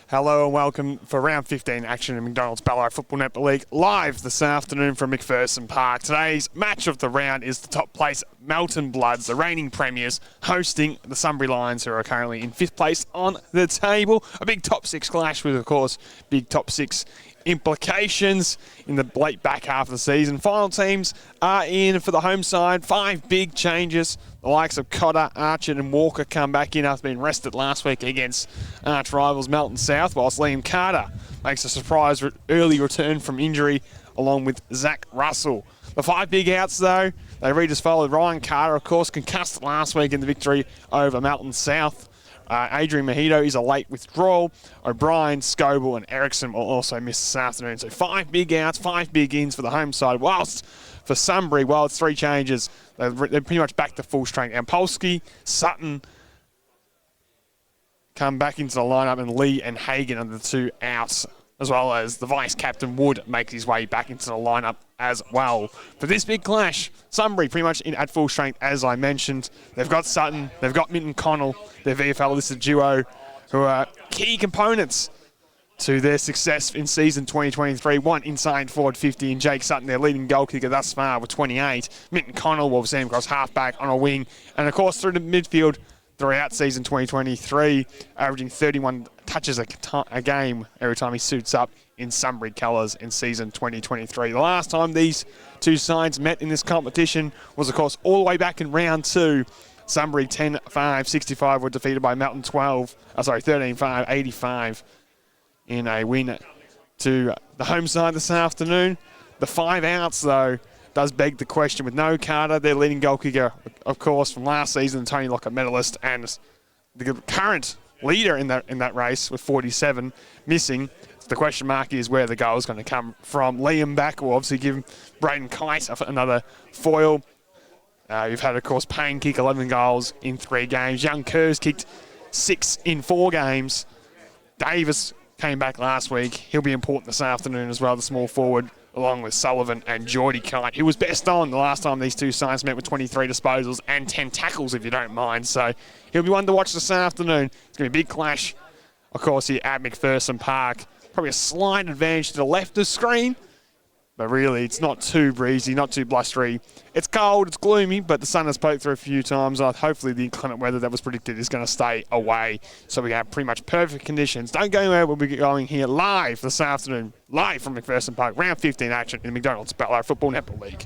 Hello and welcome for round 15 action in McDonald's-Ballarat Football Netball League live this afternoon from McPherson Park. Today's match of the round is the top place Melton+vs+Sunbury, the reigning premiers, hosting the Sunbury Lions, who are currently in 5th place on the table. A big top 6 clash with, of course, big top 6 implications in the late back half of the season. Final teams are in for the home side. 5 big changes. The likes of Cotter, Archer and Walker come back in after being rested last week against arch rivals Melton South, whilst Liam Carter makes a surprise early return from injury along with Zach Russell. The 5 big outs, though, they read as follows. Ryan Carter, of course, concussed last week in the victory over Melton South. Adrian Mojito is a late withdrawal. O'Brien, Scoble and Erickson will also miss this afternoon. So 5 big outs, 5 big ins for the home side. Whilst for Sunbury, well, it's 3 changes. They're pretty much back to full strength. Ampolsky, Sutton come back into the lineup, and Lee and Hagan are the 2 outs, as well as the vice-captain Wood makes his way back into the lineup as well. For this big clash, Sunbury pretty much at full strength, as I mentioned. They've got Sutton, they've got Minton Connell, their VFL-listed duo, who are key components to their success in season 2023. One inside forward 50 and Jake Sutton, their leading goal kicker thus far with 28. Minton Connell will see him across half-back on a wing, and of course through the midfield throughout season 2023, averaging 31 touches a game every time he suits up in Sunbury colours in season 2023. The last time these 2 sides met in this competition was, of course, all the way back in round 2. Sunbury 10-5-65 were defeated by Melton 13-5-85 in a win to the home side this afternoon. The 5 outs, though, does beg the question. With no Carter, their leading goal kicker, of course, from last season, Tony Lockett medalist, and the current leader in that race with 47 missing. The question mark is where the goal is going to come from. Liam back will obviously give Braden Kite another foil. You've had, of course, Payne kick 11 goals in 3 games. Young Kerr's kicked 6 in 4 games. Davis came back last week. He'll be important this afternoon as well, the small forward, along with Sullivan and Geordie Kite, who was best on the last time these 2 sides met with 23 disposals and 10 tackles, if you don't mind. So he'll be one to watch this afternoon. It's going to be a big clash, of course, here at McPherson Park. Probably a slight advantage to the left of the screen, but really it's not too breezy, not too blustery. It's cold, it's gloomy, but the sun has poked through a few times. Hopefully the inclement weather that was predicted is going to stay away, so we have pretty much perfect conditions. Don't go anywhere, we'll be going here live this afternoon, live from McPherson Park, round 15 action in the McDonald's-Ballarat Football Netball League.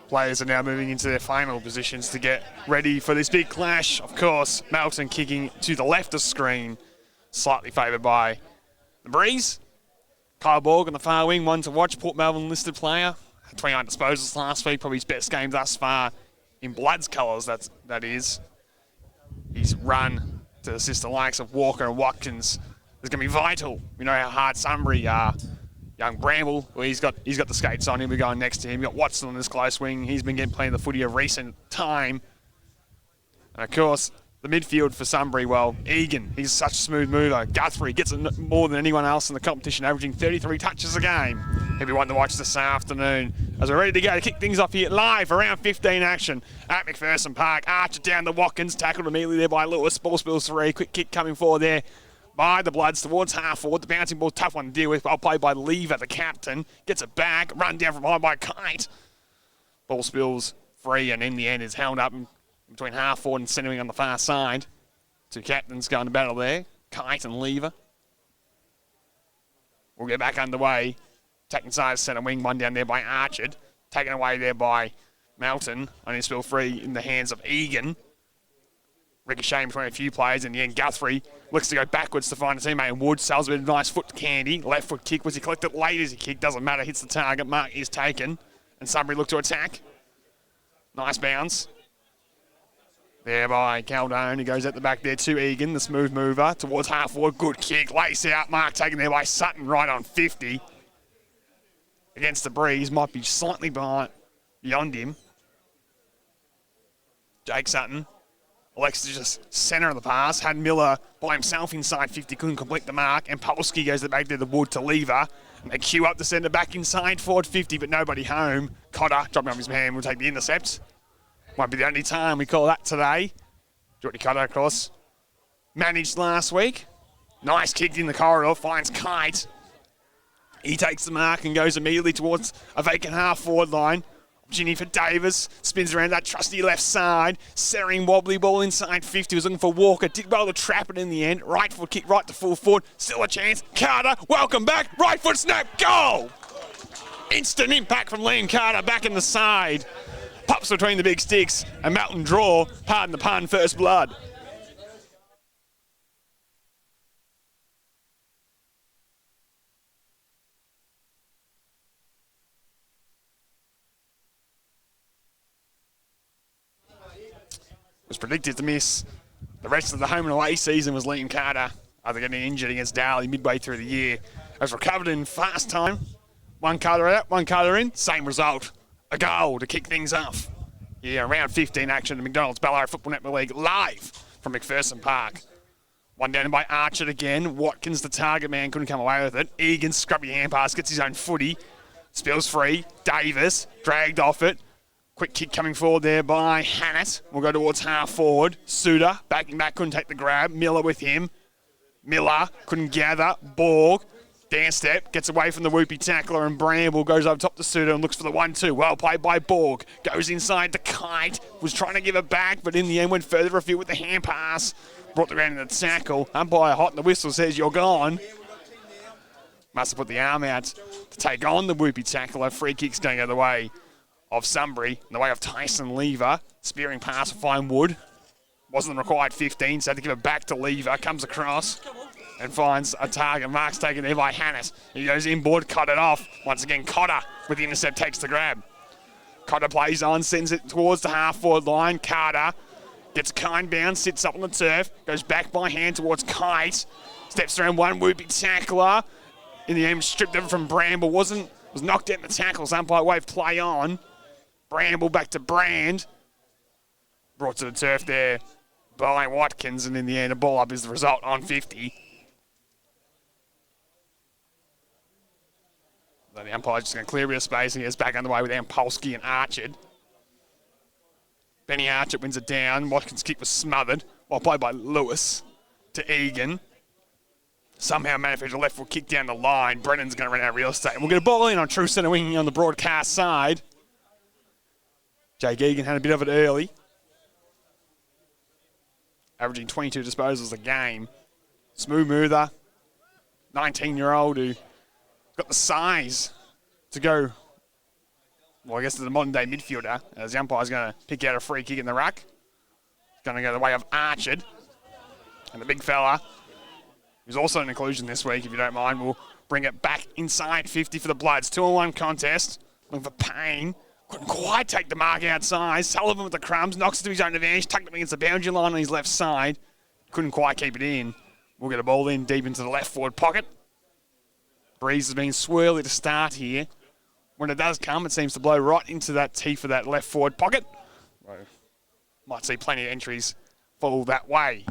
Players are now moving into their final positions to get ready for this big clash. Of course, Melton kicking to the left of screen, slightly favoured by the breeze. Kyle Borg on the far wing, one to watch. Port Melbourne listed player. 29 disposals last week, probably his best game thus far in Blood's colours, that is. His run to assist the likes of Walker and Watkins is going to be vital. We know how hard Sunbury are Young Bramble, well, he's got the skates on him. We're going next to him. We've got Watson on this close wing. He's been playing the footy of recent time. And, of course, the midfield for Sunbury, well, Egan, he's such a smooth mover. Guthrie gets it more than anyone else in the competition, averaging 33 touches a game. He'll be one to watch this afternoon as we're ready to go to kick things off here live around 15 action at McPherson Park. Archer down to Watkins, tackled immediately there by Lewis. Ball spills 3, quick kick coming forward there by the Bloods towards half forward. The bouncing ball, tough one to deal with. Well played by Lever, the captain. Gets it back, run down from behind by Kite. Ball spills free and in the end is held up between half forward and centering on the far side. Two captains going to battle there, Kite and Lever. We'll get back underway. Taking side centre wing, one down there by Archer. Taken away there by Melton. Only spill free in the hands of Egan. Ricocheting between a few players. In the end, Guthrie looks to go backwards to find a teammate in Wood. Sells a bit of nice foot to Candy. Left foot kick. Was he collected late as he kicked? Doesn't matter. Hits the target. Mark is taken. And Sunbury look to attack. Nice bounce. There by Caldone. He goes at the back there to Egan, the smooth mover. Towards half forward. Good kick. Lace out. Mark taken there by Sutton right on 50. Against the breeze. Might be slightly beyond him. Jake Sutton. Elects to just centre of the pass. Had Miller by himself inside 50. Couldn't complete the mark. And Polsky goes back there to Wood to Lever. And they queue up the centre back inside forward 50, but nobody home. Cotter dropping off his man will take the intercept. Might be the only time we call that today. Jordy Cotter, of course, managed last week. Nice kick in the corridor. Finds Kite. He takes the mark and goes immediately towards a vacant half forward line. Opportunity for Davis. Spins around that trusty left side. Centering wobbly ball inside 50. Was looking for Walker. Did well to trap it in the end. Right foot kick right to full forward. Still a chance. Carter, welcome back. Right foot snap. Goal! Instant impact from Liam Carter back in the side. Pops between the big sticks. And Melton draw. Pardon the pun. First blood. Was predicted to miss the rest of the home and away season was Liam Carter after getting injured against Darley midway through the year. Has recovered in fast time. One Carter out, one Carter in, same result. A goal to kick things off. Yeah, around 15 action at McDonald's Ballarat Football Network League live from McPherson Park. One down by Archer again. Watkins, the target man, couldn't come away with it. Egan, scrubby hand pass, gets his own footy. Spills free. Davis, dragged off it. Quick kick coming forward there by Hannett. We'll go towards half forward. Suter, backing back, couldn't take the grab. Miller with him. Miller, couldn't gather. Borg, dance step, gets away from the whoopie tackler, and Bramble goes up top to Suter and looks for the 1-2. Well played by Borg. Goes inside to Kite. Was trying to give it back, but in the end went further afield with the hand pass. Brought the ground in the tackle. Umpire hot and the whistle says you're gone. Must have put the arm out to take on the whoopie tackler. Free kick's going the other way of Sunbury, in the way of Tyson Lever. Spearing pass for Fine Wood. Wasn't required 15, so had to give it back to Lever. Comes across and finds a target. Mark's taken there by Hannett. He goes inboard, cut it off. Once again, Cotter with the intercept takes the grab. Cotter plays on, sends it towards the half-forward line. Carter gets a kind bounce, sits up on the turf, goes back by hand towards Kite. Steps around one whoopie tackler. In the end, stripped it from Bramble. Was knocked out in the tackles. Umpire wave play on. Bramble back to Brand. Brought to the turf there by Watkins, and in the end, a ball up is the result on 50. So the umpire's just going to clear a bit of space, and he gets back underway with Ampolsky and Archer. Benny Archer wins it down. Watkins' kick was smothered, while played by Lewis to Egan. Somehow manufactured a left foot kick down the line. Brennan's going to run out of real estate. And we'll get a ball in on true centre wing on the broadcast side. Jake Egan had a bit of it early. Averaging 22 disposals a game. Smooth mover. 19-year-old who got the size to go, well, I guess to the modern-day midfielder, as the umpire's going to pick out a free kick in the ruck. It's going to go the way of Archer. And the big fella, who's also an inclusion this week, if you don't mind, will bring it back inside 50 for the Bloods. 2-on-1 contest. Looking for Payne. Couldn't quite take the mark outside. Sullivan with the crumbs. Knocks it to his own advantage. Tucked it against the boundary line on his left side. Couldn't quite keep it in. We'll get a ball in deep into the left forward pocket. Breeze has been swirly to start here. When it does come, it seems to blow right into that teeth of that left forward pocket. Might see plenty of entries fall that way.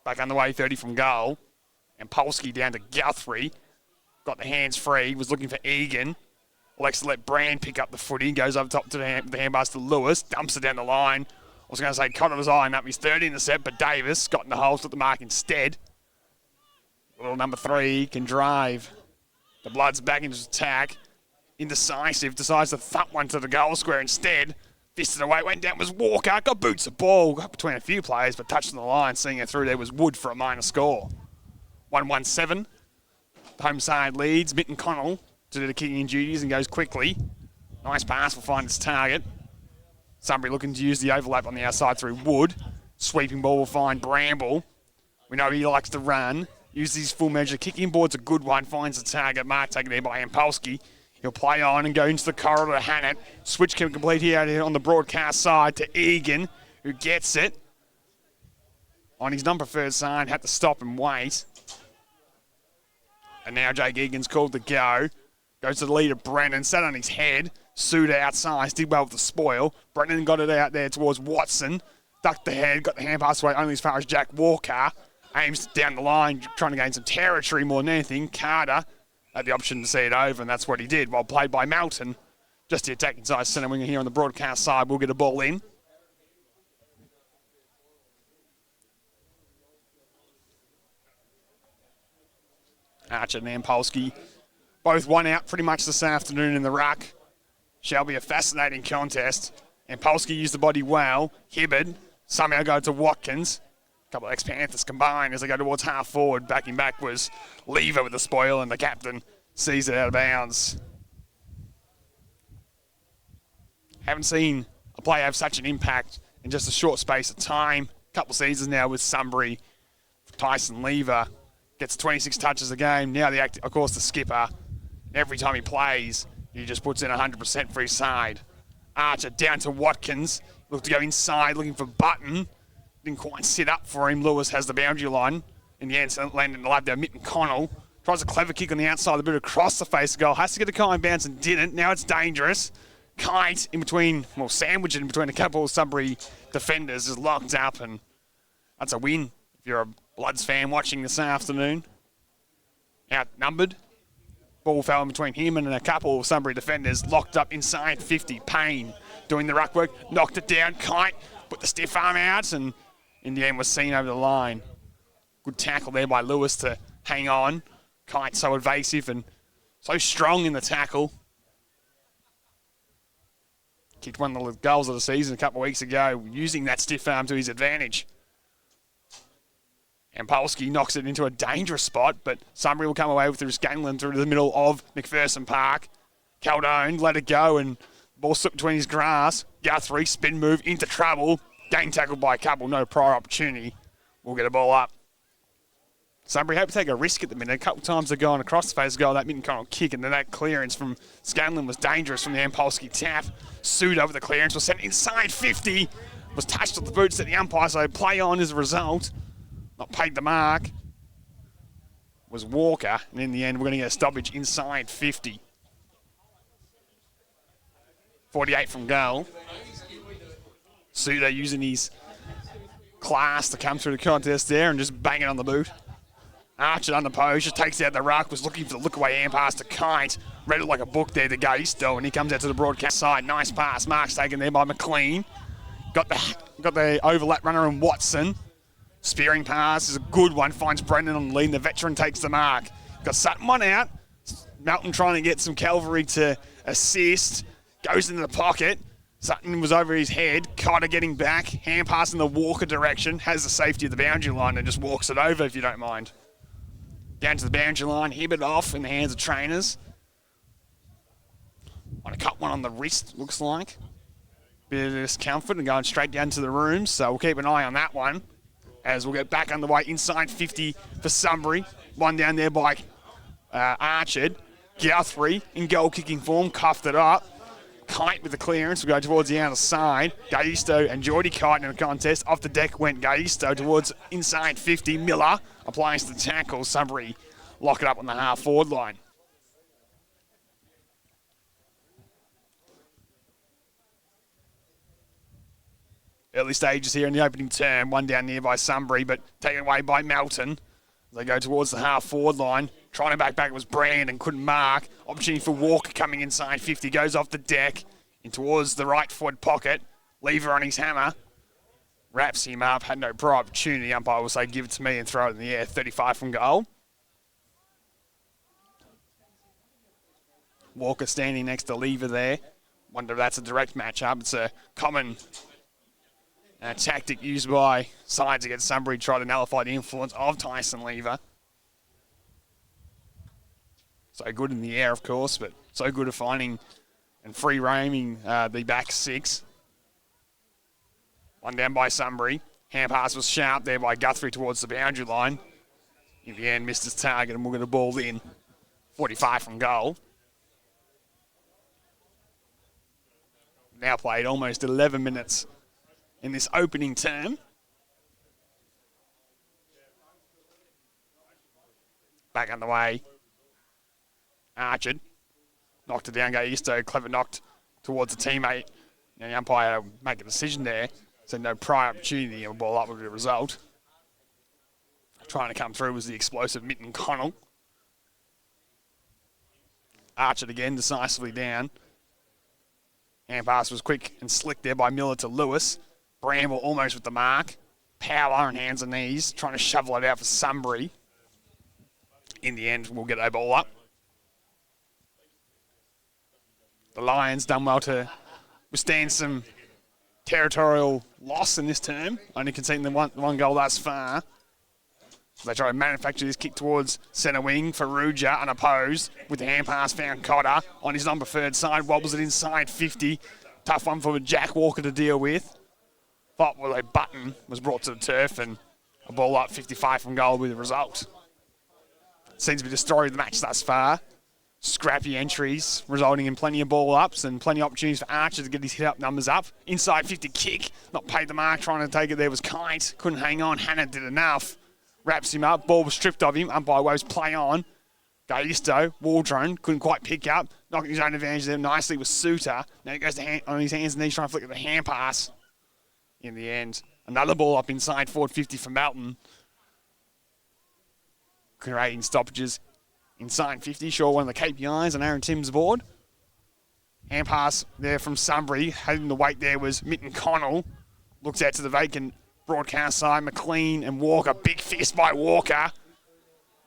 Back underway, 30 from goal. And Polsky down to Guthrie. Got the hands free, was looking for Egan. Elects to let Brand pick up the footy. Goes up top to the handbars to Lewis. Dumps it down the line. I was going to say Connor was eyeing up his third intercept, but Davis got in the holes at the mark instead. Little number 3 can drive. The Bloods back into attack. Indecisive, decides to thump one to the goal square instead. Fisted away, went down, was Walker. Got boots the ball, got between a few players, but touched on the line. Seeing it through there was Wood for a minor score. 1-1-7. The home side leads. Mitten Connell to do the kicking duties and goes quickly. Nice pass will find its target. Sunbury looking to use the overlap on the outside through Wood. Sweeping ball will find Bramble. We know he likes to run. Uses his full measure. Kicking board's a good one. Finds the target. Mark taken there by Ampolsky. He'll play on and go into the corridor to Hannett. Switch can complete here on the broadcast side to Egan, who gets it. On his non-preferred side, had to stop and wait. And now Jake Egan's called to go. Goes to the lead of Brennan. Sat on his head. Sued outside. Did well with the spoil. Brennan got it out there towards Watson. Ducked the head. Got the hand pass away only as far as Jack Walker. Aims down the line, trying to gain some territory more than anything. Carter had the option to see it over, and that's what he did. Well played by Melton. Just the attacking side centre winger here on the broadcast side. We'll get a ball in. Archer and Ampolsky both won out pretty much this afternoon in the ruck. Shall be a fascinating contest. Ampolsky used the body well. Hibbard somehow go to Watkins. A couple of ex-Panthers combined as they go towards half forward. Backing back was Lever with the spoil, and the captain sees it out of bounds. Haven't seen a play have such an impact in just a short space of time. A couple of seasons now with Sunbury. Tyson Lever gets 26 touches a game. Now, of course, the skipper, every time he plays, he just puts in 100% for his side. Archer down to Watkins. Looked to go inside, looking for Button. Didn't quite sit up for him. Lewis has the boundary line. In the end, landed in the lab there. Mitten Connell tries a clever kick on the outside, a bit across the face of goal. Has to get a kind bounce and didn't. Now it's dangerous. Kite in between, well, sandwiched in between a couple of Sunbury defenders is locked up, and that's a win if you're a Bloods fan watching this afternoon. Outnumbered. Ball fell in between him and a couple of Sunbury defenders, locked up inside 50. Payne doing the ruck work, knocked it down. Kite put the stiff arm out, and in the end was seen over the line. Good tackle there by Lewis to hang on. Kite so evasive and so strong in the tackle. Kicked one of the goals of the season a couple of weeks ago, using that stiff arm to his advantage. And Polsky knocks it into a dangerous spot, but Sunbury will come away with through Scanlon through to the middle of McPherson Park. Caldone let it go, and ball slipped between his grass. Guthrie, spin move into trouble. Gang tackled by a couple, no prior opportunity. We'll get a ball up. Sunbury had to take a risk at the minute. A couple times they're going across the face of goal, that Mitten Connell kick, and then that clearance from Scanlon was dangerous from the Ampolsky tap. Sued over the clearance, was sent inside 50. Was touched with the boots at the umpire, so play on as a result. Not paid the mark. Was Walker, and in the end we're going to get a stoppage inside 50. 48 from goal. Suda using his class to come through the contest there and just bang it on the boot. Archer unopposed, just takes out the ruck, was looking for the look-away hand pass to Kite. Read it like a book there to Gaisto, and he comes out to the broadcast side. Nice pass, mark's taken there by McLean. Got the overlap runner in Watson. Spearing pass is a good one, finds Brendan on the lead, and the veteran takes the mark. Got Sutton one out. Melton trying to get some cavalry to assist. Goes into the pocket. Sutton was over his head. Cotter getting back. Hand pass in the Walker direction. Has the safety of the boundary line and just walks it over, if you don't mind. Down to the boundary line. Hibbert off in the hands of trainers. Want to cut one on the wrist, looks like. Bit of discomfort and going straight down to the room. So we'll keep an eye on that one as we'll get back underway inside 50 for Sunbury. One down there by Archer. Guthrie in goal kicking form. Cuffed it up. Kite with the clearance. We'll go towards the outer side. Gaisto and Geordie Kite in a contest. Off the deck went Gaisto towards inside 50. Miller applies the tackle. Sunbury lock it up on the half-forward line. Early stages here in the opening term. One down near by Sunbury, but taken away by Melton. They go towards the half-forward line. Trying to back was Brand and couldn't mark. Opportunity for Walker coming inside 50. Goes off the deck in towards the right forward pocket. Lever on his hammer. Wraps him up. Had no prior opportunity. Umpire will say, give it to me and throw it in the air. 35 from goal. Walker standing next to Lever there. Wonder if that's a direct matchup. It's a common tactic used by sides against Sunbury to try to nullify the influence of Tyson Lever. So good in the air, of course, but so good at finding and free roaming the back six. One down by Sunbury. Hand pass was sharp there by Guthrie towards the boundary line. In the end, missed his target and we'll get a ball in. 45 from goal. Now played almost 11 minutes in this opening term. Back underway. Archard knocked it down, Gaisto. Clever knocked towards a teammate. Now the umpire make a decision there. So no prior opportunity and ball up with the result. Trying to come through was the explosive Mitten Connell. Archard again decisively down. Hand pass was quick and slick there by Miller to Lewis. Bramble almost with the mark. Power on hands and knees, trying to shovel it out for Sunbury. In the end, we'll get a ball up. The Lions done well to withstand some territorial loss in this term, only conceding the one goal thus far. So they try to manufacture this kick towards centre wing for Ruja, unopposed. With the hand pass, found Cotter on his non-preferred side, wobbles it inside 50. Tough one for Jack Walker to deal with. But with a button was brought to the turf and a ball up 55 from goal with the result. Seems to be the story of the match thus far. Scrappy entries resulting in plenty of ball ups and plenty of opportunities for Archer to get his hit up numbers up. Inside 50 kick, not paid the mark, trying to take it there was Kite. Couldn't hang on, Hannah did enough. Wraps him up, ball was stripped of him, umpire waves play on. Gaisto, Waldron, couldn't quite pick up, knocking his own advantage there nicely with Suter. Now he goes to on his hands and knees trying to flick at the hand pass. In the end, another ball up inside forward 50 for Melton. Creating stoppages inside 50. Sure, one of the KPIs on Aaron Tim's board. Hand pass there from Sunbury. Heading the weight there was Mitten Connell. Looks out to the vacant broadcast side. McLean and Walker. Big fist by Walker.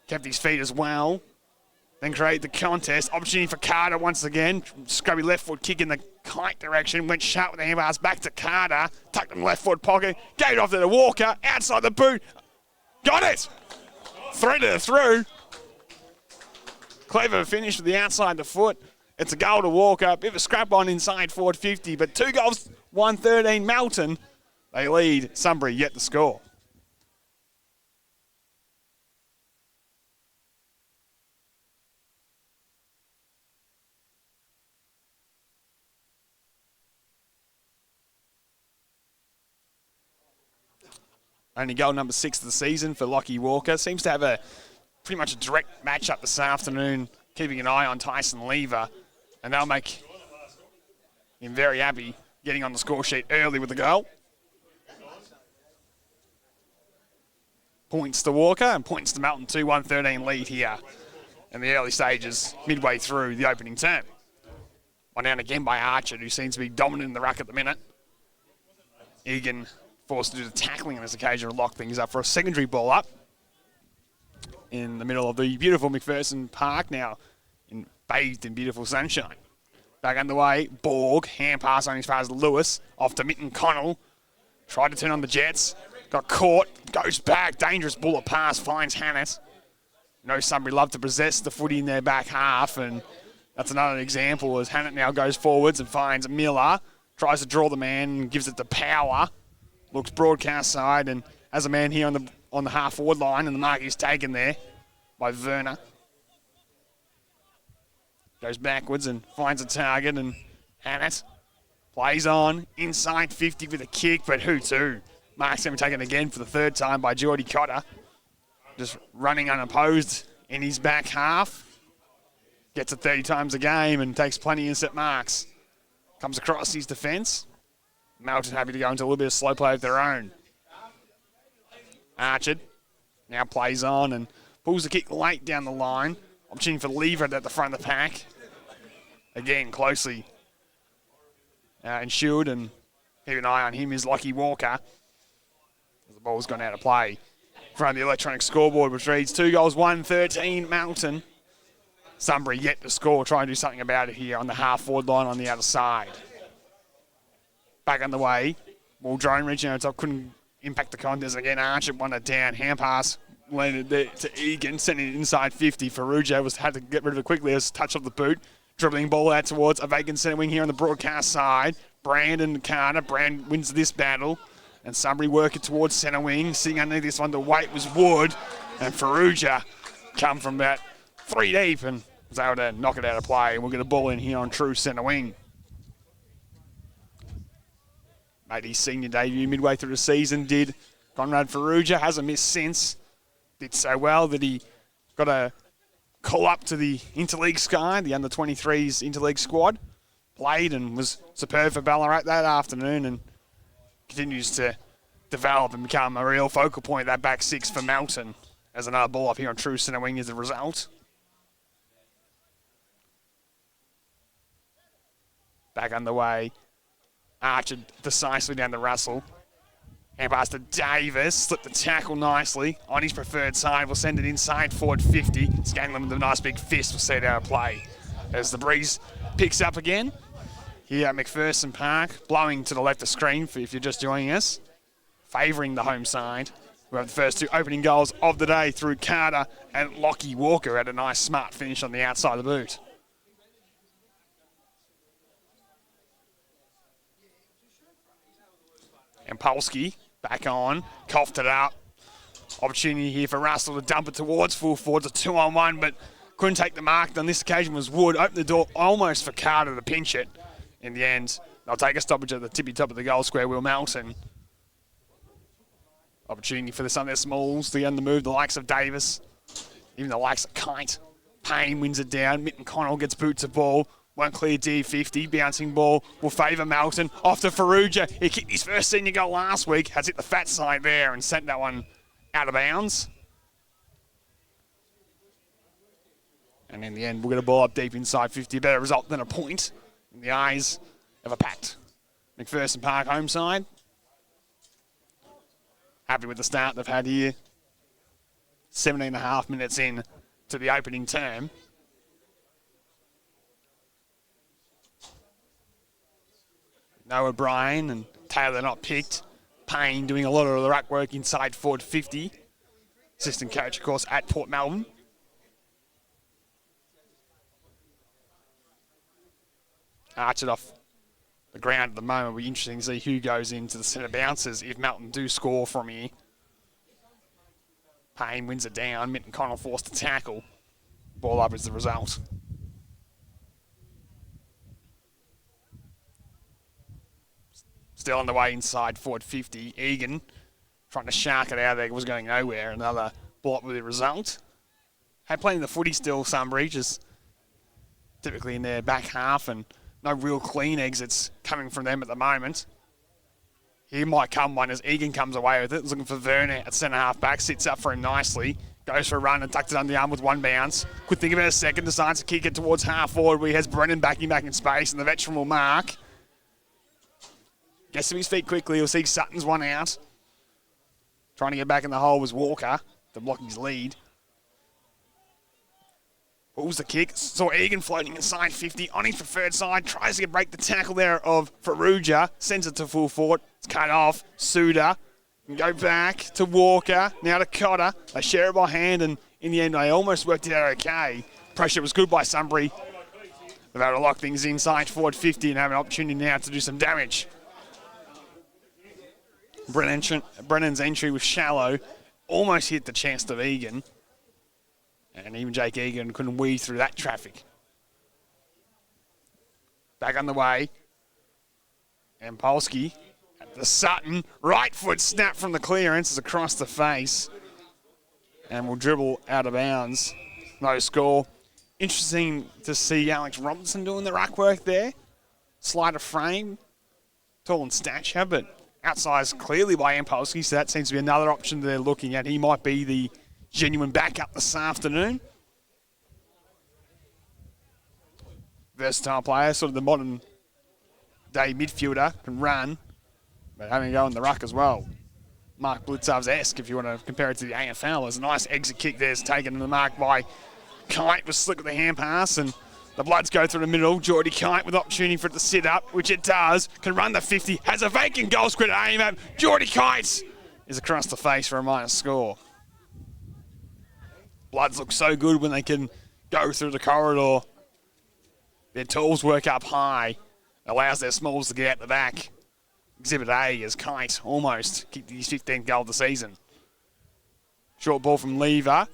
Kept his feet as well. Then create the contest. Opportunity for Carter once again. Scrubby left foot kick in the Kite direction. Went sharp with the hand pass back to Carter. Tucked in the left foot pocket. Gave it off to the Walker. Outside the boot. Got it! Threaded it through. Clever finish with the outside the foot. It's a goal to Walker. Bit of a scrap on inside forward 50. But 2 goals, 1-13 Melton. They lead Sunbury yet to score. Only goal number 6 of the season for Lockie Walker. Seems to have a pretty much a direct matchup this afternoon, keeping an eye on Tyson Lever. And they'll make him very happy getting on the score sheet early with the goal. Points to Walker and points to Melton 2-1-13 lead here in the early stages, midway through the opening term. One down again by Archer, who seems to be dominant in the ruck at the minute. Egan forced to do the tackling on this occasion to lock things up for a secondary ball up in the middle of the beautiful McPherson Park, now bathed in beautiful sunshine. Back underway, Borg, hand pass on as far as Lewis, off to Mitten Connell. Tried to turn on the Jets, got caught, goes back, dangerous bullet pass, finds Hannett. No, Sunbury love to possess the footy in their back half, and that's another example as Hannett now goes forwards and finds Miller, tries to draw the man and gives it to Power. Looks broadcast side and has a man here on the half forward line, and the mark is taken there by Werner. Goes backwards and finds a target and Hannett plays on, inside 50 with a kick, but who to? Mark's going to be taken again for the third time by Geordie Cotter. Just running unopposed in his back half. Gets it 30 times a game and takes plenty of set marks. Comes across his defence. Melton happy to go into a little bit of slow play of their own. Archard now plays on and pulls the kick late down the line. Opportunity for Lever at the front of the pack. Again, closely ensured, and keep an eye on him is Lockie Walker. The ball's gone out of play in front of the electronic scoreboard, which reads 2 goals, 1-13 Melton. Sunbury yet to score, try and do something about it here on the half-forward line on the other side. Back on the way. Ball drone reaching out top, couldn't impact the contest. Again, Archer won it down. Hand pass landed there to Egan, sending it inside 50. Ferrugia had to get rid of it quickly as touch of the boot. Dribbling ball out towards a vacant centre wing here on the broadcast side. Brandon Carter. Brand wins this battle. And Sunbury work it towards centre wing. Sitting underneath this one, the weight was Wood. And Ferrugia come from about 3 deep and was able to knock it out of play. And we'll get a ball in here on true centre wing. Made his senior debut midway through the season, did Conrad Ferrugia. Hasn't missed since. Did so well that he got a call up to the interleague sky, the under-23s interleague squad. Played and was superb for Ballarat that afternoon and continues to develop and become a real focal point of that back six for Melton. As another ball up here on true centre wing is the result. Back underway. Archer decisively down to Russell. Hand pass to Davis. Slipped the tackle nicely. On his preferred side, will send it inside forward 50. Scanlon with a nice big fist will set out of play. As the breeze picks up again. Here at McPherson Park. Blowing to the left of screen if you're just joining us. Favouring the home side. We have the first 2 opening goals of the day through Carter and Lockie Walker at a nice smart finish on the outside of the boot. And Polsky back on, coughed it up. Opportunity here for Russell to dump it towards full forward. It's a 2-on-1, but couldn't take the mark. On this occasion was Wood. Opened the door almost for Carter to pinch it. In the end, they'll take a stoppage at the tippy top of the goal square, Will Melton. Opportunity for the Sunday Smalls to get on the move, the likes of Davis, even the likes of Kite. Payne wins it down. Mitten Connell gets boots of ball. Won't clear D50. Bouncing ball will favour Melton. Off to Ferrugia. He kicked his first senior goal last week. Has hit the fat side there and sent that one out of bounds. And in the end, we'll get a ball up deep inside 50. A better result than a point in the eyes of a packed McPherson Park home side. Happy with the start they've had here. 17.5 minutes in to the opening term. No O'Brien and Taylor not picked. Payne doing a lot of the ruck work inside forward 50. Assistant coach, of course, at Port Melbourne. Archered off the ground at the moment. It'll be interesting to see who goes into the centre bounces if Melton do score from here. Payne wins it down. Mitten Connell forced to tackle. Ball up is the result. Still on the way inside forward 50. Egan trying to shark it out there. It was going nowhere. Another ball up with the result. Had plenty of the footy still, Sunbury, just typically in their back half and no real clean exits coming from them at the moment. Here might come one as Egan comes away with it. Looking for Werner at centre half back. Sits up for him nicely. Goes for a run and tucks it under the arm with one bounce. Could think of it a second. Decides to kick it towards half forward where he has Brennan backing back in space and the veteran will mark. Gets to his feet quickly. He'll see Sutton's one out. Trying to get back in the hole was Walker to block his lead. Pulls the kick. Saw Egan floating inside 50 on his preferred side. Tries to break the tackle there of Ferrugia. Sends it to full forward. It's cut off. Suda can go back to Walker. Now to Cotter. They share it by hand and in the end they almost worked it out okay. Pressure was good by Sunbury. They've had to lock things inside forward 50 and have an opportunity now to do some damage. Brennan's entry was shallow. Almost hit the chest of Egan. And even Jake Egan couldn't weave through that traffic. back on the way. And Polsky at the Sutton. Right foot snap from the clearance is across the face. And will dribble out of bounds. No score. Interesting to see Alex Robinson doing the ruck work there. Slight of frame. Tall in stature, but outsized clearly by Polsky, so that seems to be another option they're looking at. He might be the genuine backup this afternoon. Versatile player, sort of the modern day midfielder, can run, but having to go in the ruck as well. Mark Blitzov's-esque, if you want to compare it to the AFL. There's a nice exit kick there. It's taken to the mark by Kite, was slick with the hand pass, and the Bloods go through the middle. Geordie Kite with opportunity for it to sit up, which it does. Can run the 50, has a vacant goal square to aim at. Geordie Kite is across the face for a minus score. Bloods look so good when they can go through the corridor. Their tools work up high, allows their smalls to get out the back. Exhibit A as Kite almost kicked his 15th goal of the season. Short ball from Lever.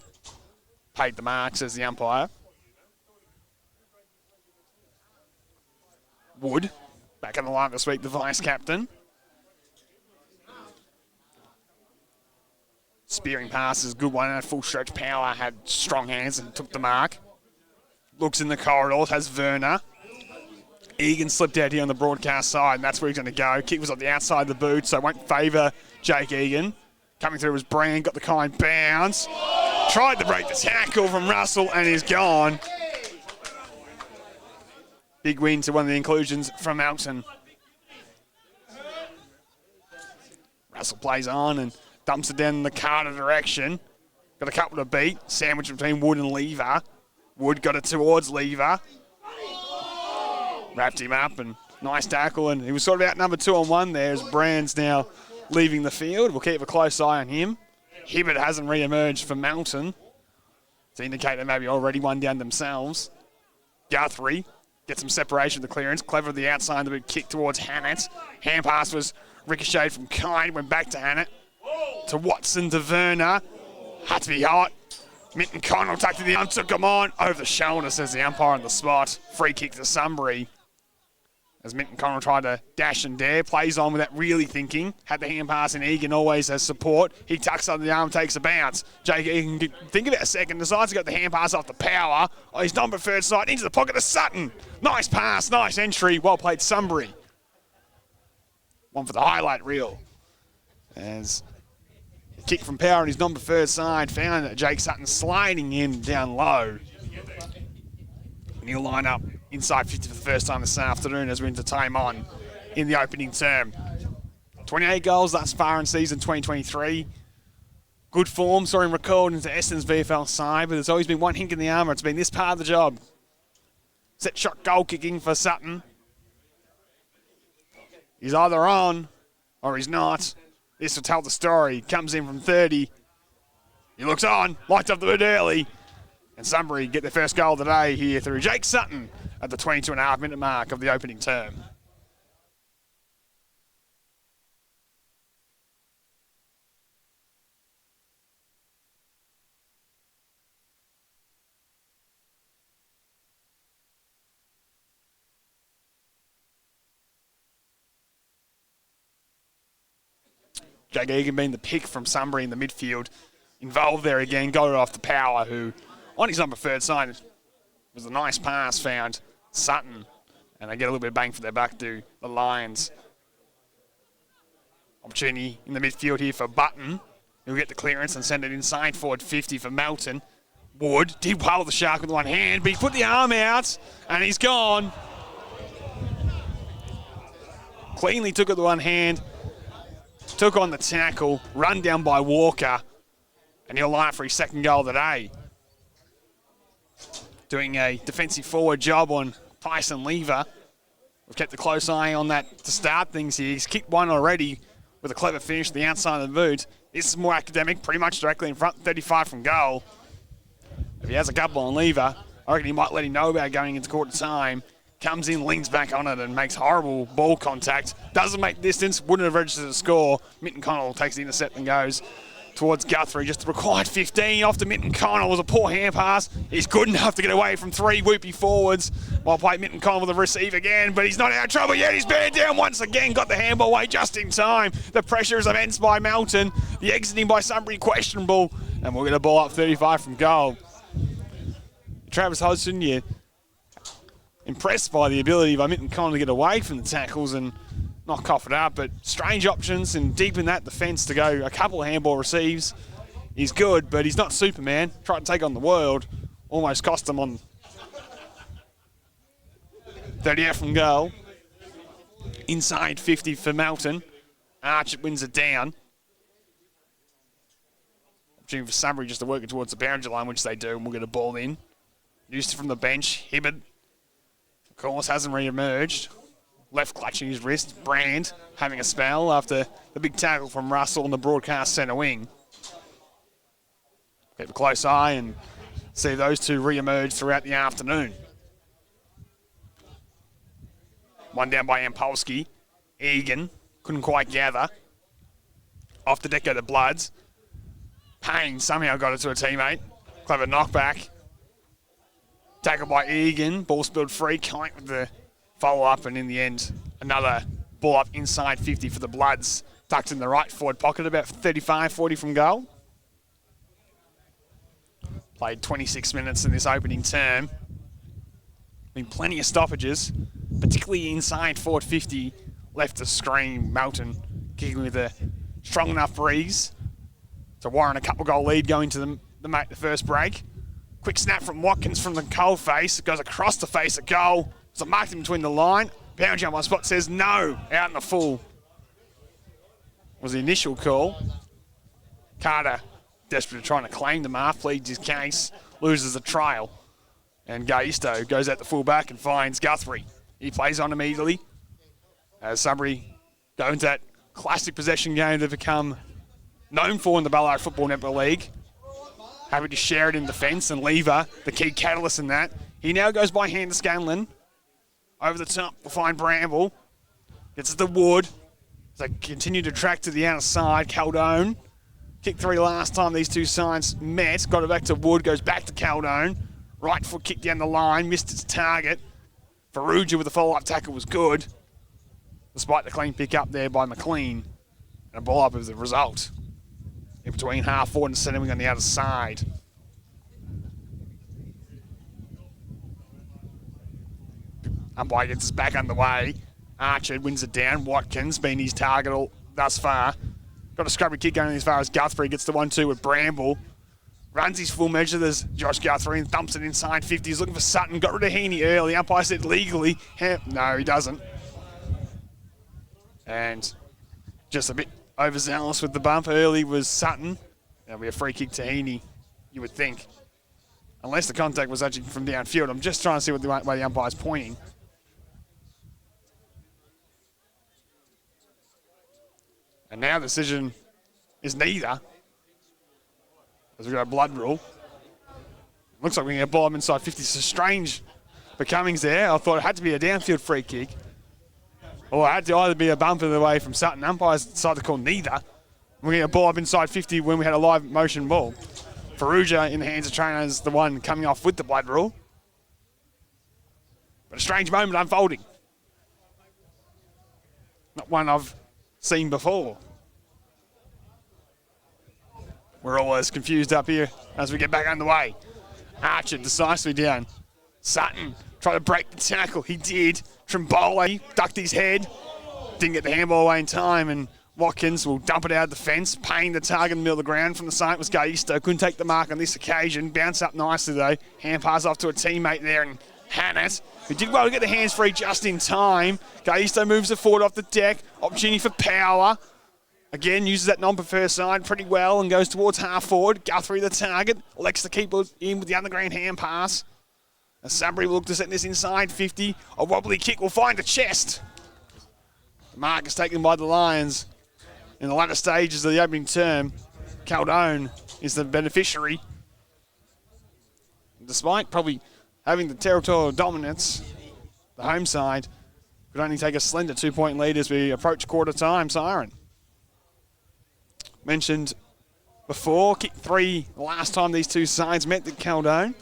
Paid the mark, says the umpire. Wood, back on the line this week, the vice-captain. Spearing pass is a good one, and full stretch power, had strong hands and took the mark. Looks in the corridors, has Werner. Egan slipped out here on the broadcast side, and that's where he's going to go. Kick was on the outside of the boot, so it won't favour Jake Egan. Coming through was Brand, got the kind bounce. Tried to break the tackle from Russell, and he's gone. Big win to one of the inclusions from Melton. Russell plays on and dumps it down in the Carter direction. Got a couple to beat. Sandwich between Wood and Lever. Wood got it towards Lever. Wrapped him up and nice tackle. And he was sort of out number 2-on-1 there as Brand's now leaving the field. We'll keep a close eye on him. Hibbert hasn't re-emerged for Melton to indicate they maybe already one down themselves. Guthrie gets some separation of the clearance. Clever at the outside, the big kick towards Hannett. Hand pass was ricocheted from Kine, went back to Hannett. To Watson, to Werner. Had to be hot. Minton Connell tucked to the arm, took him on. Over the shoulder, says the umpire on the spot. Free kick to Sunbury. As Minton Connell tried to dash and dare, plays on without really thinking. Had the hand pass and Egan always has support. He tucks under the arm, takes a bounce. Jake Egan, think of it a second, decides to get the hand pass off the power. Oh, his non-preferred side into the pocket of Sutton. Nice pass, nice entry. Well played, Sunbury. One for the highlight reel. As a kick from power on his non-preferred side, found Jake Sutton sliding in down low. And he'll line up inside 50 for the first time this afternoon as we enter time on in the opening term. 28 goals thus far in season 2023. Good form, saw him recalled into Essendon's VFL side, but there's always been one hink in the armour. It's been this part of the job. Set shot goal kicking for Sutton. He's either on or he's not. This will tell the story. Comes in from 30. He looks on, lights up the boot early. And Sunbury get their first goal of the day here through Jake Sutton at the 22.5-minute mark of the opening term. Jake Egan being the pick from Sunbury in the midfield. Involved there again, got it off the power, who on his non-preferred side was a nice pass found Sutton. And they get a little bit of bang for their buck to the Lions. Opportunity in the midfield here for Button. He'll get the clearance and send it inside forward 50 for Melton. Wood did well with the Shark with one hand, but he put the arm out and he's gone. Cleanly took it with one hand. Took on the tackle, run down by Walker, and he'll line up for his second goal of the day. Doing a defensive forward job on Tyson Lever. We've kept a close eye on that to start things here. He's kicked one already with a clever finish to the outside of the boot. This is more academic, pretty much directly in front, 35 from goal. If he has a couple on Lever, I reckon he might let him know about going into quarter time. Comes in, leans back on it and makes horrible ball contact. Doesn't make distance, wouldn't have registered a score. Minton Connell takes the intercept and goes towards Guthrie. Just the required 15 off to Minton Connell. Was a poor hand pass. He's good enough to get away from 3 whoopie forwards. Well played Minton Connell with the receive again, but he's not out of trouble yet. He's beared down once again. Got the handball away just in time. The pressure is immense by Melton. The exiting by Sunbury questionable. And we'll get a ball up 35 from goal. Travis Hodgson, you're impressed by the ability by Minton Connell to get away from the tackles and not cough it up, but strange options and deep in that defence to go a couple of handball receives. He's good, but he's not Superman. Tried to take on the world. Almost cost him on 38 from goal. Inside 50 for Melton. Archett wins it down. Opportunity for Sunbury just to work it towards the boundary line, which they do, and we'll get a ball in. Used from the bench. Hibbard, of course, hasn't re-emerged. Left clutching his wrist. Brand having a spell after the big tackle from Russell in the broadcast centre wing. Keep a close eye and see those two re-emerge throughout the afternoon. One down by Ampolsky. Egan couldn't quite gather. Off the deck go the Bloods. Payne somehow got it to a teammate. Clever knockback. Tackled by Egan. Ball spilled free. Kite with the follow-up, and in the end, another ball up inside 50 for the Bloods. Tucked in the right forward pocket, about 35-40 from goal. Played 26 minutes in this opening term. Been plenty of stoppages, particularly inside forward 50. Left to screen. Melton kicking with a strong enough breeze to warrant a couple goal lead going to the first break. Quick snap from Watkins from the cold face. It goes across the face of goal. So marked in between the line. Bound jump on spot says no. Out in the full was the initial call. Carter, desperate to trying to claim the mark, pleads his case, loses the trail. And Gaisto goes at the full back and finds Guthrie. He plays on immediately. As Sunbury go into that classic possession game they've become known for in the Ballarat Football Netball League. Happy to share it in defence, and Lever, the key catalyst in that. He now goes by hand to Scanlon. Over the top, we'll find Bramble. Gets to Wood. As they continue to track to the outer side. Caldone. Kick 3 last time these two sides met. Got it back to Wood, goes back to Caldone. Right foot kick down the line, missed its target. Ferrugia with the follow-up tackle was good, despite the clean pick up there by McLean. And a ball up as a result. In between half forward and centre wing on the other side. Umpire gets us back underway. Archer wins it down. Watkins been his target all thus far. Got a scrubby kick going as far as Guthrie gets the 1-2 with Bramble. Runs his full measure. There's Josh Guthrie and thumps it inside 50. He's looking for Sutton. Got rid of Heaney early. Umpire said legally. No, he doesn't. And just a bit overzealous with the bump early was Sutton. That'll be a free kick to Heaney, you would think. Unless the contact was actually from downfield. I'm just trying to see what the way the umpire's pointing. And now the decision is neither. As we've got a blood rule. Looks like we can get a ball up inside 50. So strange for Cummings there. I thought it had to be a downfield free kick. Or it had to either be a bump away from Sutton. Umpires decided to call neither. We're going to get a ball up inside 50 when we had a live motion ball. Ferrugia in the hands of trainers, the one coming off with the blood rule. But a strange moment unfolding. Not one I've seen before. We're all as confused up here as we get back underway. Archer decisively down. Sutton tried to break the tackle. He did. Trimbole ducked his head. Didn't get the handball away in time, and Watkins will dump it out of the fence. Paying the target in the middle of the ground. From the side was Gaisto. Couldn't take the mark on this occasion. Bounce up nicely though. Hand pass off to a teammate there, and Hannett, who did well to get the hands free just in time. Gaisto moves it forward off the deck. Opportunity for power. Again, uses that non-preferred side pretty well and goes towards half forward. Guthrie the target. Elects to keep it in with the underground hand pass. And Sunbury will look to set this inside 50. A wobbly kick will find the chest. The mark is taken by the Lions. In the latter stages of the opening term, Caldone is the beneficiary. Despite probably having the territorial dominance, the home side could only take a slender 2-point lead as we approach quarter time siren. Mentioned before. Kicked 3 the last time these two sides met at Caldone.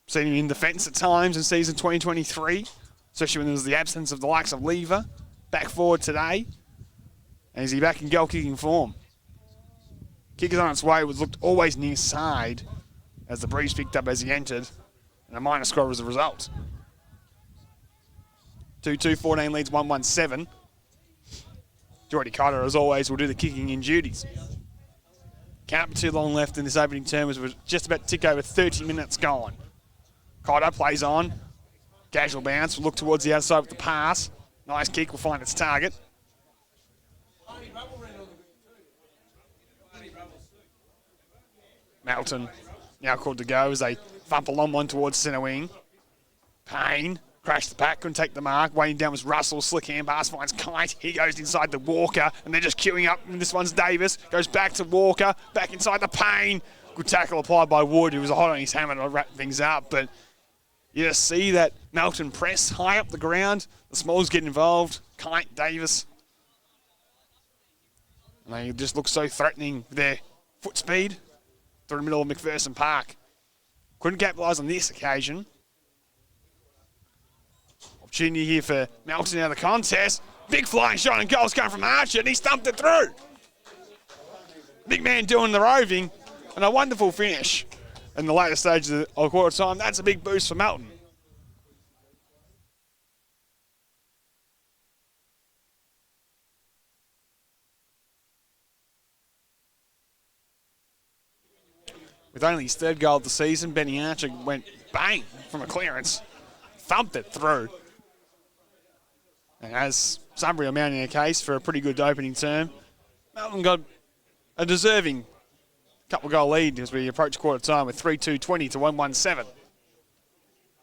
Seen him in defence at times in season 2023, especially when there was the absence of the likes of Lever. Back forward today. And is he back in goal-kicking form? Kick is on its way, was looked always near side as the breeze picked up as he entered, and a minor score was the result. 2-2, 14 leads 1-1-7. Geordie Cotter, as always, will do the kicking in duties. Can't be too long left in this opening term as we're just about to tick over 30 minutes gone. Cotter plays on. Casual bounce, will look towards the outside with the pass. Nice kick, will find its target. Melton now called to go as they thump a long one towards centre wing. Payne crashed the pack, couldn't take the mark. Waiting down was Russell, slick hand pass, finds Kite. He goes inside the Walker, and they're just queuing up. And this one's Davis, goes back to Walker, back inside the Payne. Good tackle applied by Wood, who was hot on his hammer to wrap things up. But you just see that Melton press high up the ground. The Smalls get involved. Kite, Davis. And they just look so threatening with their foot speed through the middle of McPherson Park. Couldn't capitalise on this occasion. Opportunity here for Melton out of the contest. Big flying shot and goals coming from Archer, and he stumped it through. Big man doing the roving, and a wonderful finish in the later stages of quarter time. That's a big boost for Melton. With only his third goal of the season, Benny Archer went bang from a clearance, thumped it through. And as Sunbury are mounting a case for a pretty good opening term, Melton got a deserving couple goal lead as we approach quarter time with 3-2-20 to 1-1-7.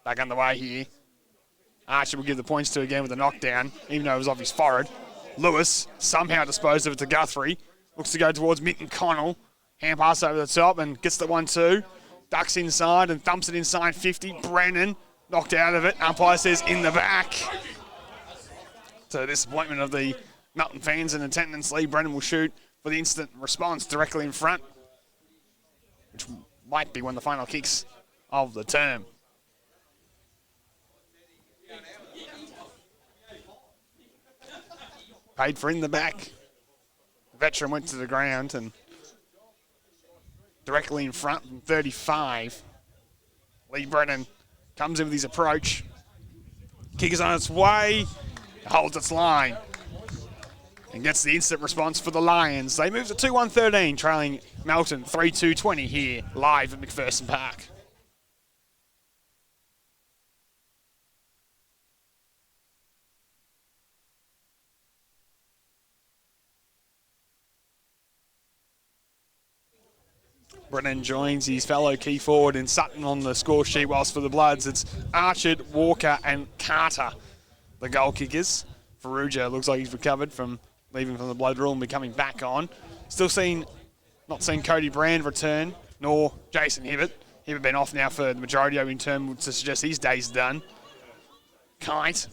Back underway here. Archer will give the points to again with a knockdown, even though it was off his forehead. Lewis somehow disposed of it to Guthrie. Looks to go towards Minton Connell. Hand pass over the top and gets the 1-2. Ducks inside and thumps it inside 50. Brennan knocked out of it. Umpire says in the back. To the disappointment of the Melton fans in attendance, Lee Brennan will shoot for the instant response directly in front, which might be one of the final kicks of the term. Paid for in the back. The veteran went to the ground and directly in front from 35. Lee Brennan comes in with his approach. Kick is on its way. Holds its line and gets the instant response for the Lions. They move to 2-1-13, trailing Melton 3-2-20 here live at McPherson Park. Brennan joins his fellow key forward in Sutton on the score sheet, whilst for the Bloods it's Archer, Walker and Carter, the goal kickers. Ferrugia looks like he's recovered from leaving from the blood rule and becoming back on. Not seen Cody Brand return, nor Jason Hibbert. Hibbert been off now for the majority of in term to suggest his day's done. Kite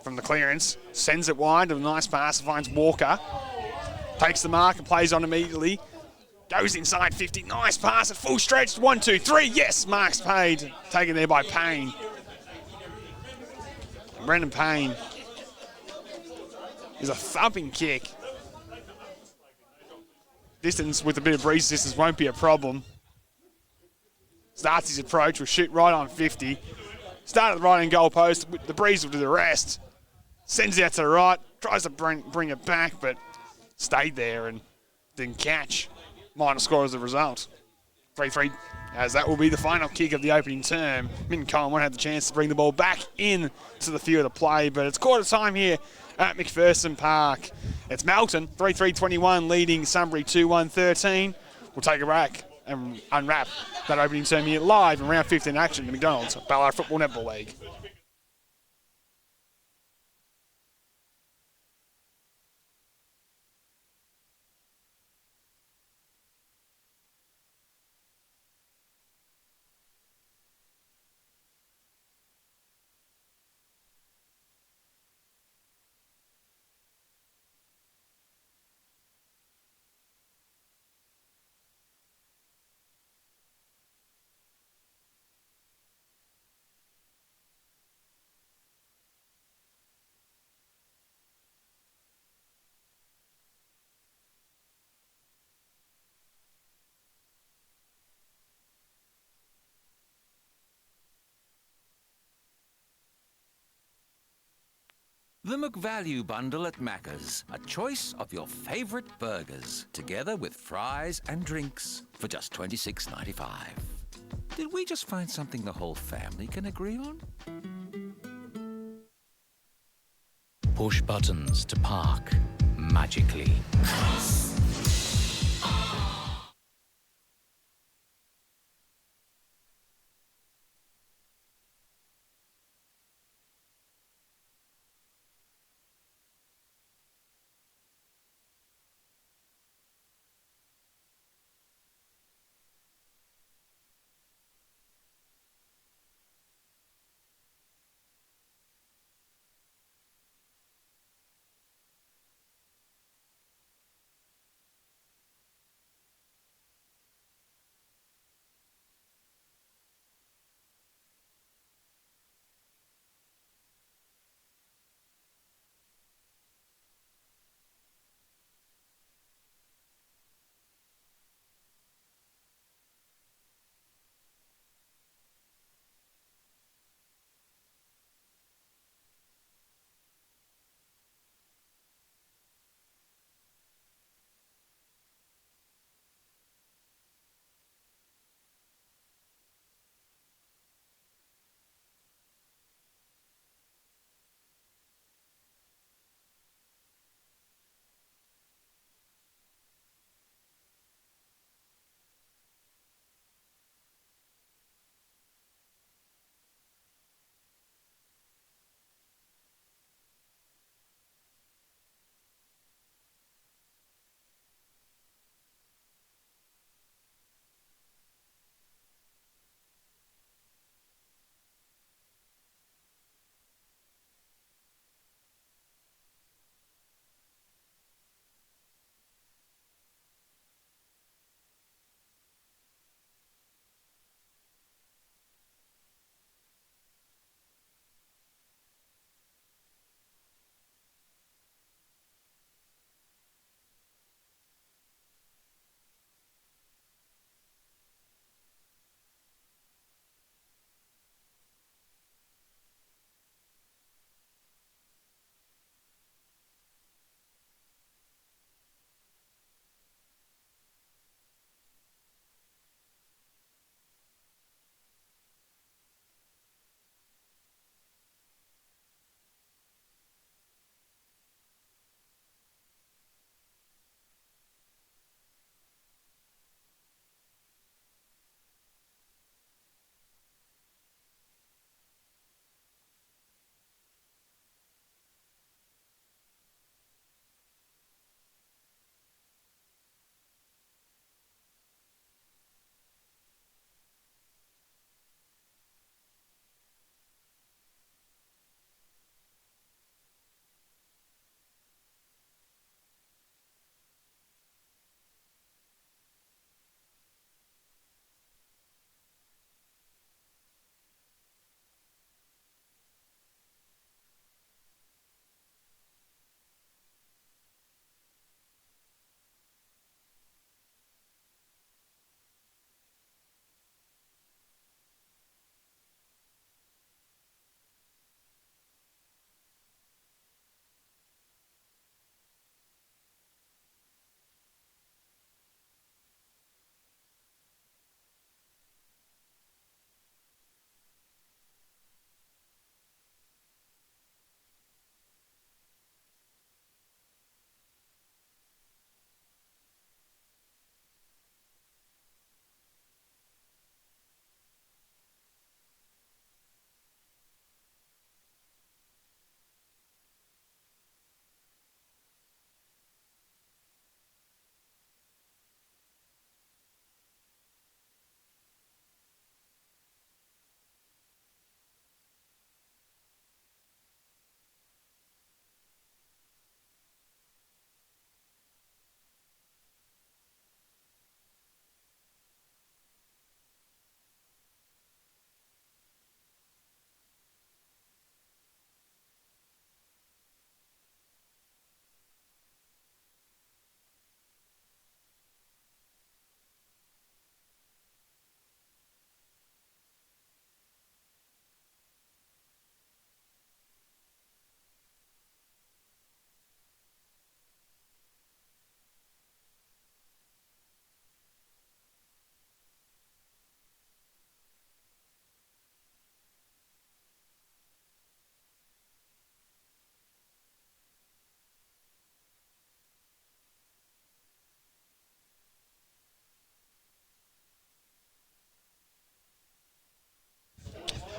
from the clearance, sends it wide, a nice pass, finds Walker. Takes the mark and plays on immediately. Goes inside 50, nice pass at full stretch, 1, 2, 3, yes, marks paid, taken there by Payne. Brendan Payne is a thumping kick. Distance with a bit of breeze distance won't be a problem. Starts his approach, will shoot right on 50. Start at the right hand goal post, the breeze will do the rest. Sends it out to the right, tries to bring it back, but stayed there and didn't catch. Minor score as a result. 3-3, as that will be the final kick of the opening term. Minton Cohen won't have the chance to bring the ball back in to the field of play, but it's quarter time here at McPherson Park. It's Melton, 3-3-21, leading Sunbury 2-1-13. We'll take a break and unwrap that opening term here live in round 15 action in the McDonald's Ballarat Football Netball League. The McValue Bundle at Macca's. A choice of your favourite burgers, together with fries and drinks for just $26.95. Did we just find something the whole family can agree on? Push buttons to park magically.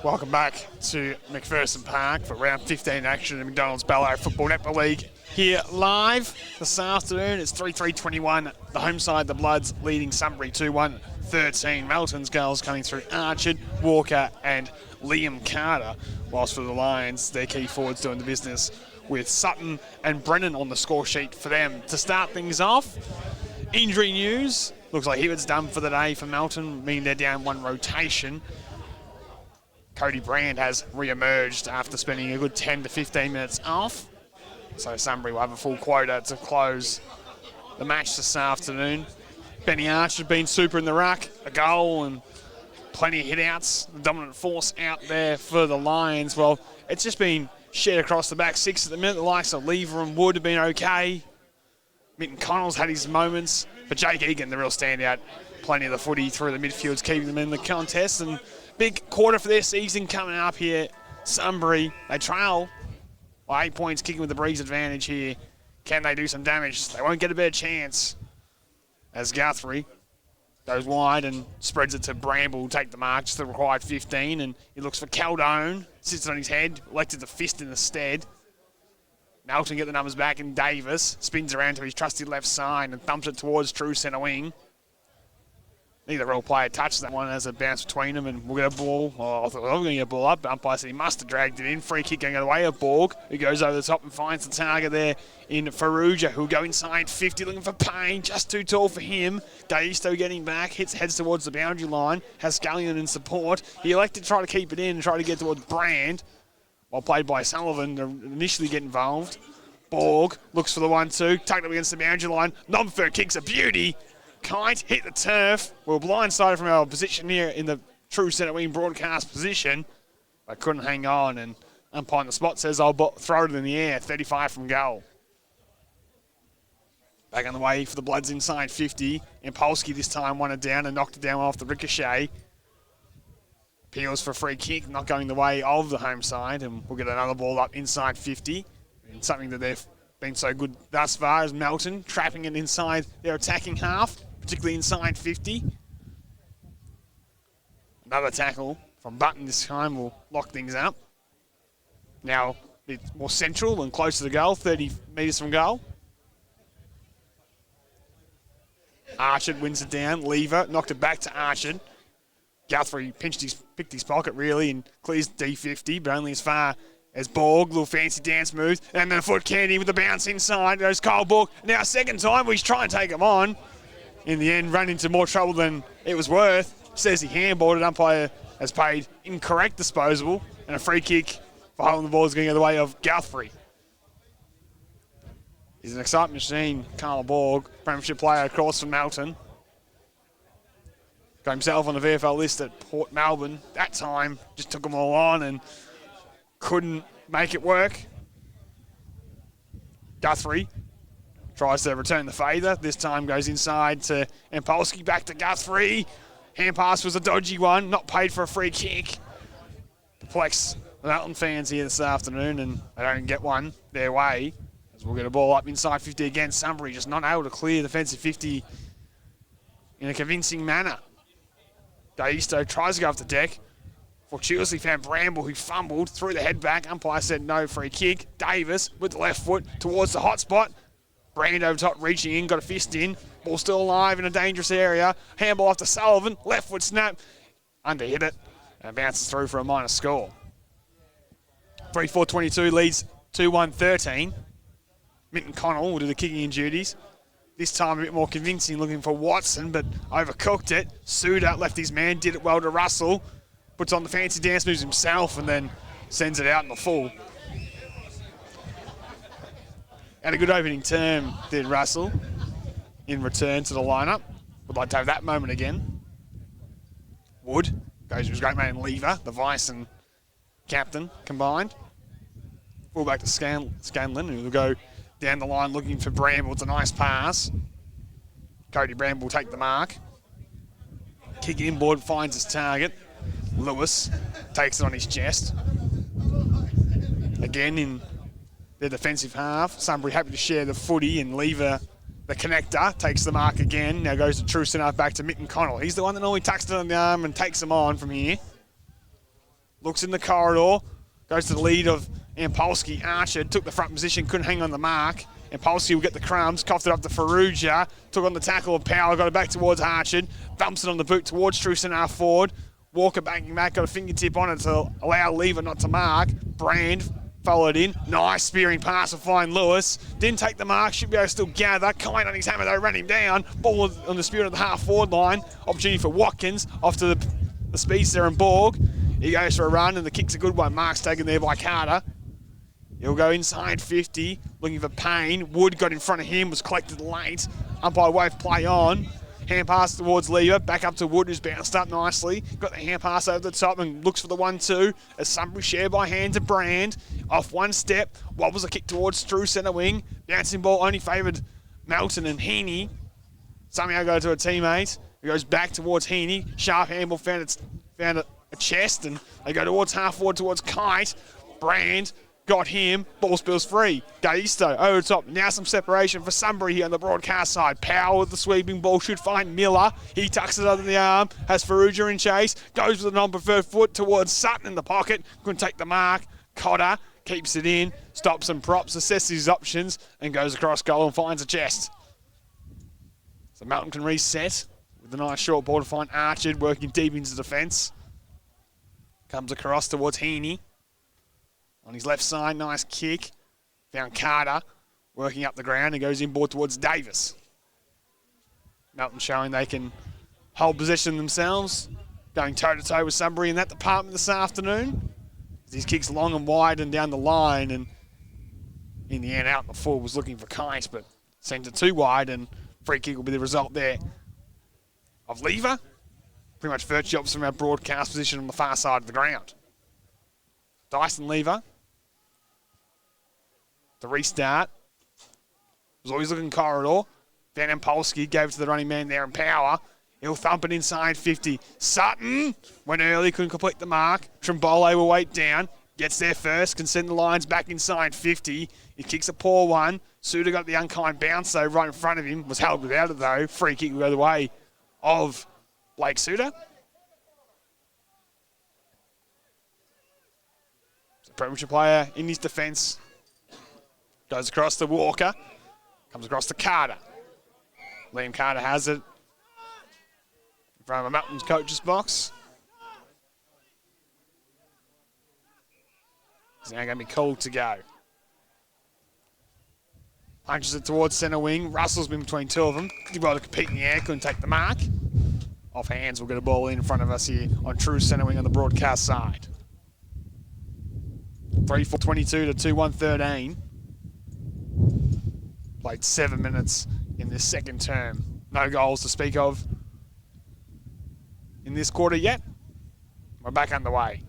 Welcome back to McPherson Park for round 15 action in McDonald's Ballo Football Netball League. Here live this afternoon, it's 3-3-21. The home side, the Bloods, leading Sunbury 2-1-13. Melton's goals coming through Archard, Walker and Liam Carter. Whilst for the Lions, their key forwards doing the business with Sutton and Brennan on the score sheet for them. To start things off, injury news. Looks like Hibbard's done for the day for Melton, meaning they're down one rotation. Cody Brand has re-emerged after spending a good 10 to 15 minutes off. So Sunbury will have a full quota to close the match this afternoon. Benny Archer been super in the ruck, a goal and plenty of hit-outs. The dominant force out there for the Lions. Well, it's just been shared across the back six at the minute. The likes of Lever and Wood have been okay. Mitten Connell's had his moments, but Jake Egan, the real standout. Plenty of the footy through the midfields, keeping them in the contest. And big quarter for their season coming up here. Sunbury, they trail by 8 points, kicking with the breeze advantage here. Can they do some damage? They won't get a better chance as Guthrie goes wide and spreads it to Bramble, take the mark, just the required 15, and he looks for Caldone, sits on his head, elected the fist in the stead. Melton get the numbers back, and Davis spins around to his trusty left side and thumps it towards true centre wing. Neither real player touched that one as it bounced between them, and we'll get a ball. Oh, I thought I was going to get a ball up, but umpire said he must have dragged it in. Free kick going away of Borg, who goes over the top and finds the target there in Faruja, who'll go inside 50, looking for Payne, just too tall for him. Daisto getting back, heads towards the boundary line, has Scullion in support. He elected to try to keep it in and try to get towards Brand, while played by Sullivan to initially get involved. Borg looks for the 1-2, tucked up against the boundary line. Nomfer kicks a beauty. Kite hit the turf. We're blindsided from our position here in the true centre wing broadcast position. I couldn't hang on, and umpire on the spot says I'll throw it in the air, 35 from goal. Back on the way for the Bloods inside 50. Impolski this time won it down and knocked it down off the ricochet. Appeals for a free kick, not going the way of the home side, and we'll get another ball up inside 50. And something that they've been so good thus far is Melton, trapping it inside their attacking half, particularly inside 50. Another tackle from Button this time will lock things up. Now a bit more central and close to the goal, 30 metres from goal. Archard wins it down. Lever knocked it back to Archard. Guthrie picked his pocket really and clears D50, but only as far as Borg, little fancy dance move, and then a foot candy with the bounce inside. Goes Kyle Borg. Now second time we try and take him on. In the end, run into more trouble than it was worth. Says he handballed it. Umpire has paid incorrect disposable, and a free kick for holding the ball is going the way of Guthrie. He's an excitement machine, Kyle Borg, premiership player across from Melton. Got himself on the VFL list at Port Melbourne. That time, just took them all on and couldn't make it work. Guthrie tries to return the favour. This time goes inside to Impolski, back to Guthrie. Hand pass was a dodgy one, not paid for a free kick. Perplex the Melton fans here this afternoon, and they don't get one their way. As we'll get a ball up inside 50 again. Sunbury just not able to clear the defensive 50 in a convincing manner. Daisto tries to go off the deck. Fortuitously found Bramble, who fumbled, threw the head back. Umpire said no, free kick. Davis with the left foot towards the hot spot. Brand over top, reaching in, got a fist in. Ball still alive in a dangerous area. Handball off to Sullivan. Left foot snap. Under hit it. And bounces through for a minor score. 3-4-22 leads 2-1-13. Minton Connell will do the kicking in duties. This time a bit more convincing, looking for Watson, but overcooked it. Suda left his man, did it well to Russell. Puts on the fancy dance moves himself and then sends it out in the full. Had a good opening term, did Russell, in return to the lineup. Would like to have that moment again. Wood goes to his great man Lever, the vice and captain combined. Fullback to Scanlon, who will go down the line looking for Bramble. It's a nice pass. Cody Bramble will take the mark. Kick inboard, finds his target. Lewis takes it on his chest. Again in their defensive half. Sunbury happy to share the footy, and Lever, the connector, takes the mark again. Now goes to true centre back to Minton Connell. He's the one that normally tucks it on the arm and takes him on from here. looks in the corridor, goes to the lead of Ampolsky. Archer took the front position, couldn't hang on the mark. Ampolsky will get the crumbs, coughed it up to Ferrugia, took on the tackle of Power, got it back towards Archer, thumps it on the boot towards Truson half forward. Walker banging back, got a fingertip on it to allow Lever not to mark. Brand followed in. Nice spearing pass of Fine Lewis. Didn't take the mark, should be able to still gather. Kine on his hammer though, ran him down. Ball on the spirit of the half forward line. Opportunity for Watkins off to the speedster and Borg. He goes for a run and the kick's a good one. Mark's taken there by Carter. He'll go inside 50, looking for Payne. Wood got in front of him, was collected late. Umpire wave play on. Hand pass towards Lever, back up to Wood, who's bounced up nicely. Got the hand pass over the top and looks for the 1-2. As Sunbury shared by hand to Brand. Off one step, wobbles a kick towards True centre wing. Bouncing ball only favoured Melton and Heaney. Somehow go to a teammate. He goes back towards Heaney. Sharp handball found a chest, and they go towards half forward towards Kite. Brand got him, ball spills free. Gaisto over the top. Now some separation for Sunbury here on the broadcast side. Power with the sweeping ball, should find Miller. He tucks it under the arm, has Ferrugia in chase, goes with a non-preferred foot towards Sutton in the pocket. Couldn't take the mark. Cotter keeps it in, stops and props, assesses his options, and goes across goal and finds a chest. So Melton can reset with a nice short ball to find Archer, working deep into defence. Comes across towards Heaney. On his left side, nice kick. Found Carter working up the ground and goes inboard towards Davis. Melton showing they can hold possession themselves. Going toe-to-toe with Sunbury in that department this afternoon. His kicks long and wide and down the line, and in the end out in the full was looking for Kite, but sent it too wide, and free kick will be the result there of Lever. Pretty much virtually opposite from our broadcast position on the far side of the ground. Dyson Lever. The restart. Was always looking corridor. Van Ampolsky gave it to the running man there in Power. He'll thump it inside 50. Sutton went early, couldn't complete the mark. Trimbole will wait down. Gets there first, can send the lines back inside 50. He kicks a poor one. Suter got the unkind bounce though right in front of him. Was held without it though. Free kick will go the way of Blake Suter. So Premiership player in his defence. Goes across to Walker. Comes across to Carter. Liam Carter has it in front of Melton's coach's box. He's now going to be called to go. Punches it towards centre wing. Russell's been between two of them. Did well to compete in the air, couldn't take the mark. Off hands, we'll get a ball in front of us here on true centre wing on the broadcast side. 3-4-22 to 2-1-13. Played 7 minutes in this second term. No goals to speak of in this quarter yet. We're back underway.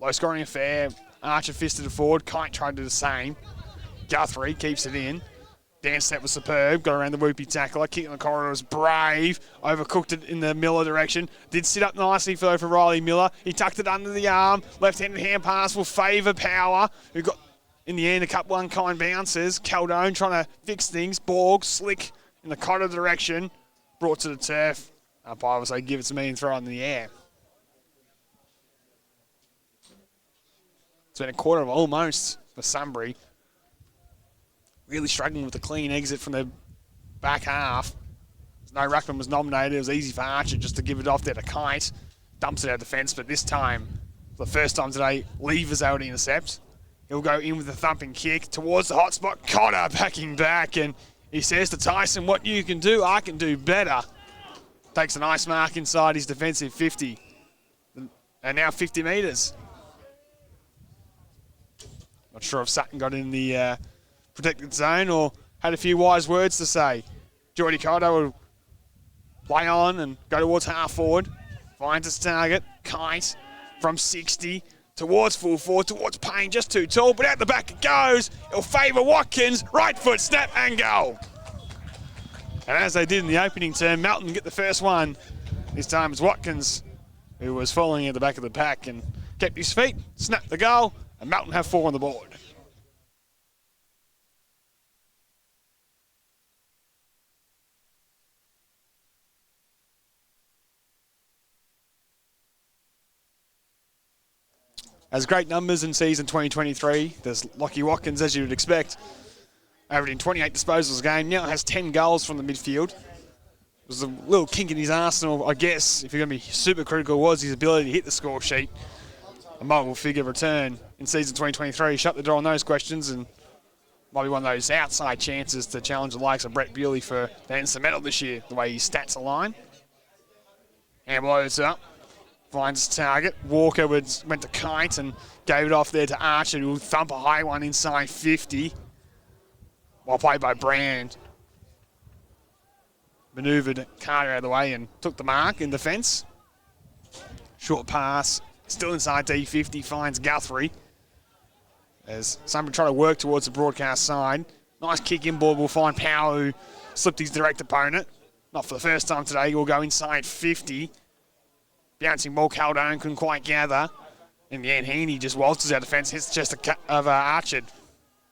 Low scoring affair. Archer fisted it forward. Kite tried to do the same. Guthrie keeps it in. Dance set was superb. Got around the whoopie tackler. Kick in the corridor was brave. Overcooked it in the Miller direction. Did sit up nicely for Riley Miller. He tucked it under the arm. Left-handed hand pass will favour Power, who got, in the end, a couple unkind bounces. Caldone trying to fix things. Borg, slick in the Cotter direction. Brought to the turf. Umpire will say, give it to me and throw it in the air. It's been a quarter of almost for Sunbury. Really struggling with the clean exit from the back half. No ruckman was nominated. It was easy for Archer just to give it off there to Kite. Dumps it out of defence, but this time, for the first time today, Lever's able to intercept. He'll go in with a thumping kick towards the hot spot. Cotter backing back, and he says to Tyson, what you can do, I can do better. Takes a nice mark inside his defensive 50. And now 50 metres. Not sure if Sutton got in the protected zone or had a few wise words to say. Geordie Cotter will play on and go towards half forward. Finds its target. Kite from 60 towards full forward, towards Payne, just too tall, but out the back it goes. It'll favour Watkins. Right foot, snap and goal. And as they did in the opening term, Melton get the first one. This time it's Watkins who was following at the back of the pack and kept his feet, snapped the goal, and Melton have 4 on the board. has great numbers in season 2023. There's Lockie Watkins, as you would expect, averaging 28 disposals a game. Now has 10 goals from the midfield. It was a little kink in his arsenal, I guess, if you're going to be super critical, was his ability to hit the score sheet. A multiple figure return in season 2023. Shut the door on those questions and might be one of those outside chances to challenge the likes of Brett Bewley for the Ensign medal this year, the way his stats align. Handball loads up, finds his target. Walker went to Kite and gave it off there to Archer, who will thump a high one inside 50. Well played by Brand. Manoeuvred Carter out of the way and took the mark in defence. Short pass, still inside D50, finds Guthrie. As Sunbury try to work towards the broadcast side. Nice kick in ball will find Power, who slipped his direct opponent. Not for the first time today, he'll go inside 50. Bouncing ball, Caldone couldn't quite gather. In the end, Heaney just waltzes out defence, hits the chest of Archer.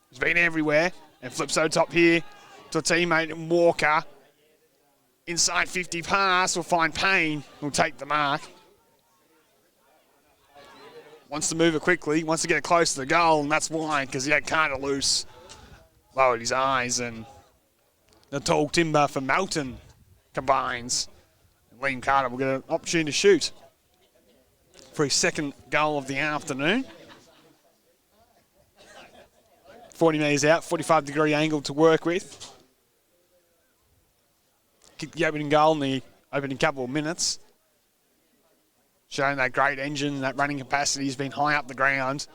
He's been everywhere and flips over top here to a teammate in Walker. Inside 50 pass will find Payne, who'll take the mark. Wants to move it quickly, wants to get it close to the goal, and that's why, because he had Carter loose. Lowered his eyes, and the tall timber for Melton combines. And Liam Carter will get an opportunity to shoot for his second goal of the afternoon. 40 metres out, 45-degree angle to work with. Kicked the opening goal in the opening couple of minutes. Showing that great engine, that running capacity. Has been high up the ground.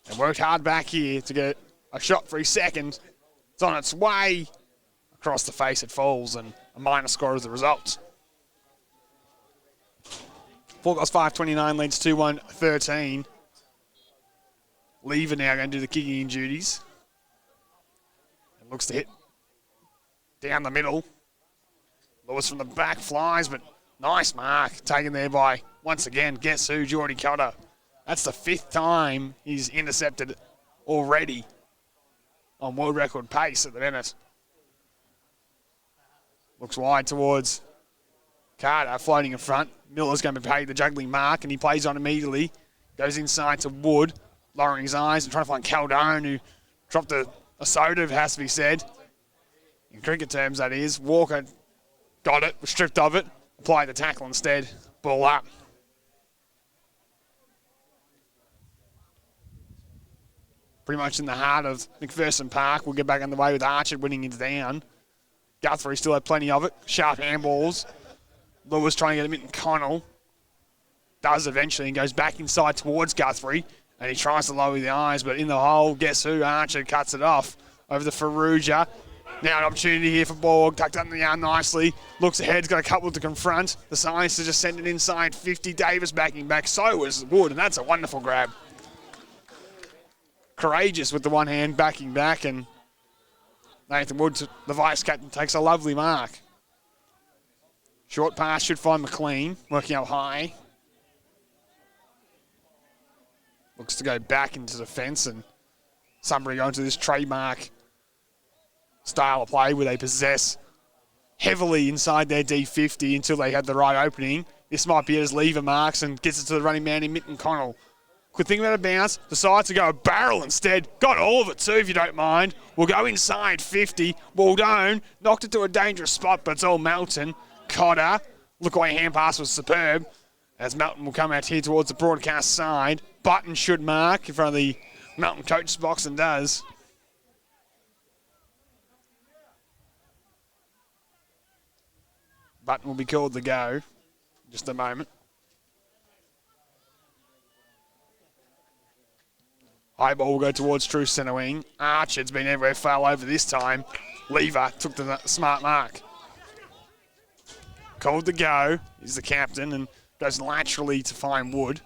And worked hard back here to get a shot for his second. It's on its way. Across the face it falls, and a minor score as the result. 4 goals, 5-29 leads 2-1-13. Lever now going to do the kicking duties. And looks to hit down the middle. Lewis from the back flies, but nice mark taken there by, once again, guess who, Geordie Cotter. That's the 5th time he's intercepted already on world record pace at the minute. Looks wide towards Carter, floating in front. Miller's going to be paid the juggling mark, and he plays on immediately. Goes inside to Wood, lowering his eyes and trying to find Caldone, who dropped a soda, it has to be said. In cricket terms, that is. Walker got it, was stripped of it. Applied the tackle instead. Ball up. Pretty much in the heart of McPherson Park. We'll get back on the way with Archer winning it down. Guthrie still had plenty of it. Sharp handballs. Lewis trying to get him in Connell. Does eventually and goes back inside towards Guthrie. And he tries to lower the eyes, but in the hole, guess who? Archer cuts it off over the Ferrugia. Now an opportunity here for Borg, tucked under the arm nicely. Looks ahead, has got a couple to confront. The Science has just sent it inside 50. Davis backing back, so is Wood, and that's a wonderful grab. Courageous with the one hand backing back, and Nathan Wood, the vice-captain, takes a lovely mark. Short pass should find McLean, working up high. Looks to go back into the fence, and Sunbury going to this trademark style of play where they possess heavily inside their D50 until they had the right opening. This might be as lever marks and gets it to the running man in Mitten Connell. Quick thing about a bounce, decides to go a barrel instead. Got all of it too, if you don't mind. We'll go inside 50. Waldone knocked it to a dangerous spot, but it's all Melton. Cotter, look away hand pass was superb. As Melton will come out here towards the broadcast side. Button should mark in front of the Melton coach's box and does. Button will be called to go in just a moment. High ball will go towards true centre wing. Archer's been everywhere, fell over this time. Lever took the smart mark. Called to go. He's the captain and goes laterally to find Wood.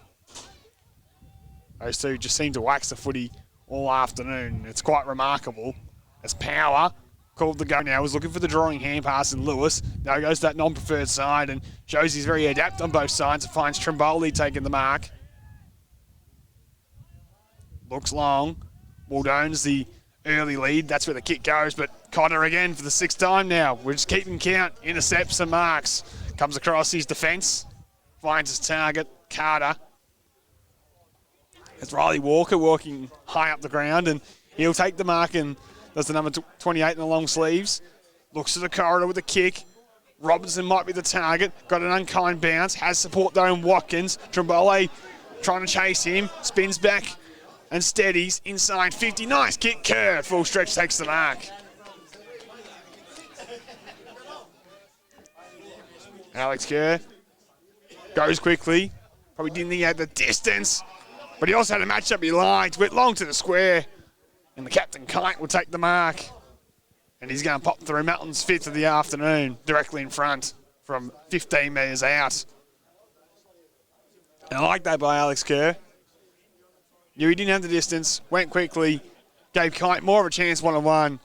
Those two just seem to wax the footy all afternoon. It's quite remarkable. As Power called to go now, was looking for the drawing hand pass in Lewis. Now goes to that non-preferred side and shows he's very adept on both sides and finds Trimboli taking the mark. Looks long. Waldone's the early lead. That's where the kick goes, but Cotter again for the 6th time now. We're just keeping count. Intercepts and marks. Comes across his defence. Finds his target, Carter. It's Riley Walker working high up the ground, and he'll take the mark, and does the number 28 in the long sleeves. Looks to the corridor with a kick. Robinson might be the target. Got an unkind bounce. Has support though in Watkins. Trimbole trying to chase him. Spins back and steadies inside 50. Nice kick, curve. Full stretch takes the mark. Alex Kerr goes quickly. Probably didn't think he had the distance, but he also had a matchup he liked. Went long to the square, and the captain Kite will take the mark. And he's going to pop through Melton's 5th of the afternoon, directly in front from 15 metres out. And I like that by Alex Kerr. Knew he didn't have the distance, went quickly, gave Kite more of a chance one-on-one.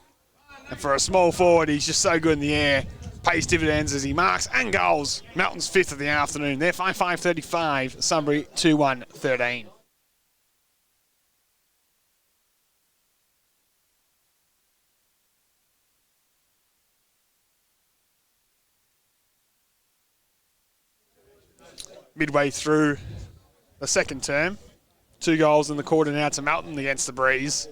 And for a small forward, he's just so good in the air. Pays dividends as he marks and goals. Melton's 5th of the afternoon. They're 5-5-35, Sunbury 2-1-13. Midway through the second term, 2 goals in the quarter now to Melton against the Breeze,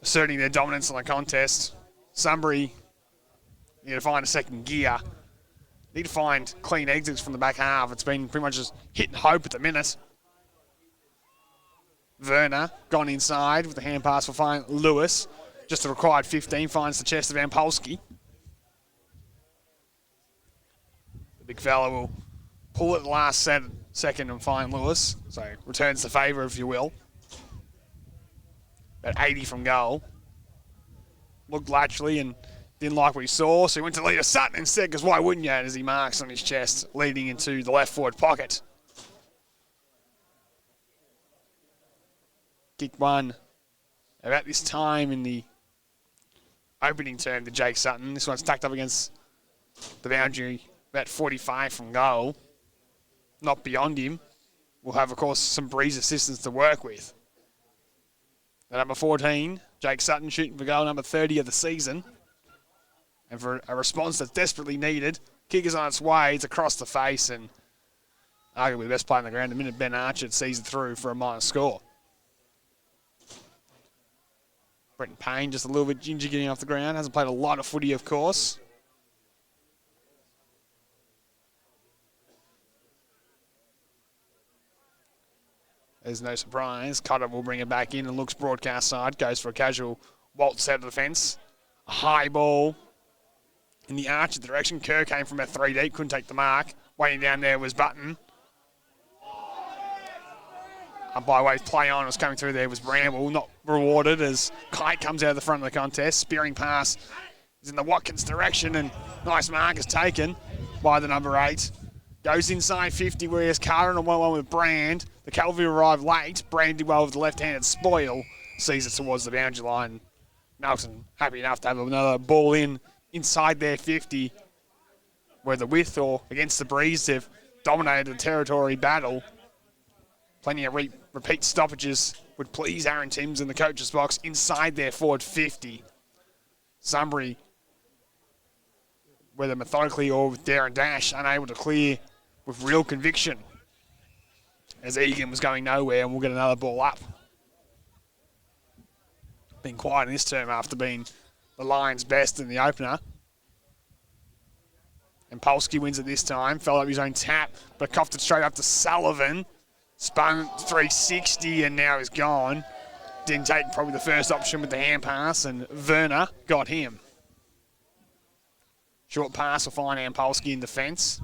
asserting their dominance on the contest. Sunbury need to find a second gear. Need to find clean exits from the back half. It's been pretty much just hit and hope at the minute. Werner gone inside with the hand pass will find Lewis. Just the required 15, finds the chest of Ampolsky. The big fella will pull it the last second and find Lewis. So returns the favour, if you will. At 80 from goal. Looked laterally and didn't like what he saw, so he went to lead a Sutton instead, because why wouldn't you, as he marks on his chest, leading into the left forward pocket. Kick one about this time in the opening term to Jake Sutton. This one's stacked up against the boundary, about 45 from goal. Not beyond him. We'll have, of course, some Breeze assistance to work with. The number 14, Jake Sutton, shooting for goal number 30 of the season. And for a response that's desperately needed, kick is on its way. It's across the face, and arguably the best player on the ground. The minute Ben Archer sees it through for a minor score. Brenton Payne just a little bit ginger getting off the ground. Hasn't played a lot of footy, of course. There's no surprise. Cutter will bring it back in and looks broadcast side. Goes for a casual waltz out of the fence. A high ball in the Archer direction. Kerr came from about 3 deep, couldn't take the mark. Waiting down there was Button. Up by way play on was coming through there was Bramble, not rewarded as Kite comes out of the front of the contest. Spearing pass is in the Watkins direction, and nice mark is taken by the number 8. Goes inside 50 where he has Carter on 1-1 with Brand. The cavalry arrived late. Brand did well with the left-handed spoil. Sees it towards the boundary line. Melton happy enough to have another ball inside their 50, whether with or against the Breeze, they've dominated the territory battle. Plenty of repeat stoppages would please Aaron Timms in the coach's box inside their forward 50. Sunbury, whether methodically or with Darren Dash, unable to clear with real conviction, as Egan was going nowhere, and we'll get another ball up. Been quiet in this term after being the Lions' best in the opener. And Polsky wins it this time. Fell up his own tap, but coughed it straight up to Sullivan. Spun 360 and now is gone. Didn't take probably the first option with the hand pass, and Werner got him. Short pass will find Ampolsky in defence.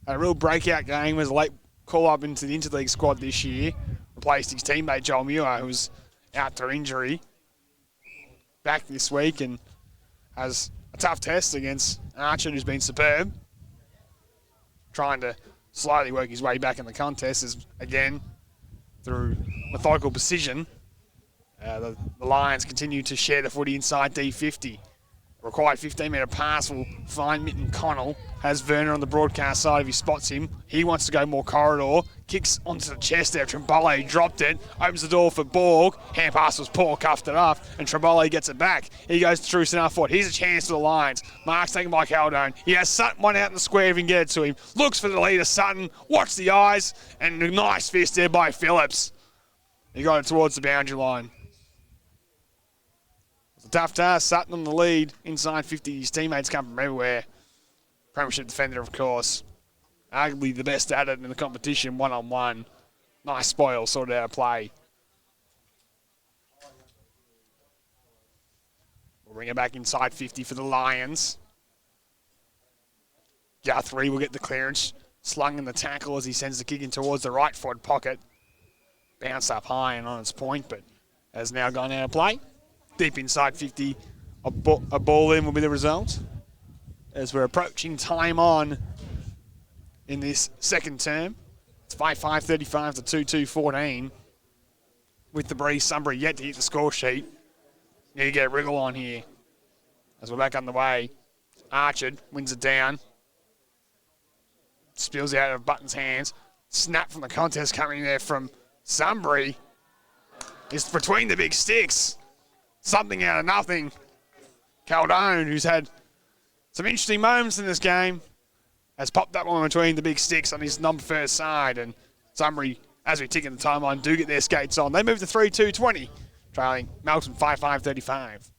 A real breakout game, was a late call-up into the interleague squad this year. Replaced his teammate Joel Muir, who was out through injury. Back this week and has a tough test against Archer, who's been superb. Trying to slowly work his way back in the contest as, again, through methodical precision, the Lions continue to share the footy inside D50. Required 15-metre pass will find Mitten Connell. Has Werner on the broadcast side if he spots him. He wants to go more corridor. Kicks onto the chest there. Trimbole dropped it. Opens the door for Borg. Hand pass was poor, cuffed it up. And Trimbole gets it back. He goes through centre forward. Here's a chance for the Lions. Mark's taken by Caldone. He has Sutton one out in the square if he can get it to him. Looks for the leader, Sutton. Watch the eyes. And a nice fist there by Phillips. He got it towards the boundary line. Tough task, Sutton on the lead, inside 50. His teammates come from everywhere. Premiership defender, of course. Arguably the best at it in the competition, one-on-one. Nice spoil, sorted out of play. We'll bring it back inside 50 for the Lions. Guthrie will get the clearance. Slung in the tackle as he sends the kick in towards the right forward pocket. Bounced up high and on its point, but has now gone out of play. Deep inside 50, a ball in will be the result. As we're approaching time on in this second term. It's 5-5-35 to 2-2-14. With the breeze, Sunbury yet to hit the score sheet. Need to get a wriggle on here. As we're back on the way, Archard wins it down. Spills out of Button's hands. Snap from the contest coming there from Sunbury. It's between the big sticks. Something out of nothing. Caldone, who's had some interesting moments in this game, has popped that one between the big sticks on his number first side. And Sunbury, as we tick in the timeline, do get their skates on. They move to 3-2-20, trailing Melton 5-5-35.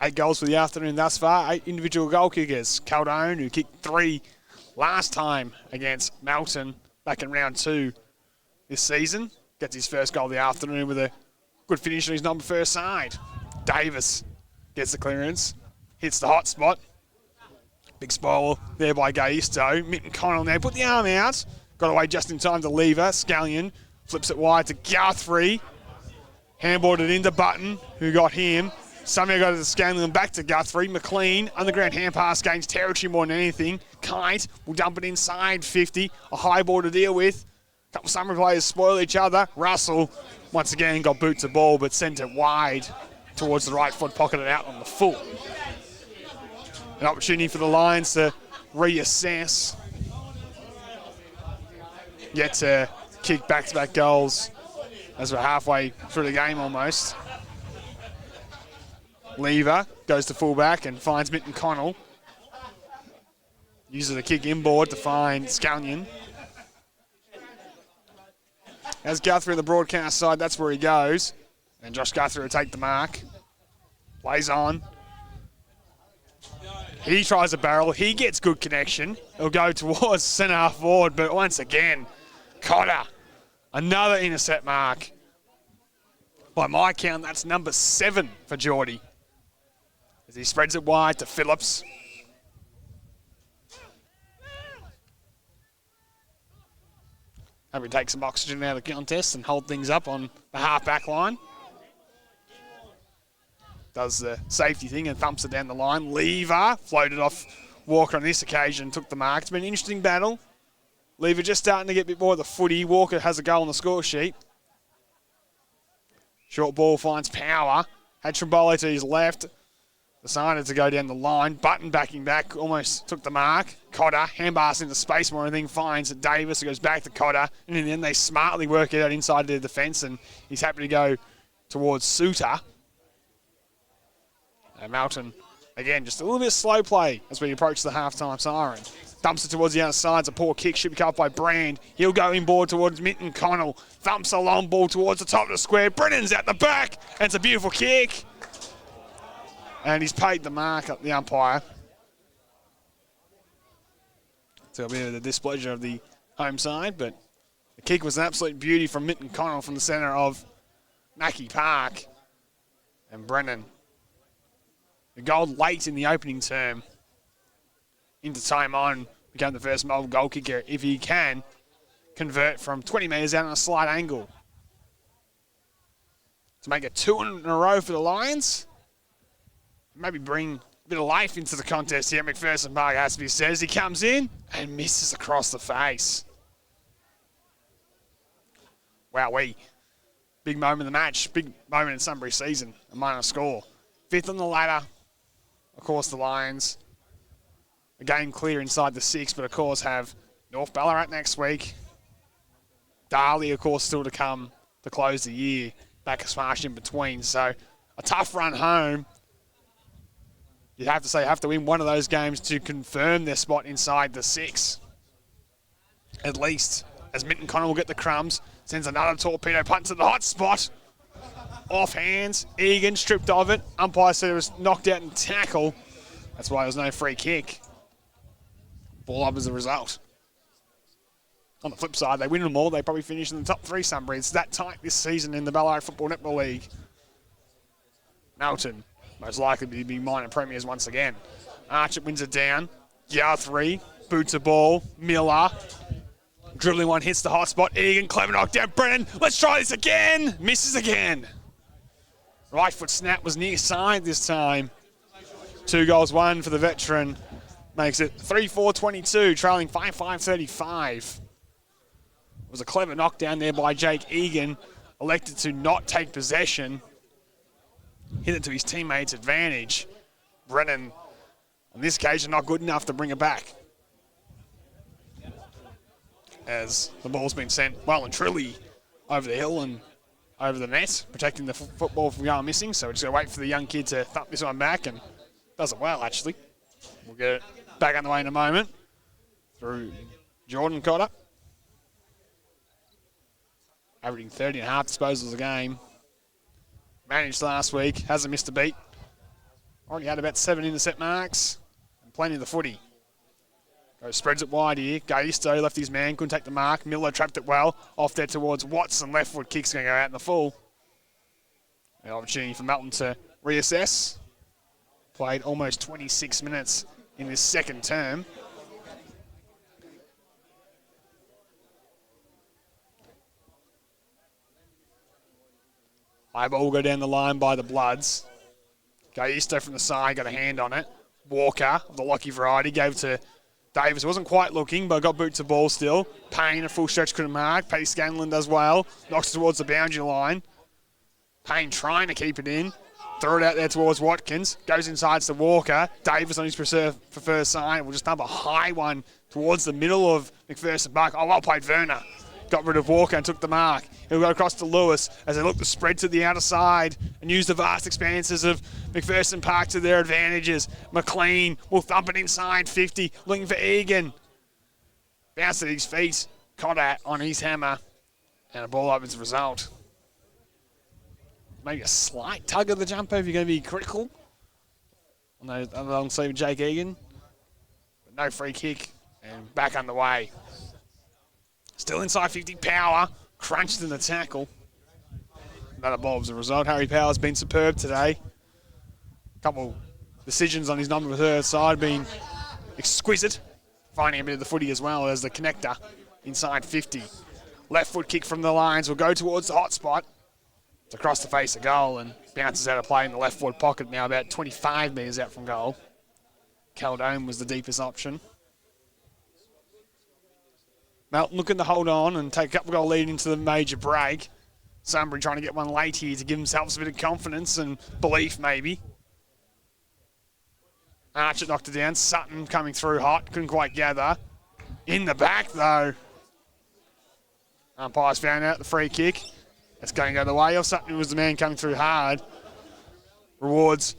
Eight goals for the afternoon thus far. 8 individual goal kickers. Caldone, who kicked 3 last time against Melton back in round 2 this season, gets his first goal of the afternoon with a good finish on his number first side. Davis gets the clearance, hits the hot spot. Big spoil there by Gaisto. Mitten Connell now put the arm out. Got away just in time to Lever. Scallion flips it wide to Guthrie. Handballed it into Button, who got him. Somehow got it to Scanlon, back to Guthrie. McLean, underground hand pass, gains territory more than anything. Kite will dump it inside 50. A high ball to deal with. A couple of Sunbury players spoil each other. Russell, once again, got boots the ball, but sent it wide towards the right foot, pocketed out on the full. An opportunity for the Lions to reassess. Yet to kick back-to-back goals as we're halfway through the game almost. Lever goes to fullback and finds Mitten Connell. Uses a kick inboard to find Scallion. As Guthrie on the broadcast side, that's where he goes. And Josh Guthrie will take the mark. Plays on. He tries a barrel. He gets good connection. He'll go towards centre half forward, but once again, Cotter. Another intercept mark. By my count, that's number 7 for Geordie. As he spreads it wide to Phillips. Maybe take some oxygen out of the contest and hold things up on the half-back line. Does the safety thing and thumps it down the line. Lever floated off Walker on this occasion, took the mark. It's been an interesting battle. Lever just starting to get a bit more of the footy. Walker has a goal on the score sheet. Short ball finds Power. Had Trimbole to his left. Decided to go down the line. Button backing back, almost took the mark. Cotter, handpass into space more than anything, finds Davis, who goes back to Cotter. And in the end, they smartly work it out inside their defence, and he's happy to go towards Suter. And Melton, again, just a little bit of slow play as we approach the halftime siren. Dumps it towards the other side. It's a poor kick. Should be cut by Brand. He'll go inboard towards Mitten Connell. Thumps a long ball towards the top of the square. Brennan's at the back. And it's a beautiful kick. And he's paid the mark at the umpire. So it'll be the displeasure of the home side, but the kick was an absolute beauty from Mitten Connell from the centre of Mackey Park. And Brennan, the goal late in the opening term, into time on, become the first Melbourne goal kicker if he can convert from 20 metres out on a slight angle. To make it 2 in a row for the Lions. Maybe bring bit of life into the contest here at McPherson Park, has to be said. He comes in and misses across the face. Wowee. Big moment of the match, big moment in Sunbury season, a minor score. 5th on the ladder, of course, the Lions. A game clear inside the 6, but of course have North Ballarat next week. Darley, of course, still to come to close the year. Back a smash in between, so a tough run home. You'd have to say have to win one of those games to confirm their spot inside the 6. At least, as Minton Connor will get the crumbs. Sends another torpedo punt to the hot spot. Off hands. Egan stripped of it. Umpire said it was knocked out in tackle. That's why there was no free kick. Ball up as a result. On the flip side, they win them all. They probably finish in the top 3, Sunbury. It's that tight this season in the Ballarat Football Netball League. Melton, most likely to be minor premiers once again. Archer wins it down. Guthrie boots a ball. Miller. Dribbling one, hits the hot spot. Egan, clever knockdown. Brennan, let's try this again. Misses again. Right foot snap was near side this time. 2 goals, 1 for the veteran. Makes it 3-4-22, trailing 5-5-35. It was a clever knockdown there by Jake Egan. Elected to not take possession. Hit it to his teammates' advantage. Brennan, on this occasion, not good enough to bring it back. As the ball's been sent well and truly over the hill and over the net, protecting the football from going missing. So we're just going to wait for the young kid to thump this one back, and does it well, actually. We'll get it back on the way in a moment through Jordan Cotter. Averaging 30.5 disposals a game. Managed last week, hasn't missed a beat. Already had about 7 intercept marks and plenty of the footy. Spreads it wide here. Gaisto left his man, couldn't take the mark. Miller trapped it well. Off there towards Watson. Left foot kick's going to go out in the full. An opportunity for Melton to reassess. Played almost 26 minutes in this second term. High ball will go down the line by the Bloods. Gaisto from the side, got a hand on it. Walker, of the Lockie variety, gave to Davis. Wasn't quite looking, but got boot to ball still. Payne, a full stretch, couldn't mark. Paddy Scanlon does well. Knocks it towards the boundary line. Payne trying to keep it in. Throw it out there towards Watkins. Goes inside to Walker. Davis on his preferred side. Will just dump a high one towards the middle of McPherson Park. Oh, well played, Werner. Got rid of Walker and took the mark. He'll go across to Lewis as they look to spread to the outer side and use the vast expanses of McPherson Park to their advantages. McLean will thump it inside 50, looking for Egan. Bounce at his feet. Cotter on his hammer. And a ball up as a result. Maybe a slight tug of the jumper if you're going to be critical on the long sleeve of Jake Egan. But no free kick and back underway. Still inside 50, Power. Crunched in the tackle. Another ball as a result. Harry Power's been superb today. A couple decisions on his number third side being exquisite. Finding a bit of the footy as well as the connector inside 50. Left foot kick from the Lions will go towards the hot spot. It's across the face of goal and bounces out of play in the left forward pocket now about 25 metres out from goal. Caldone was the deepest option. Melton looking to hold on and take a couple goal lead into the major break. Sunbury trying to get one late here to give themselves a bit of confidence and belief maybe. Archer knocked it down. Sutton coming through hot. Couldn't quite gather. In the back though. Umpires found out the free kick. It's going to go the way of Sutton, who was the man coming through hard. Rewards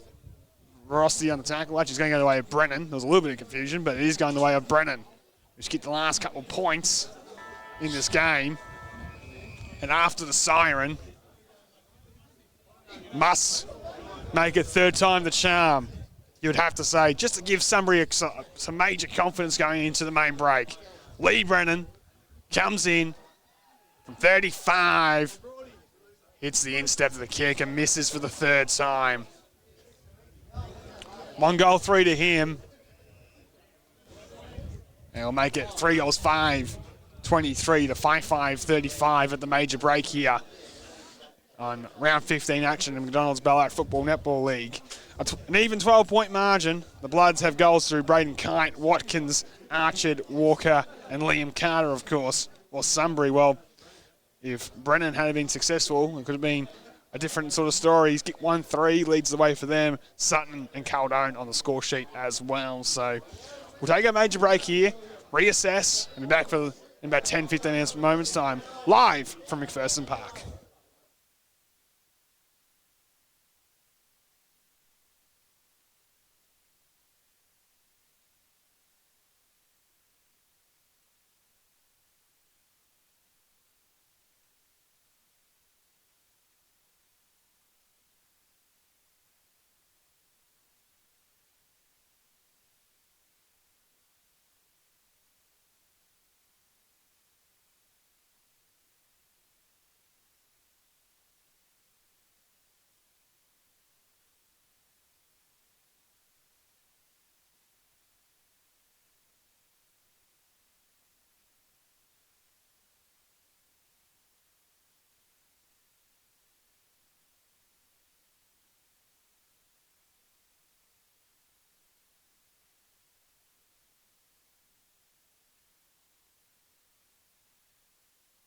Rossi on the tackle. Actually, it's going to go the way of Brennan. There was a little bit of confusion, but it is going the way of Brennan, who's kicked the last couple of points in this game. And after the siren, must make it third time the charm, you would have to say, just to give Sunbury some major confidence going into the main break. Lee Brennan comes in from 35, hits the instep of the kick and misses for the third time. 1 goal, 3 to him. And he'll make it 3 goals, 5-23 to 5-5-35 at the major break here. on round 15 action in McDonald's Ballarat Football Netball League. An even 12-point margin. The Bloods have goals through Braden Kite, Watkins, Archard, Walker, and Liam Carter, of course. Or Sunbury. Well, if Brennan had been successful, it could have been a different sort of story. He's kicked 1-3, leads the way for them. Sutton and Caldone on the score sheet as well. So we'll take a major break here, reassess, and be back in about 10-15 moments time, live from McPherson Park.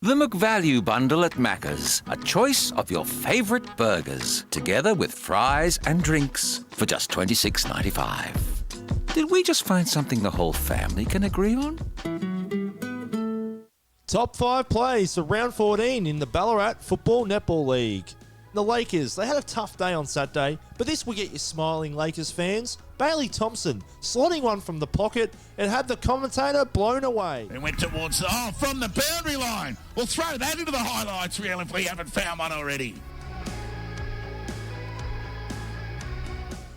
The McValue Bundle at Macca's. A choice of your favourite burgers, together with fries and drinks for just $26.95. Did we just find something the whole family can agree on? Top 5 plays for round 14 in the Ballarat Football Netball League. The Lakers, they had a tough day on Saturday, but this will get you smiling, Lakers fans. Bailey Thompson slotting one from the pocket and had the commentator blown away. It went towards from the boundary line. We'll throw that into the highlights reel if we haven't found one already.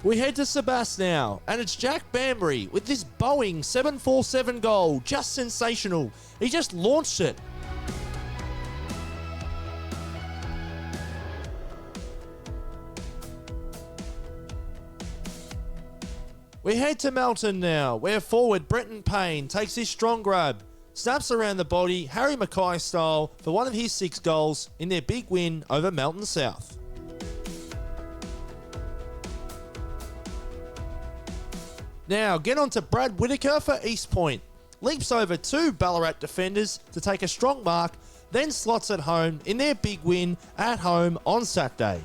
We head to Sebas now, and it's Jack Banbury with this Boeing 747 goal. Just sensational. He just launched it. We head to Melton now, where forward Brenton Payne takes his strong grab, snaps around the body, Harry Mackay style, for one of his 6 goals in their big win over Melton South. Now, get on to Brad Whitaker for East Point. Leaps over 2 Ballarat defenders to take a strong mark, then slots at home in their big win at home on Saturday.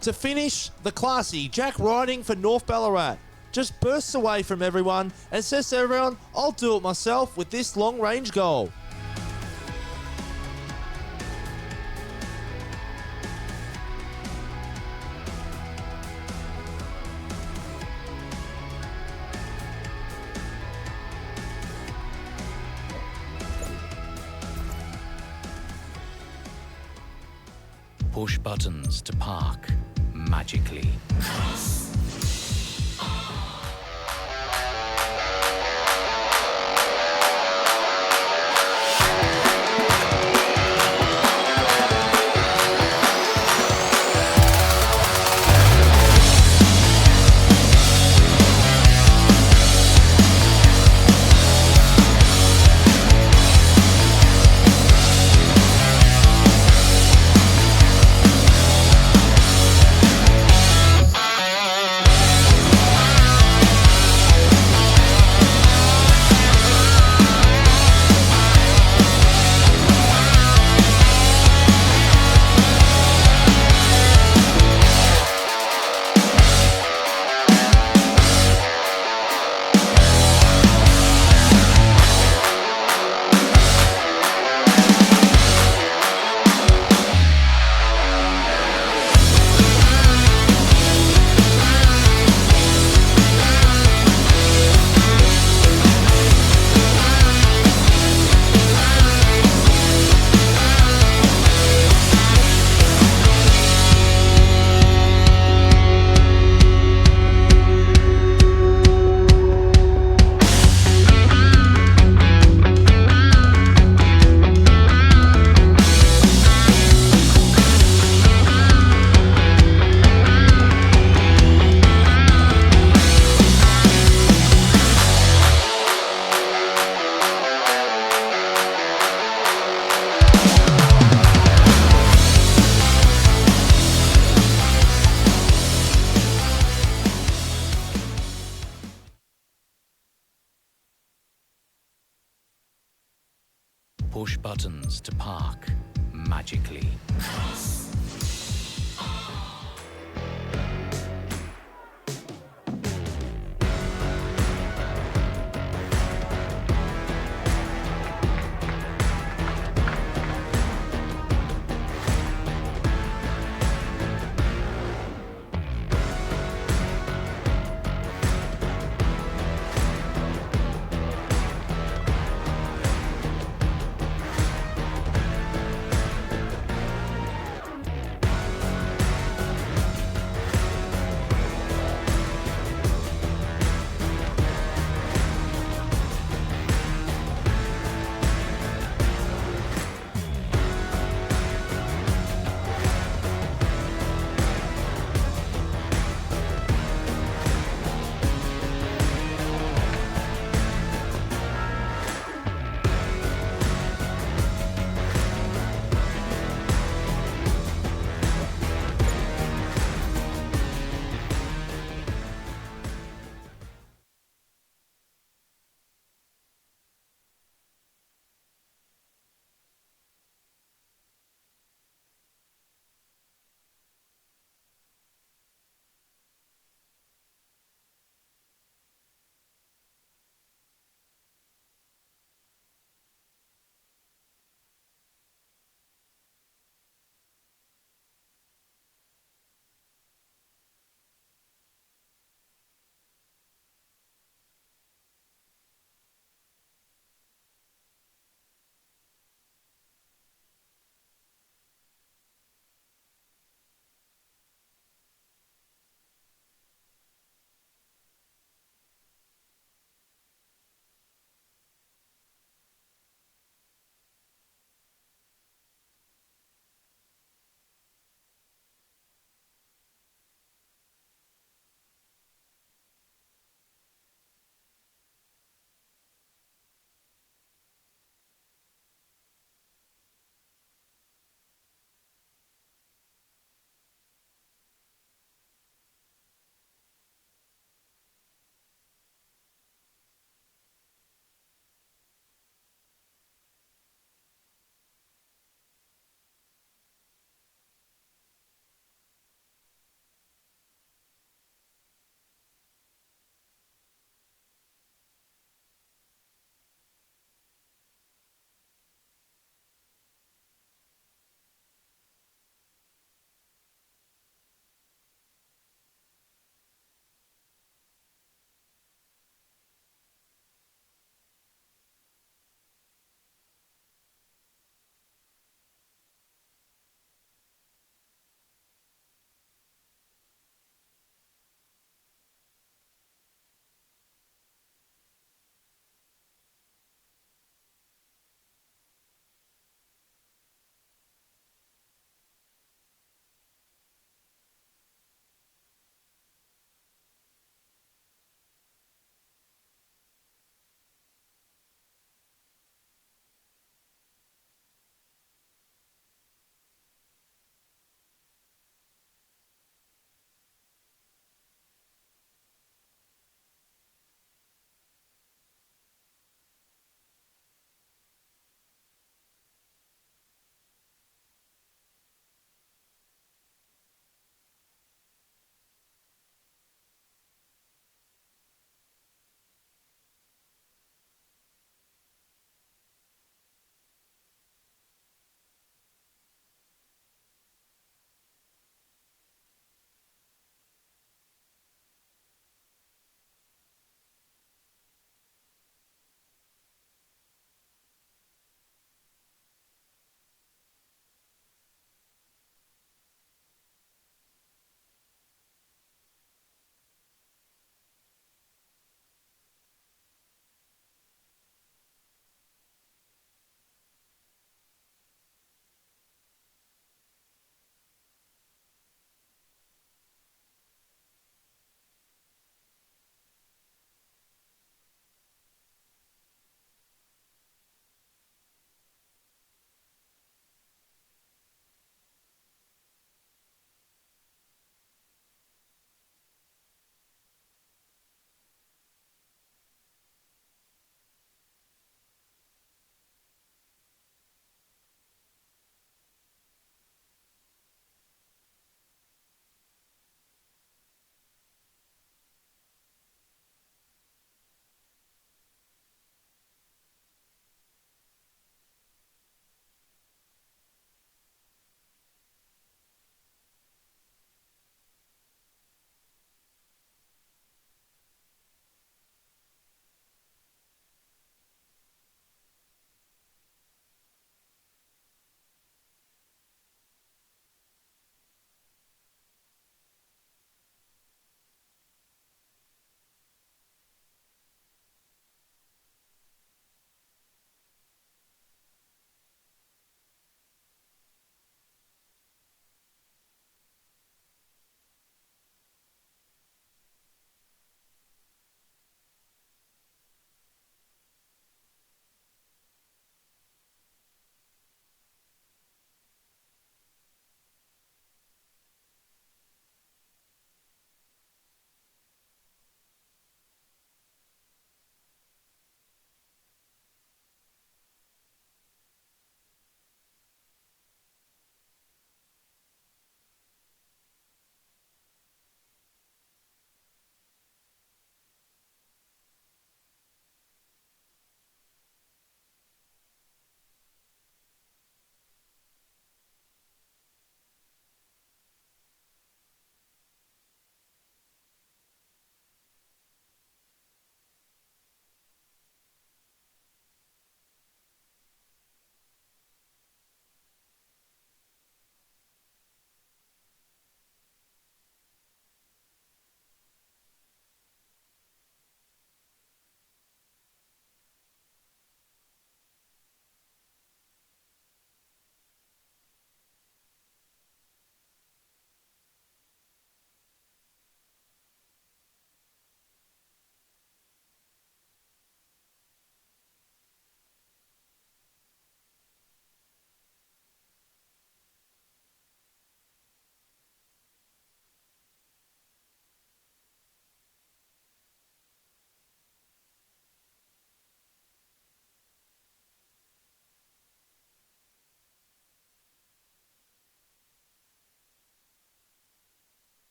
To finish, the classy Jack Riding for North Ballarat just bursts away from everyone and says to everyone, I'll do it myself with this long-range goal. Push buttons to park magically. Push buttons to park magically.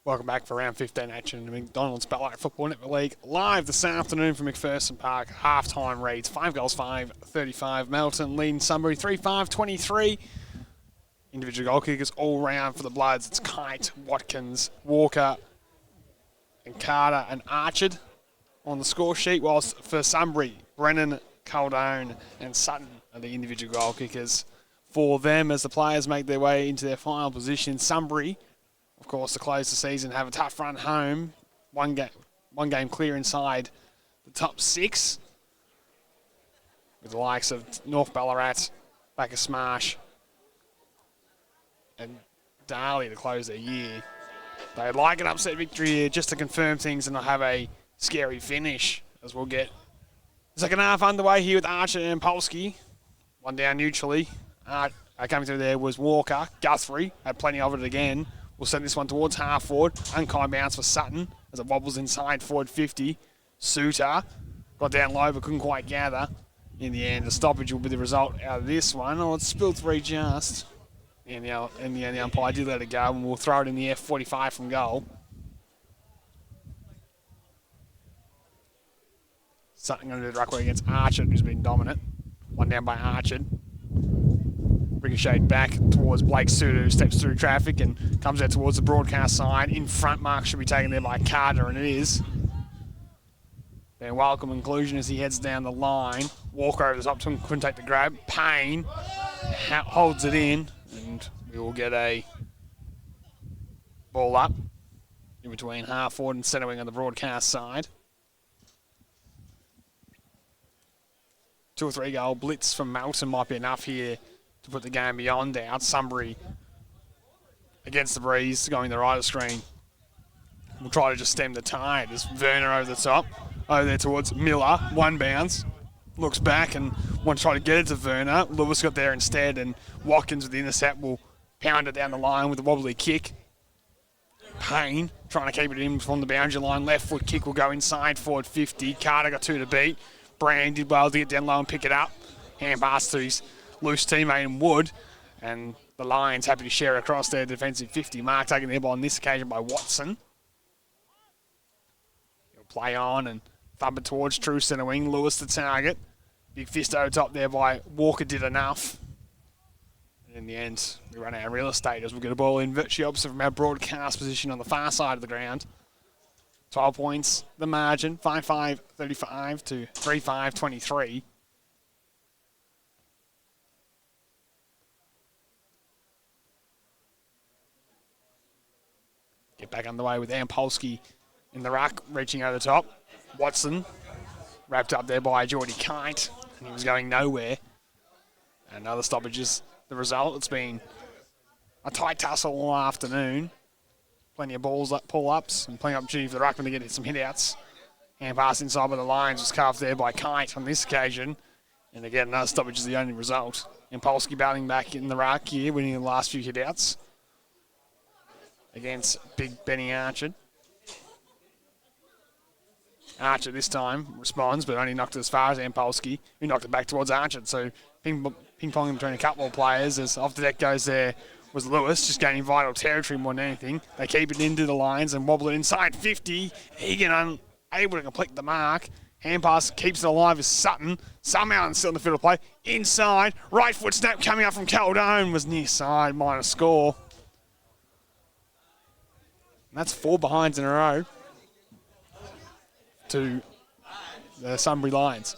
Welcome back for round 15 action in the McDonald's Ballarat Football Network League. Live this afternoon from McPherson Park. Half-time reads 5 goals, 5-35. Melton leading Sunbury 3-5-23. Individual goal kickers all round for the Bloods. It's Kite, Watkins, Walker, and Carter and Archard on the score sheet. Whilst for Sunbury, Brennan, Caldone, and Sutton are the individual goal kickers for them as the players make their way into their final position. Sunbury, of course, to close the season, have a tough run home. One game clear inside the top 6 with the likes of North Ballarat, Backer Smash, and Darley to close their year. They'd like an upset victory here just to confirm things and not have a scary finish, as we'll get the second half underway here with Archer and Polsky. One down neutrally. Coming through there was Walker. Guthrie had plenty of it again. We'll send this one towards half forward. Unkind bounce for Sutton as it wobbles inside forward 50. Suter got down low but couldn't quite gather. In the end, the stoppage will be the result out of this one. Oh, it's spilled 3 just. In the end, the umpire did let it go, and we'll throw it in the F45 from goal. Sutton going to do the ruck against Archer, who's been dominant. One down by Archer. Ricocheted back towards Blake Suter, who steps through traffic and comes out towards the broadcast side. In front, mark should be taken there by Carter, and it is. Then welcome inclusion as he heads down the line. Walker over the top to him, couldn't take the grab. Payne holds it in, and we will get a ball up in between half forward and centre wing on the broadcast side. 2 or 3 goal blitz from Melton might be enough here to put the game beyond doubt. Sunbury against the breeze, going the right of screen. We'll try to just stem the tide as Werner over the top. Over there towards Miller, one bounce. Looks back and wants to try to get it to Werner. Lewis got there instead, and Watkins with the intercept will pound it down the line with a wobbly kick. Payne trying to keep it in from the boundary line. Left foot kick will go inside forward 50. Carter got 2 to beat. Brand did well to get down low and pick it up. Hand pass to his loose teammate in Wood, and the Lions happy to share across their defensive 50 mark, taken there on this occasion by Watson. He'll play on and thump it towards true centre wing. Lewis the target. Big fist over top there by Walker did enough. And in the end, we run out of real estate as we get a ball in virtually opposite from our broadcast position on the far side of the ground. 12 points, the margin, 5-5-35 to 3-5-23. Get back underway with Ampolsky in the ruck, reaching over the top. Watson wrapped up there by Geordie Kite, and he was going nowhere. Another stoppage is the result. It's been a tight tussle all afternoon. Plenty of balls, pull-ups, and plenty of opportunity for the ruckman to get some hit-outs. Hand pass inside by the Lions was carved there by Kite on this occasion. And again, another stoppage is the only result. Ampolsky battling back in the ruck here, winning the last few hit-outs against big Benny Archer. Archer this time responds, but only knocked it as far as Ampolsky, who knocked it back towards Archer. So ping-ponging between a couple of players as off the deck goes there was Lewis, just gaining vital territory more than anything. They keep it into the lines and wobble it inside 50. Egan unable to complete the mark. Hand pass keeps it alive as Sutton. Somehow still in the field of play. Inside, right foot snap coming up from Caldone was near side, minor score. And that's 4 behinds in a row to the Sunbury Lions.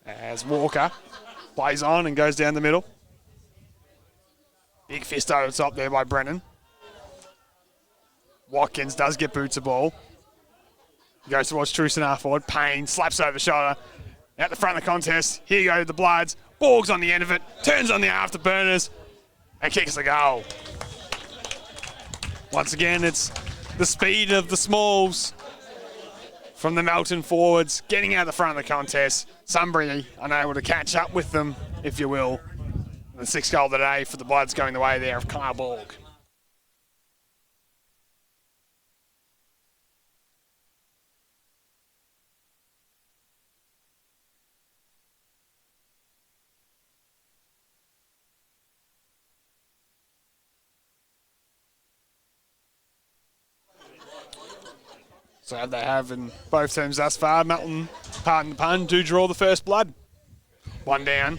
As Walker plays on and goes down the middle. Big fist over the top there by Brennan. Watkins does get boots a ball. Goes towards Truce and half forward. Payne slaps over the shoulder. Out the front of the contest. Here go the Bloods. Borg's on the end of it. Turns on the afterburners. And kicks the goal. Once again, it's the speed of the Smalls from the Melton forwards, getting out the front of the contest. Sunbury unable to catch up with them, if you will. And the 6th goal of the day for the Bloods going the way there of Kyle Borg. So they have in both terms thus far. Melton, pardon the pun, do draw the first blood. One down.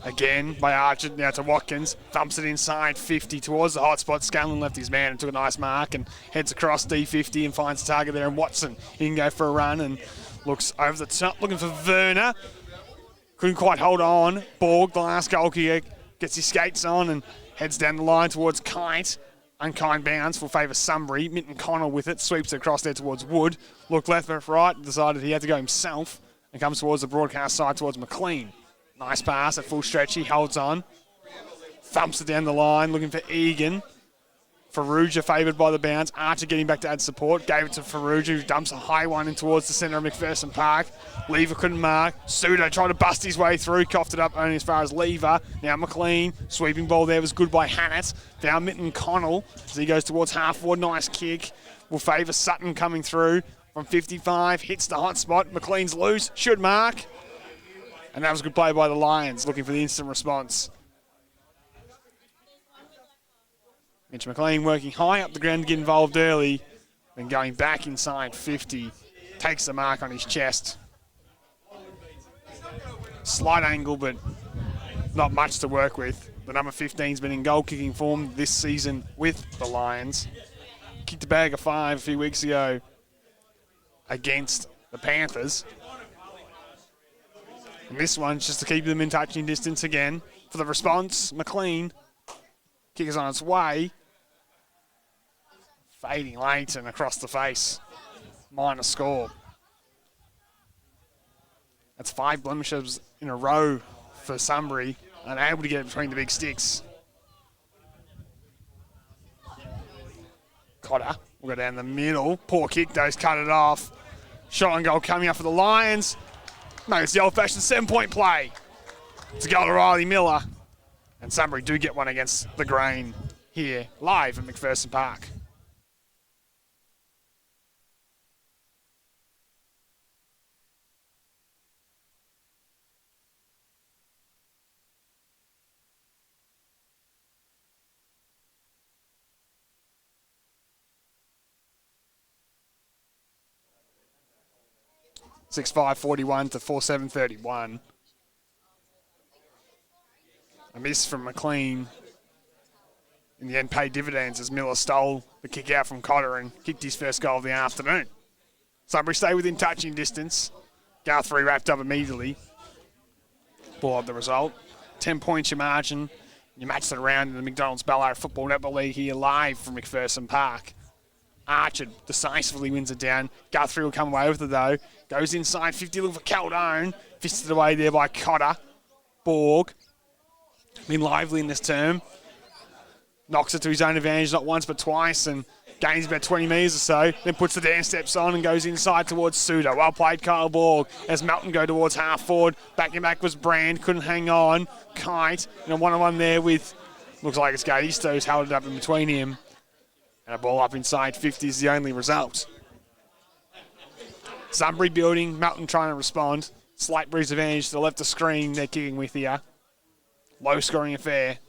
Again by Archer, now to Watkins. Thumps it inside 50 towards the hot spot. Scanlon left his man and took a nice mark and heads across D50 and finds the target there. And Watson, he can go for a run and looks over the top, looking for Werner. Couldn't quite hold on. Borg, the last goal kicker, gets his skates on and heads down the line towards Kite. Unkind bounce will favour Sunbury. Minton Connell with it, sweeps it across there towards Wood. Looked left but right, decided he had to go himself and comes towards the broadcast side towards McLean. Nice pass at full stretch, he holds on. Thumps it down the line, looking for Egan. Ferrugia favoured by the bounce. Archer getting back to add support. Gave it to Ferrugia, who dumps a high one in towards the centre of McPherson Park. Lever couldn't mark. Pseudo tried to bust his way through. Coughed it up only as far as Lever. Now McLean. Sweeping ball there was good by Hannett. Down Minton Connell as he goes towards half forward. Nice kick. Will favour Sutton coming through from 55. Hits the hot spot. McLean's loose. Should mark. And that was a good play by the Lions, looking for the instant response. Mitch McLean working high up the ground to get involved early, then going back inside 50. Takes the mark on his chest. Slight angle, but not much to work with. The number 15's been in goal-kicking form this season with the Lions. Kicked a bag of 5 a few weeks ago against the Panthers. And this one's just to keep them in touching distance again. For the response, McLean. Kick is on its way. Fading late and across the face. Minor score. That's 5 blemishes in a row for Sunbury. Unable to get it between the big sticks. Cotter will go down the middle. Poor kick, though, he's cut it off. Shot on goal coming up for the Lions. No, it's the old-fashioned 7-point play. It's a goal to Riley Miller. And Sunbury do get one against the Grain here, live at McPherson Park. (6-5-41 to 4-7-31). A miss from McLean. In the end, paid dividends as Miller stole the kick out from Cotter and kicked his first goal of the afternoon. Sunbury stay within touching distance. Guthrie wrapped up immediately. Ball up the result. 10 points your margin. You match it around in the McDonald's Ballarat Football Netball League here live from McPherson Park. Archer decisively wins it down. Guthrie will come away with it though. Goes inside 50, looking for Caldone. Fisted away there by Cotter. Borg. Been lively in this term. Knocks it to his own advantage not once but twice and gains about 20 metres or so. Then puts the dance steps on and goes inside towards Suda. Well played, Kyle Borg. As Melton go towards half forward. Backing back was Brand. Couldn't hang on. Kite. And a one-on-one there with, looks like it's Gaisto who's held it up in between him. And a ball up inside 50 is the only result. Sunbury building, Melton trying to respond. Slight breeze advantage to the left of screen they're kicking with here. Low scoring affair.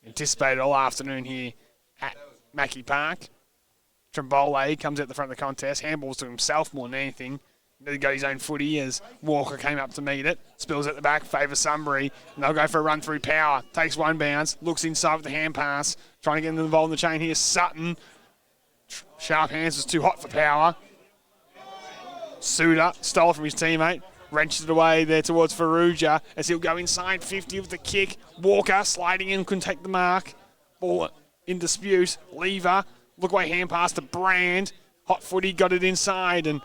Anticipated all afternoon here at Mackey Park. Trembole comes out the front of the contest. Handballs to himself more than anything. He got his own footy as Walker came up to meet it. Spills at the back, favours Sunbury. And they'll go for a run through power. Takes one bounce, looks inside with the hand pass. Trying to get involved in the chain here. Sutton. Sharp hands was too hot for power. Suda stole from his teammate. Wrenched it away there towards Ferrugia as he'll go inside 50 with the kick. Walker sliding in, couldn't take the mark. Ball in dispute. Lever. Look away hand pass to Brand. Hot footy, got it inside and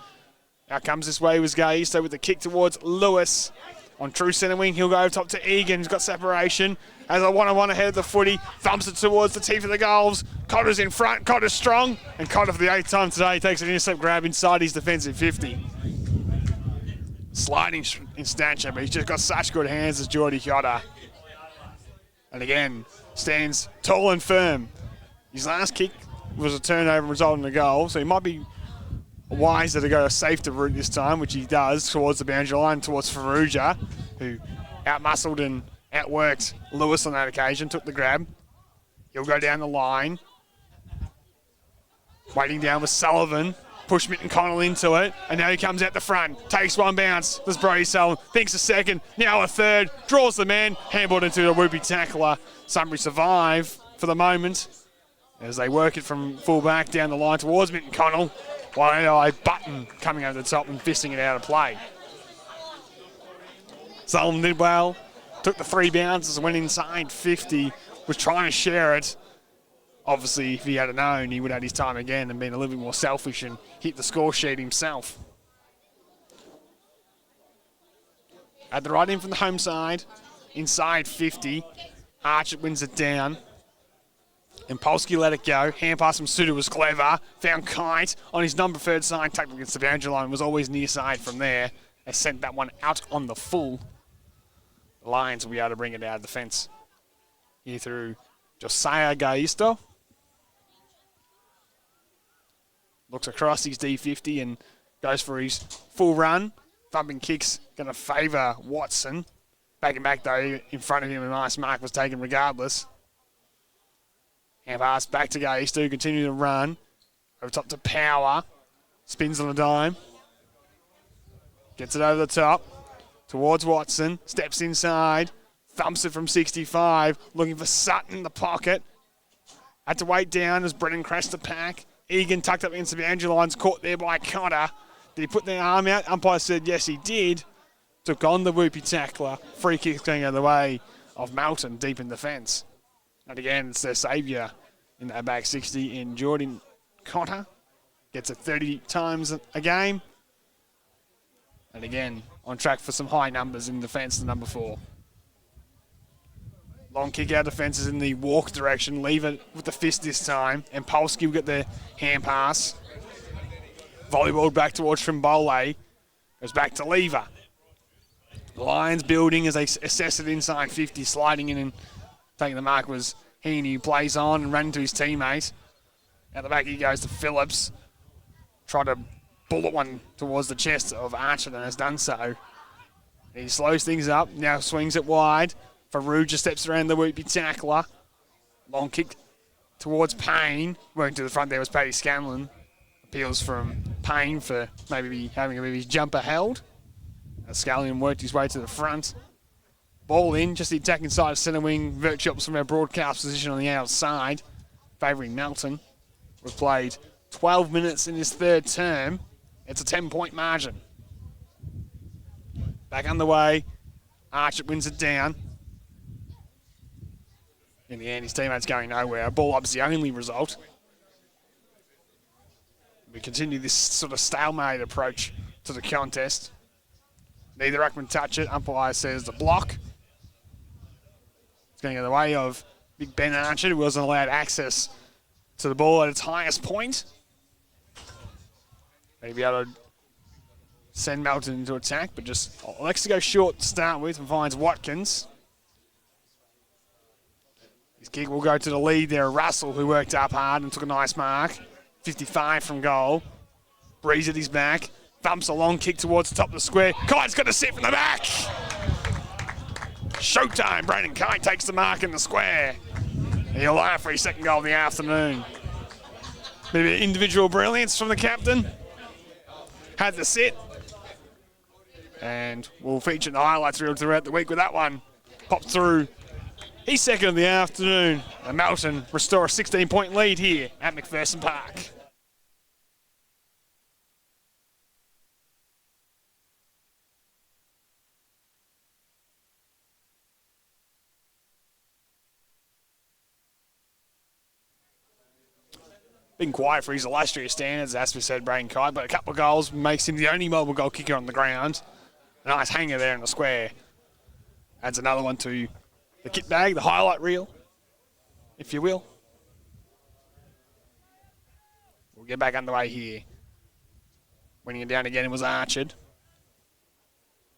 out comes this way was Gay, so with the kick towards Lewis. On true centre wing, he'll go over top to Egan, who's got separation. As a one-on-one ahead of the footy, thumps it towards the teeth of the goals. Cotter's in front, Cotter's strong, and Cotter for the 8th time today takes an intercept grab inside his defensive 50. Sliding in stature, but he's just got such good hands as Geordie Cotter. And again, stands tall and firm. His last kick was a turnover and resulted in a goal, so he might be wiser to go a safer route this time, which he does, towards the boundary line, towards Ferrugia, who outmuscled and outworked Lewis on that occasion, took the grab. He'll go down the line. Waiting down with Sullivan. Push Mitton Connell into it, and now he comes out the front. Takes one bounce. There's Brody Sullivan. Thinks a second. Now a third. Draws the man. Handballed into a whoopie tackler. Sunbury survive for the moment as they work it from full back down the line towards Mitton Connell. While a Button coming over the top and fisting it out of play. Sullivan did well. Took the 3 bounces and went inside 50. Was trying to share it. Obviously, if he had known, he would have had his time again and been a little bit more selfish and hit the score sheet himself. Had the right in from the home side. Inside 50. Archer wins it down. And Polsky let it go. Hand pass from Suter was clever. Found Kite on his non-preferred side. Tackled against the boundary line. Was always near side from there. They sent that one out on the full. The Lions will be able to bring it out of the fence. Here through Josiah Gaisto. Looks across his D50 and goes for his full run. Thumping kicks going to favour Watson. Backing back though, in front of him, a nice mark was taken regardless. Hand pass back to Gaisto, continue to run. Over top to Power. Spins on a dime. Gets it over the top. Towards Watson. Steps inside. Thumps it from 65. Looking for Sutton in the pocket. Had to wait down as Brennan crashed the pack. Egan tucked up against the boundary lines. Caught there by Cotter. Did he put the arm out? Umpire said yes, he did. Took on the whoopie tackler. Free kick going out of the way of Melton deep in the fence. And again, it's their saviour in that back 60 in Jordan Cotter. Gets it 30 times a game. And again, on track for some high numbers in defence to number 4. Long kick out defences in the walk direction. Leave it with the fist this time. And Polsky will get the hand pass. Volleyball back towards Trimbole. Goes back to Lever. The Lions building as they assess it inside 50. Sliding in and taking the mark was Heaney, who plays on and ran into his teammate. Out the back he goes to Phillips. Tried to bullet one towards the chest of Archer and has done so. He slows things up. Now swings it wide. Farouja steps around the whoopie tackler. Long kick towards Payne. Working to the front there was Paddy Scanlon. Appeals from Payne for maybe having a bit of his jumper held. Scanlon worked his way to the front. Ball in, just the attacking side of centre wing. Virtues from our broadcast position on the outside. Favouring Melton. We've played 12 minutes in his third term. It's a 10-point margin. Back underway. Archer wins it down. In the end, his teammate's going nowhere. A ball up's the only result. We continue this sort of stalemate approach to the contest. Neither ruckman touch it. Umpire says the block. It's going the way of Big Ben Archer, who wasn't allowed access to the ball at its highest point. Maybe able to send Melton into attack, but just elects to go short to start with and finds Watkins. His kick will go to the lead there. Russell, who worked up hard and took a nice mark. 55 from goal. Breeze at his back. Thumps a long kick towards the top of the square. Kite's got to sit from the back. Showtime. Brandon Kite takes the mark in the square. He'll lie for his second goal of the afternoon. Bit of individual brilliance from the captain. Had the sit. And we'll feature the highlights reel throughout the week with that one. Popped through. He's second of the afternoon. And Melton restore a 16-point lead here at McPherson Park. Been quiet for his illustrious standards, as we said, Braden Kite, but a couple of goals makes him the only mobile goal kicker on the ground. A nice hanger there in the square. Adds another one to the kit bag, the highlight reel, if you will. We'll get back underway here. Winning it down again, it was Archard.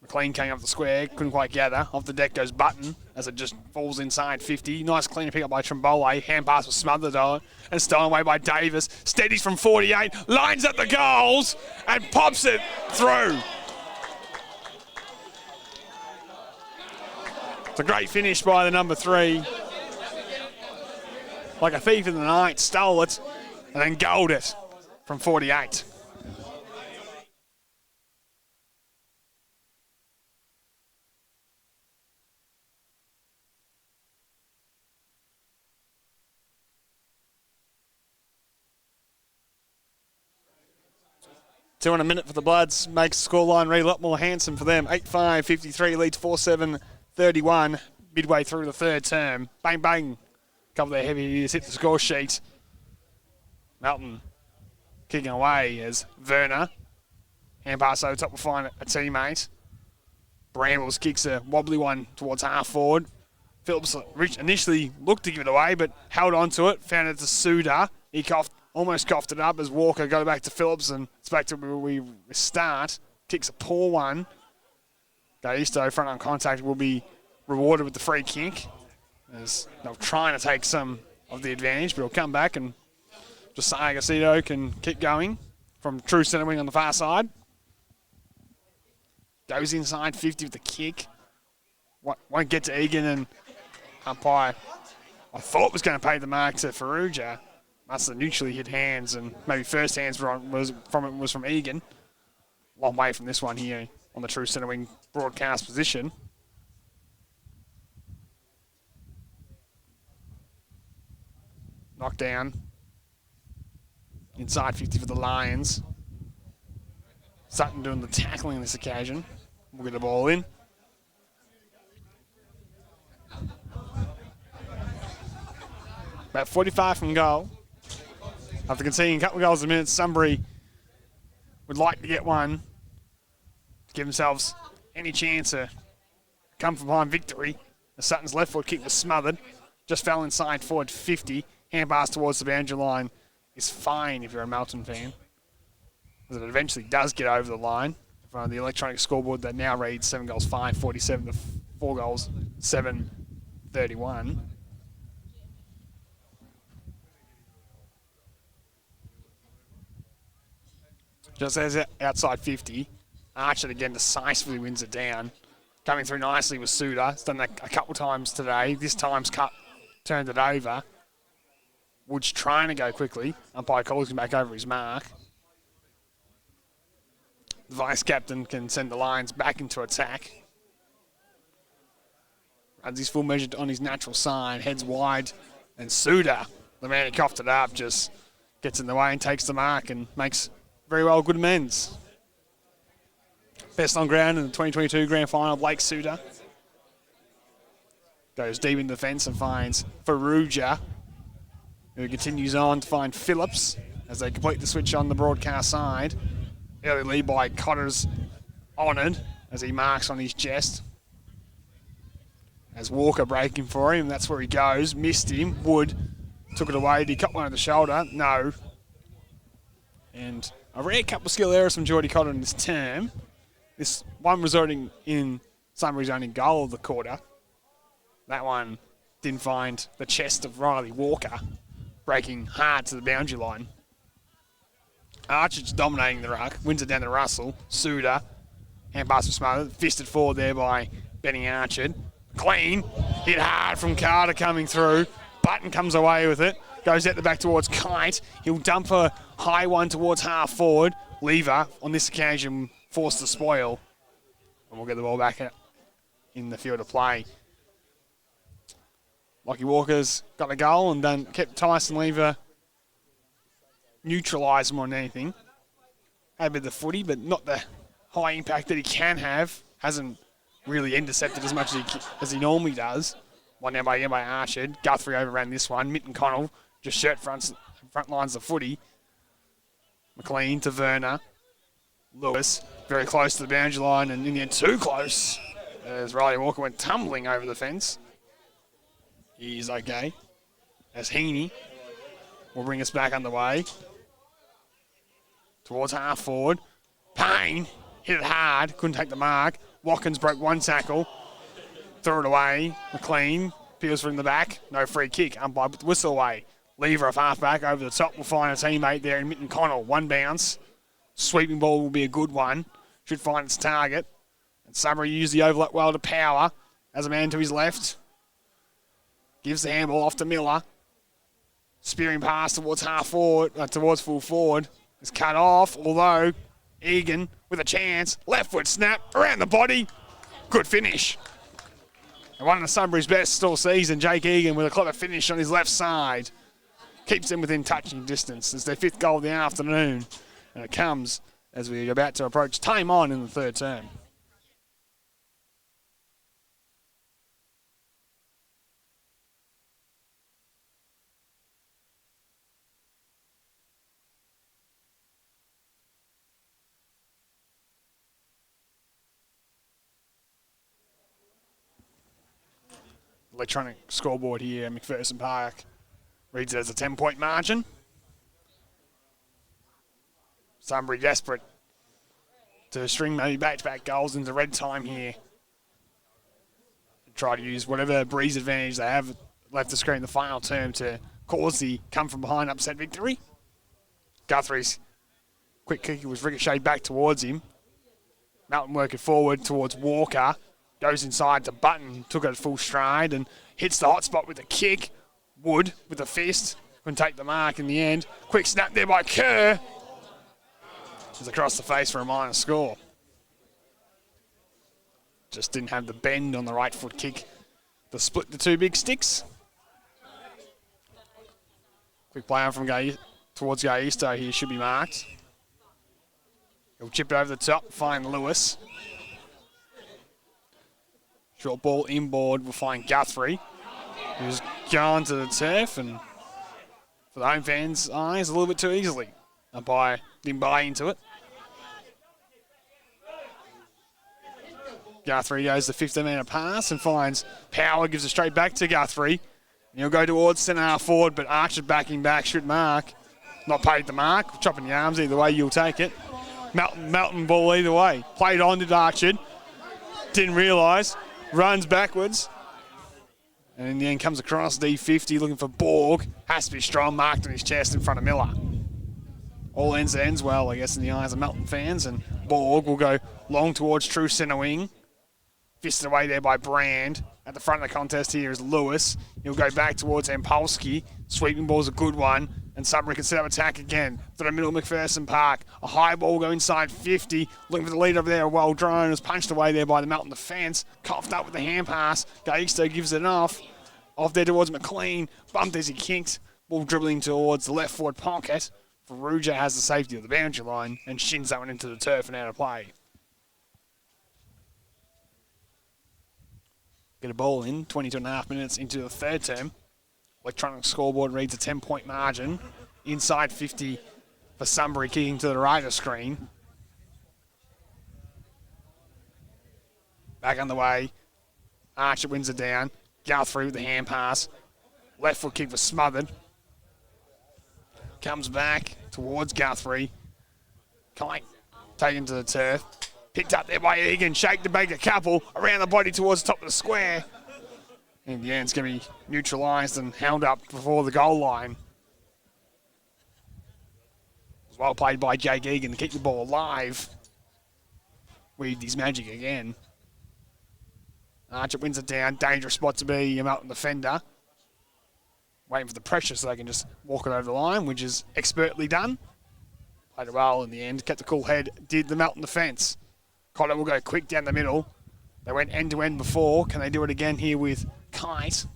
McLean came up the square, couldn't quite gather. Off the deck goes Button as it just falls inside 50. Nice clean pick up by Trimbole. Hand pass was smothered on and stolen away by Davis. Steadies from 48, lines up the goals and pops it through. It's a great finish by the number 3. Like a thief in the night, stole it and then goaled it from 48. 2 in a minute for the Bloods makes the scoreline read a lot more handsome for them. 8-5, 53 leads 4-7, 31 midway through the third term. Bang, bang. A couple of their heavy hitters hit the score sheet. Melton kicking away as Werner. Hand pass over top will find a teammate. Brambles kicks a wobbly one towards half forward. Phillips initially looked to give it away, but held on to it. Found it to Suda. He almost coughed it up as Walker got it back to Phillips, and it's back to where we start. Kicks a poor one. Gaisto, front on contact, will be rewarded with the free kick. As they're trying to take some of the advantage, but he'll come back, and Josiah Garcido can keep going from true centre wing on the far side. Goes inside 50 with the kick. Won't get to Egan, and umpire, I thought was going to pay the mark to Farrugia. Must have neutrally hit hands, and maybe first hands was from Egan. Long way from this one here on the true centre wing broadcast position. Knockdown. Inside 50 for the Lions. Sutton doing the tackling this occasion. We'll get the ball in. About 45 from goal. After conceding a couple of goals a minute, Sunbury would like to get one to give themselves any chance to come from behind victory. The Sutton's left foot kick was smothered. Just fell inside forward 50. Hand pass towards the boundary line is fine if you're a Melton fan, as it eventually does get over the line in front of the electronic scoreboard that now reads 7 goals 5, 47 to 4 goals 7, 31. Just as outside 50, Archer again decisively wins it down. Coming through nicely with Suda. He's done that a couple times today. This time's turned it over. Wood's trying to go quickly. Umpire calls him back over his mark. The vice-captain can send the Lions back into attack. Runs his full measure on his natural side. Heads wide. And Suda, the man who coughed it up, just gets in the way and takes the mark and makes very well good amends. Best on ground in the 2022 Grand Final, Blake Suda. Goes deep in defence and finds Farrugia, who continues on to find Phillips as they complete the switch on the broadcast side. Early lead by Cotter's honoured as he marks on his chest. As Walker breaking for him, that's where he goes. Missed him. Wood took it away. Did he cut one on the shoulder? No. And a rare couple of skill errors from Geordie Cotter in this term. This one resulting in Sunbury's only goal of the quarter. That one didn't find the chest of Riley Walker, breaking hard to the boundary line. Archer's dominating the ruck, wins it down to Russell. Suda, hand pass was smothered, fisted forward there by Benny Archer. Clean, hit hard from Carter coming through. Button comes away with it, goes out the back towards Kite. He'll dump a high one towards half forward. Lever, on this occasion, forced to spoil. And we'll get the ball back in the field of play. Lockie Walker's got a goal and then kept Tyson Lever neutralised more than anything. Had a bit of the footy, but not the high impact that he can have. Hasn't really intercepted as much as he normally does. One now by Archer. Guthrie overran this one. Mitten Connell just shirt front lines the footy. McLean to Werner. Lewis very close to the boundary line, and in the end too close as Riley Walker went tumbling over the fence. He's okay. As Heaney will bring us back underway. Towards half forward. Payne hit it hard, couldn't take the mark. Watkins broke one tackle. Threw it away. McLean peels from the back. No free kick. Umpire put the whistle away. Lever off half-back over the top. Will find a teammate there in Mitten Connell. One bounce. Sweeping ball will be a good one. Should find its target. And Sunbury used the overlap well to Power. As a man to his left. Gives the handball off to Miller. Spearing pass towards half forward, towards full forward. Is cut off, although Egan with a chance. Left foot snap around the body. Good finish. And one of the Sunbury's best all season, Jake Egan, with a clever finish on his left side. Keeps them within touching distance. It's their 5th goal of the afternoon. And it comes as we're about to approach time on in the third term. Electronic scoreboard here, McPherson Park reads it as a 10-point margin. Sunbury desperate to string maybe back-to-back goals into red time here. Try to use whatever breeze advantage they have left to screen the final term to cause the come-from-behind upset victory. Guthrie's quick kick was ricocheted back towards him. Melton working forward towards Walker. Goes inside to Button, took it at full stride and hits the hot spot with a kick. Wood with a fist, couldn't take the mark in the end. Quick snap there by Kerr. It's across the face for a minor score. Just didn't have the bend on the right foot kick to split the two big sticks. Quick play on from towards Gaisto here, should be marked. He'll chip it over the top, find Lewis. Short ball inboard will find Guthrie, who's gone to the turf, and for the home fans' eyes, a little bit too easily. Umpire didn't buy into it. Guthrie goes the 15-metre pass and finds Power, gives it straight back to Guthrie. And he'll go towards centre half forward, but Archer backing back, should mark. Not paid the mark, chopping the arms, either way you'll take it. Melton ball either way. Played on to Archer, didn't realise. Runs backwards, and in the end comes across D50 looking for Borg. Has to be strong, marked on his chest in front of Miller. All ends well, I guess, in the eyes of Melton fans, and Borg will go long towards true centre wing. Fisted away there by Brand. At the front of the contest here is Lewis. He'll go back towards Ampolsky. Sweeping ball's a good one, and Sunbury can set up attack again. Through the middle of McPherson Park. A high ball will go inside 50. Looking for the lead over there. Well drawn. It was punched away there by the Melton defence. Coughed up with the hand pass. Gaisto gives it off. Off there towards McLean. Bumped as he kicked. Ball dribbling towards the left forward pocket. Ferrugia has the safety of the boundary line and shins that one into the turf and out of play. Get a ball in, 22.5 minutes into the third term. Electronic scoreboard reads a 10-point margin. Inside 50 for Sunbury, kicking to the right of the screen. Back on the way. Archer wins it down. Guthrie with the hand pass. Left foot kick was smothered. Comes back towards Guthrie. Kite taken to the turf. Picked up there by Egan. Shake to bake a couple. Around the body towards the top of the square. In the end, it's going to be neutralised and held up before the goal line. It was well played by Jake Egan to keep the ball alive. Weaved his magic again. Archer wins it down. Dangerous spot to be a Melton defender. Waiting for the pressure so they can just walk it over the line, which is expertly done. Played it well in the end. Kept the cool head. Did the Melton defence. Cotter will go quick down the middle. They went end-to-end before. Can they do it again here with Kite?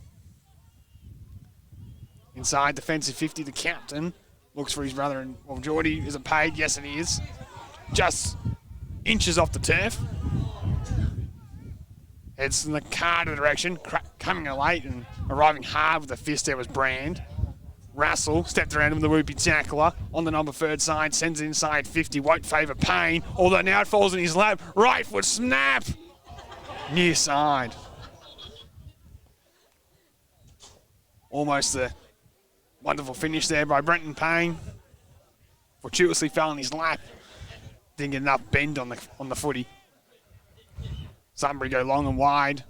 Inside defensive 50, the captain. Looks for his brother. And, well, Geordie, is it paid? Yes, it is. Just inches off the turf. It's in the Carter direction. Coming late and arriving hard with the fist there was Brand. Russell stepped around him with the whoopie tackler on the number third side, sends it inside 50, won't favour Payne, although now it falls in his lap. Right foot snap! Near side. Almost a wonderful finish there by Brenton Payne. Fortuitously fell in his lap. Didn't get enough bend on the footy. Sunbury go long and wide.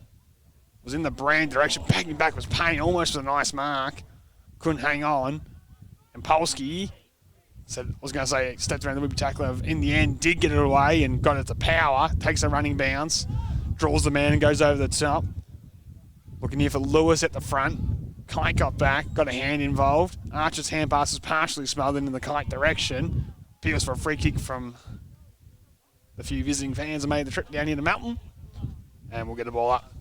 Was in the Brand direction. Backing back was Payne, almost with a nice mark. Couldn't hang on. And Polsky stepped around the whoopie tackler. In the end, did get it away and got it to Power. Takes a running bounce. Draws the man and goes over the top. Looking here for Lewis at the front. Kite got back, got a hand involved. Archer's hand pass is partially smothered in the Kite direction. Appeals for a free kick from the few visiting fans who made the trip down here to Melton. And we'll get the ball up.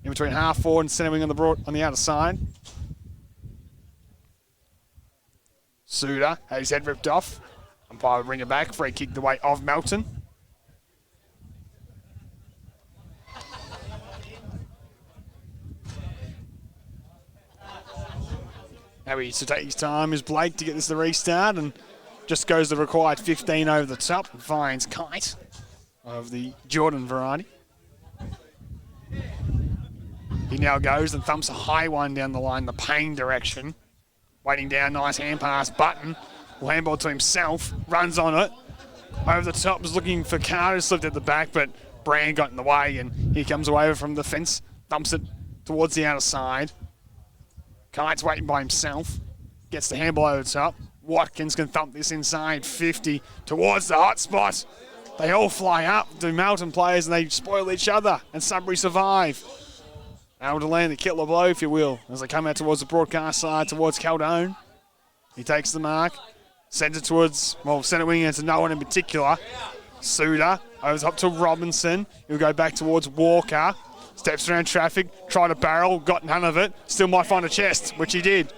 In between half forward and centre wing on the outer side. Suda had his head ripped off. Umpire will bring it back. Free kick the way of Melton. Now he needs to take his time is Blake to get this to restart, and just goes the required 15 over the top and finds Kite of the Jordan variety. He now goes and thumps a high one down the line, the Payne direction. Waiting down, nice hand pass. Button will handball to himself, runs on it. Over the top, was looking for Carter, slipped at the back, but Brand got in the way, and he comes away from the fence, thumps it towards the outer side. Kite's waiting by himself, gets the handball over the top. Watkins can thump this inside 50 towards the hot spot. They all fly up to Melton players and they spoil each other, and Sunbury survive. Able to land the killer blow, if you will, as they come out towards the broadcast side, towards Caldone. He takes the mark, sends it towards, well, centre wing into no one in particular. Suda over up to Robinson. He'll go back towards Walker. Steps around traffic, tried to barrel, got none of it. Still might find a chest, which he did.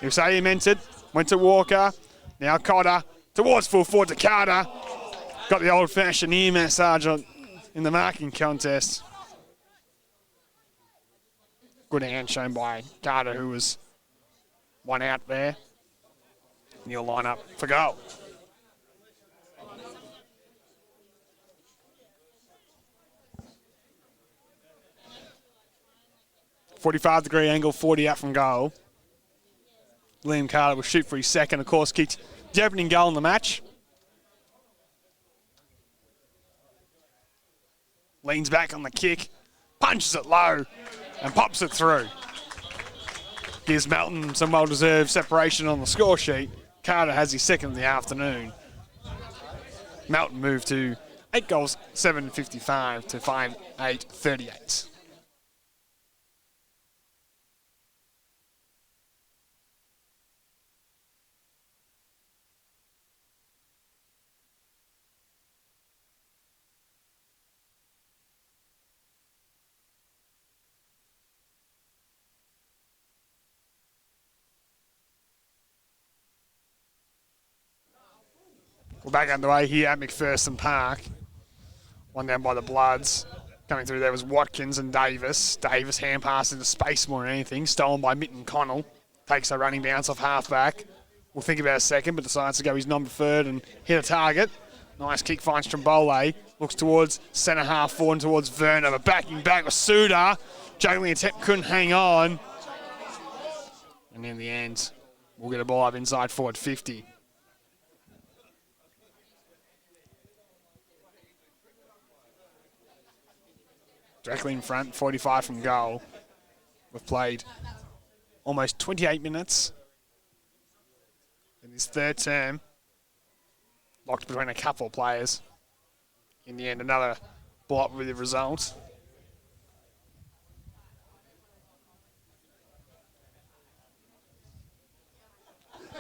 He'll say he meant it. Went to Walker. Now Cotter towards full forward to Carter. Got the old-fashioned ear massage in the marking contest. Good hand shown by Carter, who was one out there. And he'll line up for goal. .45-degree angle, 40 out from goal. Liam Carter will shoot for his second, of course, kicked the opening goal in the match. Leans back on the kick, punches it low, and pops it through. Gives Melton some well-deserved separation on the score sheet. Carter has his second of the afternoon. Melton moved to 8 goals, 7.55 to 5.838. We're back underway here at McPherson Park. One down by the Bloods. Coming through there was Watkins and Davis. Davis hand pass into space more than anything. Stolen by Mitten Connell. Takes a running bounce off halfback. We'll think about a second, but decides to go his non-preferred and hit a target. Nice kick finds Trimbole. Looks towards centre half forward towards Werner, but backing back with Suda. Juggling attempt, couldn't hang on. And in the end, we'll get a ball up inside forward 50. Directly in front, 45 from goal. We've played almost 28 minutes in this third term. Locked between a couple of players. In the end, another block with the result.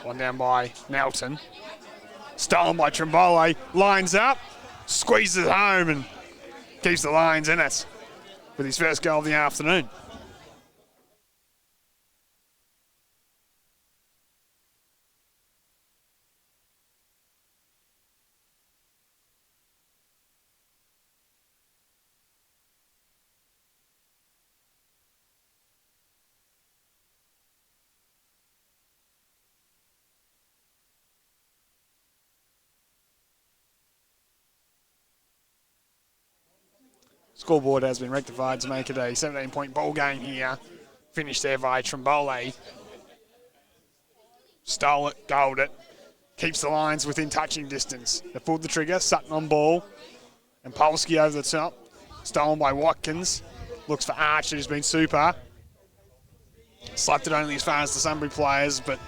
One down by Melton. Stolen by Trimbole. Lines up, squeezes home and keeps the Lions in it with his first goal of the afternoon. Scoreboard has been rectified to make it a 17-point ball game here. Finished there by Trimbole. Stole it, goaled it. Keeps the Lions within touching distance. They pulled the trigger, Sutton on ball. And Polsky over the top. Stolen by Watkins. Looks for Archer, who's been super. Slapped it only as far as the Sunbury players, but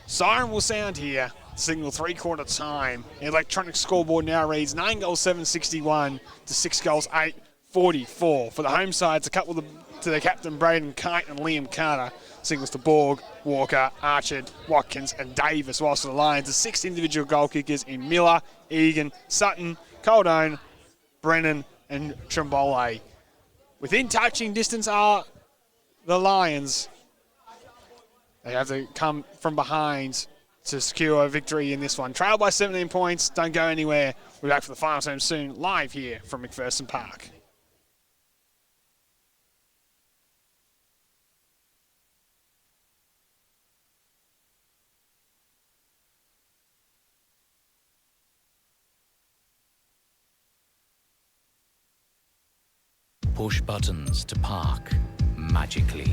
siren will sound here. Signal three-quarter time. The electronic scoreboard now reads 9 goals, 761 to 6 goals, 844. For the home side, it's a couple to the captain, Braden Kite and Liam Carter. Signals to Borg, Walker, Archer, Watkins and Davis. Whilst for the Lions, the 6 individual goal kickers in Miller, Egan, Sutton, Caldone, Brennan and Trimbole. Within touching distance are the Lions. They have to come from behind to secure a victory in this one. Trail by 17 points. Don't go anywhere. We'll be back for the final time soon, live here from McPherson Park. Push buttons to park magically.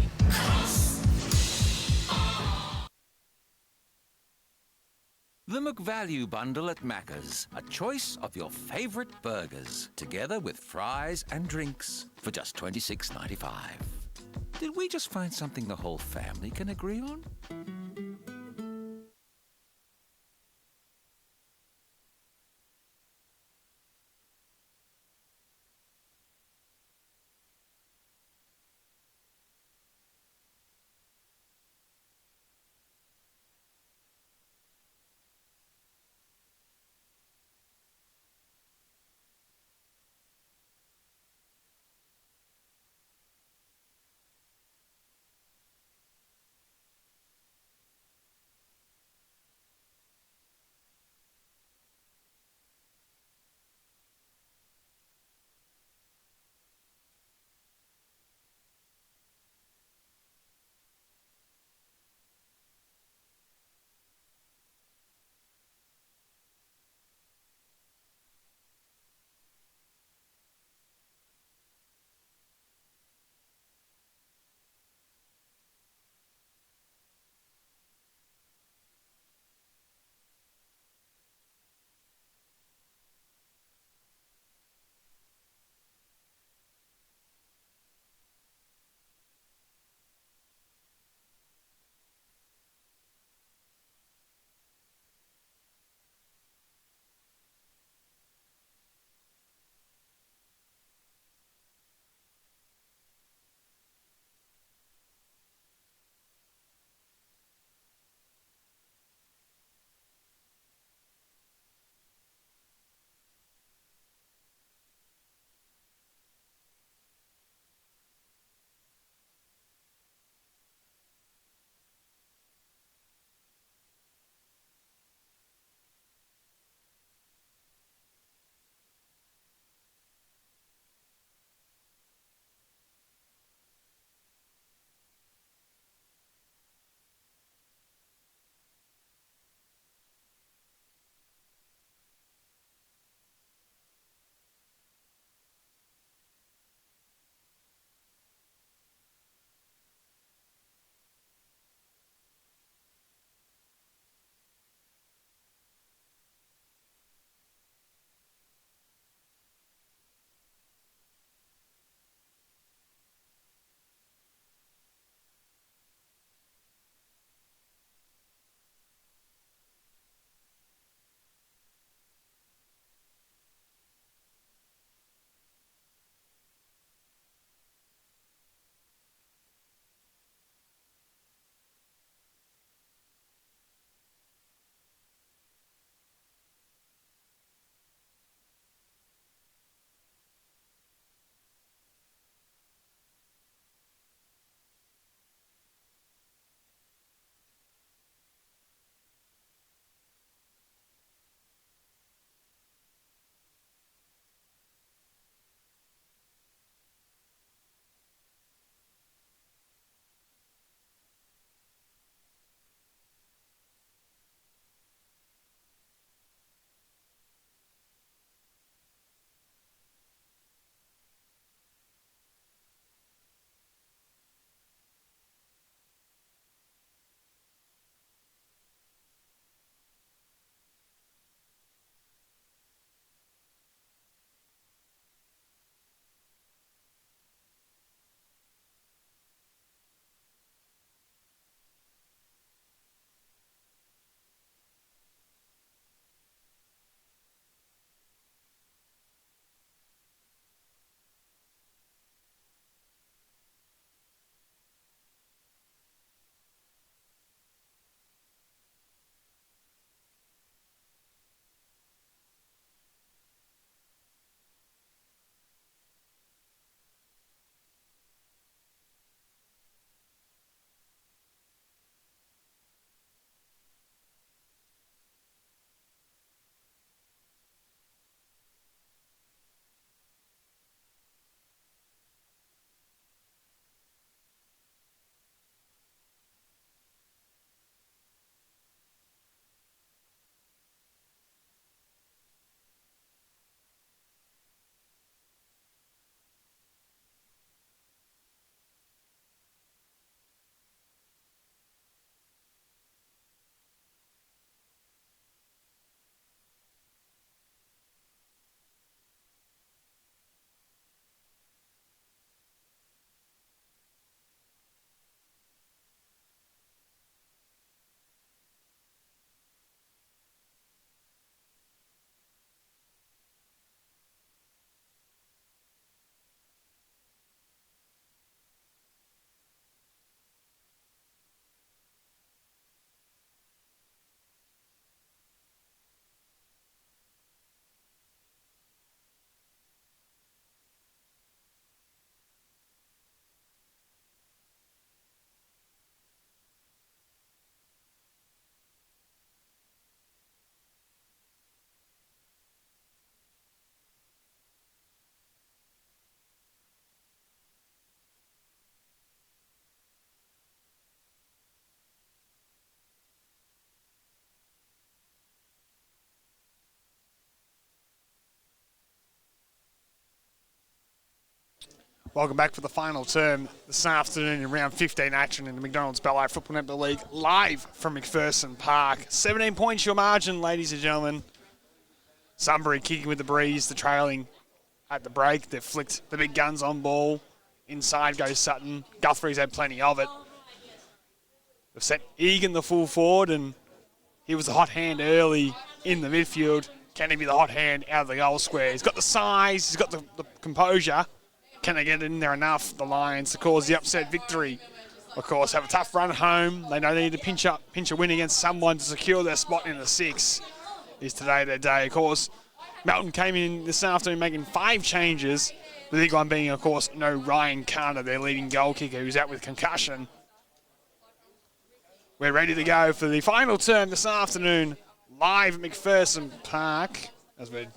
The McValue Bundle at Macca's. A choice of your favourite burgers, together with fries and drinks for just $26.95. Did we just find something the whole family can agree on? Welcome back for the final term this afternoon in round 15 action in the McDonald's Ballet Football Netball League, live from McPherson Park. 17 points your margin, ladies and gentlemen. Sunbury kicking with the breeze, the trailing at the break. They've flicked the big guns on ball. Inside goes Sutton. Guthrie's had plenty of it. They've sent Egan the full forward, and he was the hot hand early in the midfield. Can he be the hot hand out of the goal square? He's got the size, he's got the composure. Can they get in there enough, the Lions, to cause the upset victory? Of course, have a tough run home. They know they need to pinch a win against someone to secure their spot in the 6. Is today their day? Of course, Melton came in this afternoon making 5 changes. The big one being, of course, no Ryan Carter, their leading goal kicker, who's out with concussion. We're ready to go for the final term this afternoon, live at McPherson Park, as we're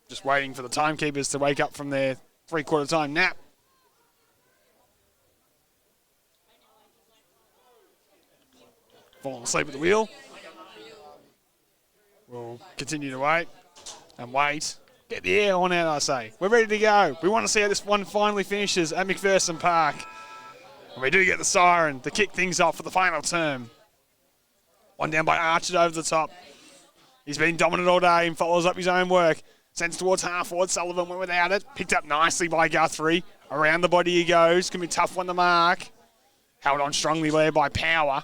just waiting for the timekeepers to wake up from their 3/4 time nap. Falling asleep at the wheel. We'll continue to wait and wait. Get the air on out, I say. We're ready to go. We want to see how this one finally finishes at McPherson Park. And we do get the siren to kick things off for the final term. One down by Archer over the top. He's been dominant all day and follows up his own work. Sends towards half forward. Sullivan went without it. Picked up nicely by Guthrie. Around the body he goes. Can be a tough one to mark. Held on strongly there by Power.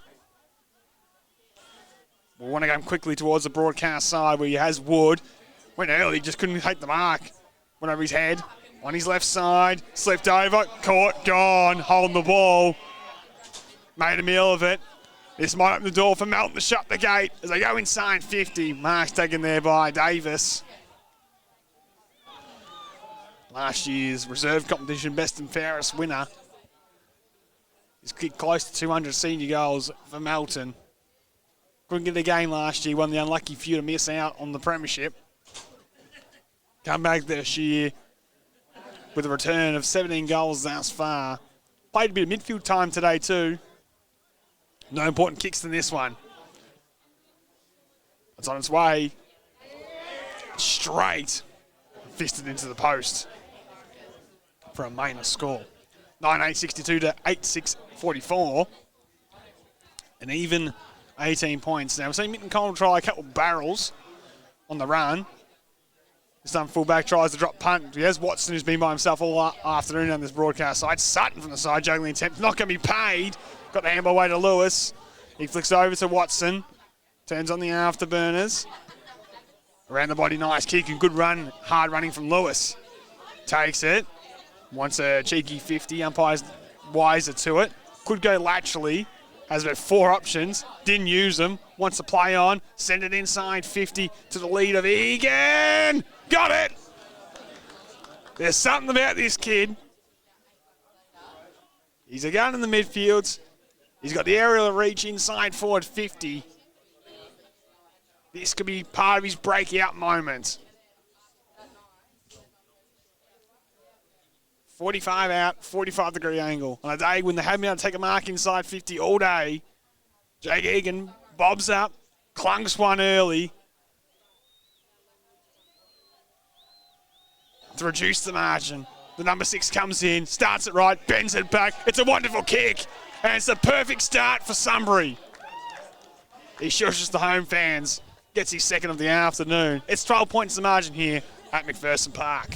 We want to go quickly towards the broadcast side where he has Wood. Went early, just couldn't hit the mark. Went over his head. On his left side. Slipped over. Caught. Gone. Holding the ball. Made a meal of it. This might open the door for Melton to shut the gate as they go inside 50. Mark's taken there by Davis. Last year's reserve competition best and fairest winner. He's kicked close to 200 senior goals for Melton. Couldn't get a game last year, one of the unlucky few to miss out on the premiership. Come back this year with a return of 17 goals thus far. Played a bit of midfield time today too. No important kicks than this one. It's on its way. Straight. Fisted into the post for a Maynard score. 9-8-62 to 8-6-44. And even 18 points. Now we've seen Mitten Cole try a couple barrels on the run. This time fullback tries to drop punt. He has Watson, who's been by himself all afternoon on this broadcast side. Sutton from the side, juggling attempt. Not going to be paid. Got the handball away to Lewis. He flicks over to Watson. Turns on the afterburners. Around the body, nice kick and good run. Hard running from Lewis. Takes it. Wants a cheeky 50. Umpire's wiser to it. Could go laterally. Has about 4 options. Didn't use them. Wants to play on. Send it inside 50 to the lead of Egan. Got it. There's something about this kid. He's a gun in the midfields. He's got the aerial reach inside forward 50. This could be part of his breakout moment. 45 out, 45-degree angle. On a day when they haven't been able to take a mark inside 50 all day, Jake Egan bobs up, clunks one early to reduce the margin. The number 6 comes in, starts it right, bends it back. It's a wonderful kick, and it's the perfect start for Sunbury. He shushes the home fans, gets his second of the afternoon. It's 12 points the margin here at McPherson Park.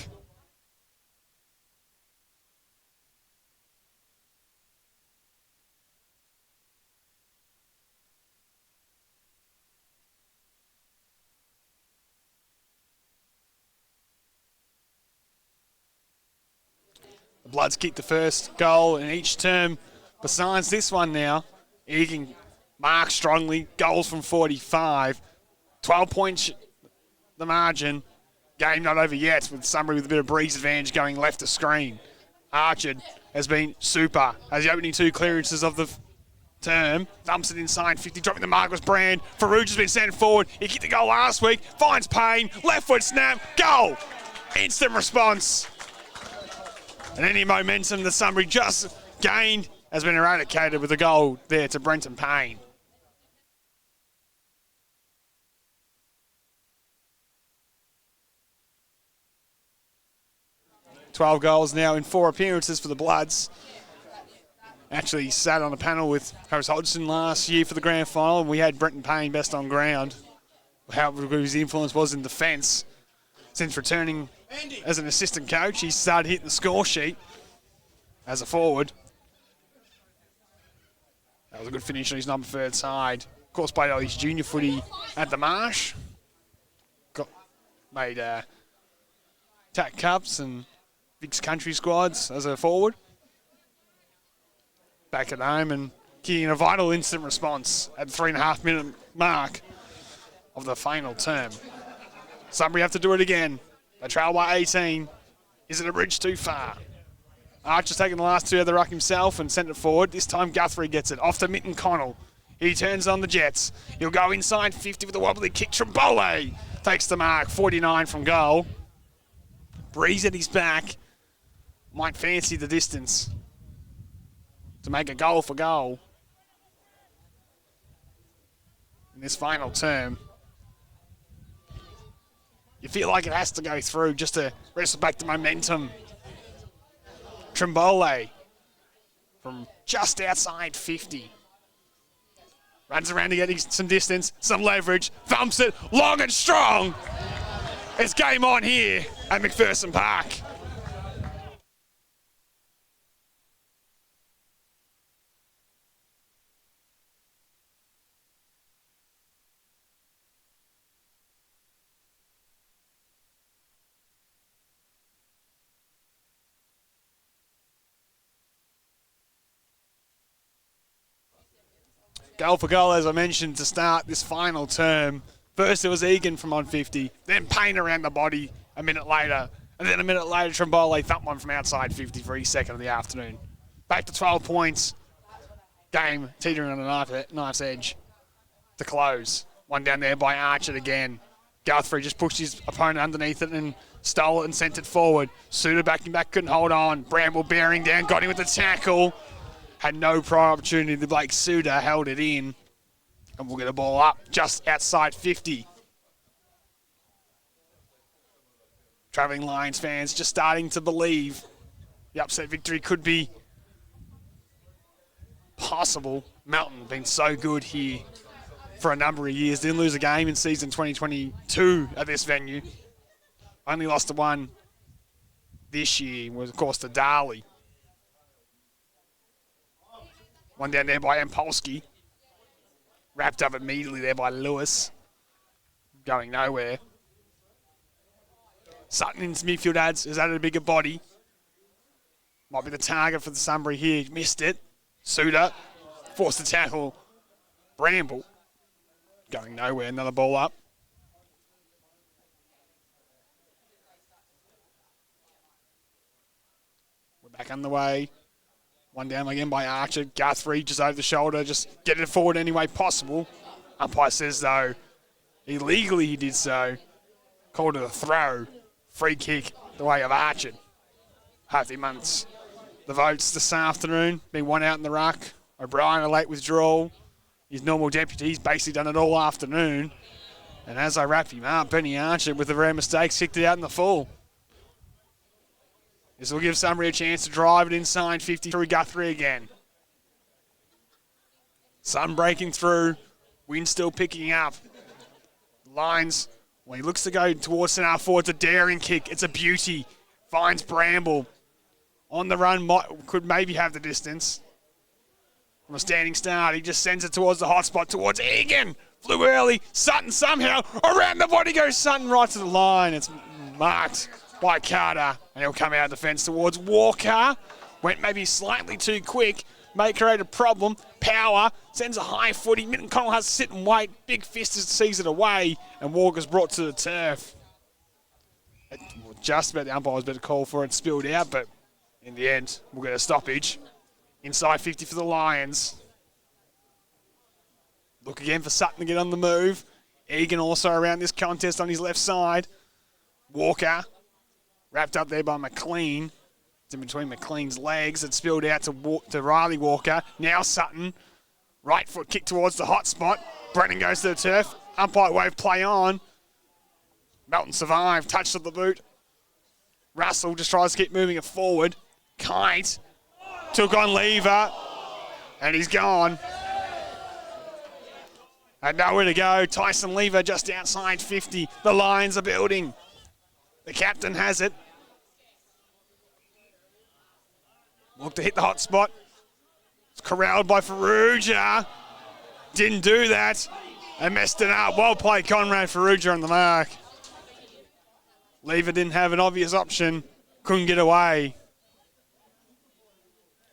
The Bloods kicked the first goal in each term. Besides this one now, Egan marks strongly, goals from 45. 12 points the margin. Game not over yet, with Sunbury with a bit of breeze advantage going left of screen. Archer has been super as the opening 2 clearances of the term. Dumps it inside 50, dropping the Marcus Brand. Farouj has been sent forward. He kicked the goal last week, finds Payne, left foot snap, goal! Instant response. And any momentum the Sunbury just gained has been eradicated with a goal there to Brenton Payne. 12 goals now in 4 appearances for the Bloods. Actually sat on a panel with Harris Hodgson last year for the grand final, and we had Brenton Payne best on ground. How his influence was in defence. Since returning as an assistant coach, he started hitting the score sheet as a forward. That was a good finish on his number third side. Of course, played all his junior footy at the Marsh. Made TAC Cups and Vic's country squads as a forward. Back at home and kicking a vital instant response at the 3.5 minute mark of the final term. Sunbury have to do it again. They trail by 18. Is it a bridge too far? Archer's taking the last 2 of the ruck himself and sent it forward. This time Guthrie gets it off to Mitten Connell. He turns on the Jets. He'll go inside 50 with a wobbly kick. Trimbole takes the mark. 49 from goal. Breeze at his back. Might fancy the distance to make a goal for goal in this final term. You feel like it has to go through just to wrestle back the momentum. Trimbole from just outside 50. Runs around to get some distance, some leverage, thumps it long and strong. It's game on here at McPherson Park. Goal for goal, as I mentioned, to start this final term. First it was Egan from on 50, then Payne around the body a minute later, and then a minute later Trimbole thumped one from outside 50 for his second of the afternoon. Back to 12 points. Game teetering on a knife's edge to close. One down there by Archer again. Guthrie just pushed his opponent underneath it and stole it and sent it forward. Suter backing back, couldn't hold on. Bramble bearing down, got him with the tackle. Had no prior opportunity. The Blake Suter held it in. And we'll get a ball up just outside 50. Travelling Lions fans just starting to believe the upset victory could be possible. Melton been so good here for a number of years. Didn't lose a game in season 2022 at this venue. Only lost to one this year. Was, of course, to Darley. One down there by Ampolsky. Wrapped up immediately there by Lewis. Going nowhere. Sutton into midfield has added a bigger body. Might be the target for the Sunbury here. Missed it. Suter forced to tackle Bramble. Going nowhere. Another ball up. We're back underway. One down again by Archer. Guthrie just over the shoulder. Just get it forward any way possible. Umpire says, though, illegally he did so. Called it a throw. Free kick the way of Archer. Hopefully months. The votes this afternoon. Been one out in the ruck. O'Brien a late withdrawal. His normal deputy's basically done it all afternoon. And as I wrap him up, Benny Archer with a rare mistake kicked it out in the full. This will give Sunbury a chance to drive it inside 50 through Guthrie again. Sun breaking through. Wind still picking up. Lines, well, he looks to go towards centre forward. It's a daring kick. It's a beauty. Finds Bramble. On the run, could maybe have the distance. From a standing start, he just sends it towards the hot spot, towards Egan. Flew early. Sutton somehow. Around the body goes Sutton right to the line. It's marked by Carter, and he'll come out of defence towards Walker. Went maybe slightly too quick, may create a problem. Power sends a high footy. Mitten Connell has to sit and wait. Big Fist sees it away, and Walker's brought to the turf. Just about the umpire was better call for it, spilled out, but in the end, we'll get a stoppage. Inside 50 for the Lions. Look again for Sutton to get on the move. Egan also around this contest on his left side. Walker. Wrapped up there by McLean. It's in between McLean's legs. It spilled out to Riley Walker. Now Sutton. Right foot kick towards the hot spot. Brennan goes to the turf. Umpire wave play on. Melton survived. Touched at the boot. Russell just tries to keep moving it forward. Kite took on Lever, and he's gone. And nowhere to go. Tyson Lever just outside 50. The Lions are building. The captain has it. Look to hit the hot spot. It's corralled by Ferrugia. Didn't do that and messed it up. Well played, Conrad Ferrugia on the mark. Lever didn't have an obvious option. Couldn't get away.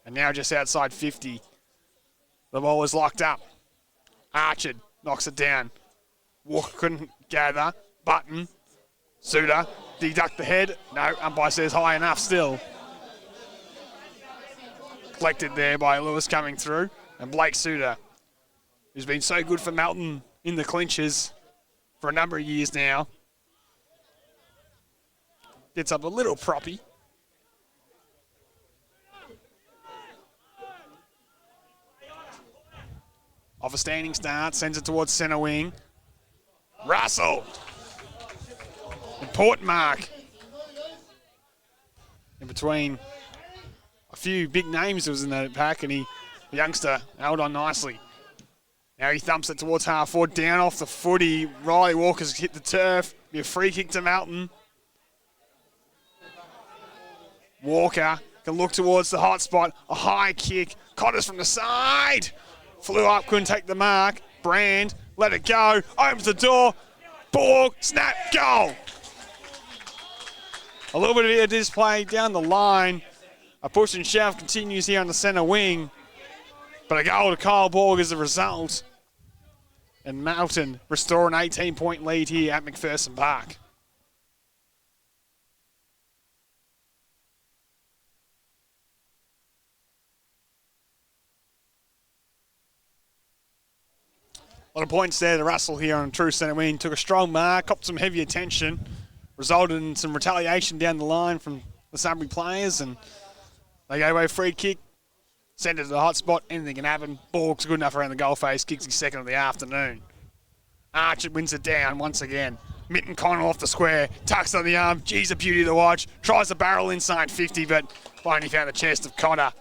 And now just outside 50. The ball is locked up. Archard knocks it down. Walker couldn't gather. Button. Suter. Deduct the head. No, umpire says high enough still. Collected there by Lewis coming through. And Blake Suter, who's been so good for Melton in the clinches for a number of years now. Gets up a little proppy. Off a standing start, sends it towards centre wing. Russell. Important mark. In between a few big names that was in that pack, and the youngster held on nicely. Now he thumps it towards half forward, down off the footy. Riley Walker's hit the turf. Be a free kick to Melton. Walker can look towards the hot spot. A high kick. Cotters from the side. Flew up, couldn't take the mark. Brand, let it go. Opens the door. Borg, snap, goal. A little bit of a display down the line. A push and shove continues here on the centre wing. But a goal to Kyle Borg as a result. And Melton restore an 18-point lead here at McPherson Park. A lot of points there to Russell here on true centre wing. Took a strong mark, copped some heavy attention, resulted in some retaliation down the line from the Sunbury players, and they go away free kick, send it to the hot spot, anything can happen. Borg's good enough around the goal face, kicks his second of the afternoon. Archer wins it down once again. Mitten Connell off the square, tucks on the arm, geez, a beauty to watch, tries to barrel inside 50, but finally found the chest of Cotter.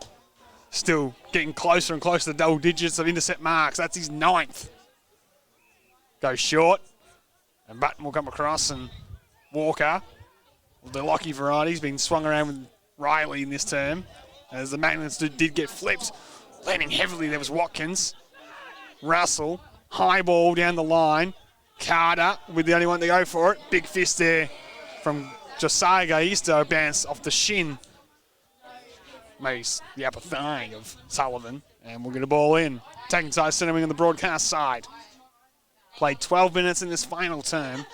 Still getting closer and closer to double digits of intercept marks. That's his 9th. Goes short, and Button will come across, and Walker, the Lockie variety's been swung around with Riley in this term, as the maintenance did get flipped. Landing heavily, there was Watkins. Russell, high ball down the line. Carter with the only one to go for it. Big fist there from Josiah Gaisto, bounce off the shin. Maybe the upper thigh of Sullivan, and we'll get a ball in. Taking side centre wing on the broadcast side. Played 12 minutes in this final term.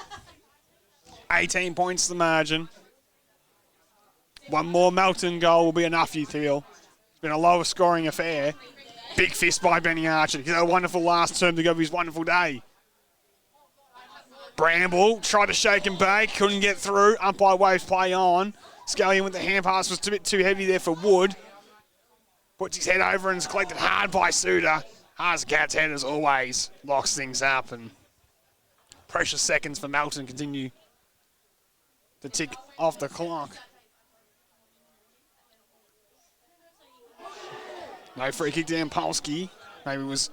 18 points the margin. One more Melton goal will be enough, you feel. It's been a lower scoring affair. Big fist by Benny Archer. He had a wonderful last term to go with his wonderful day. Bramble tried to shake and bake, couldn't get through. Umpire waves play on. Scullion with the hand pass was a bit too heavy there for Wood. Puts his head over and is collected hard by Suter. Hard as a cat's head as always. Locks things up, and precious seconds for Melton continue to tick off the clock. No free kick to Polsky. Maybe was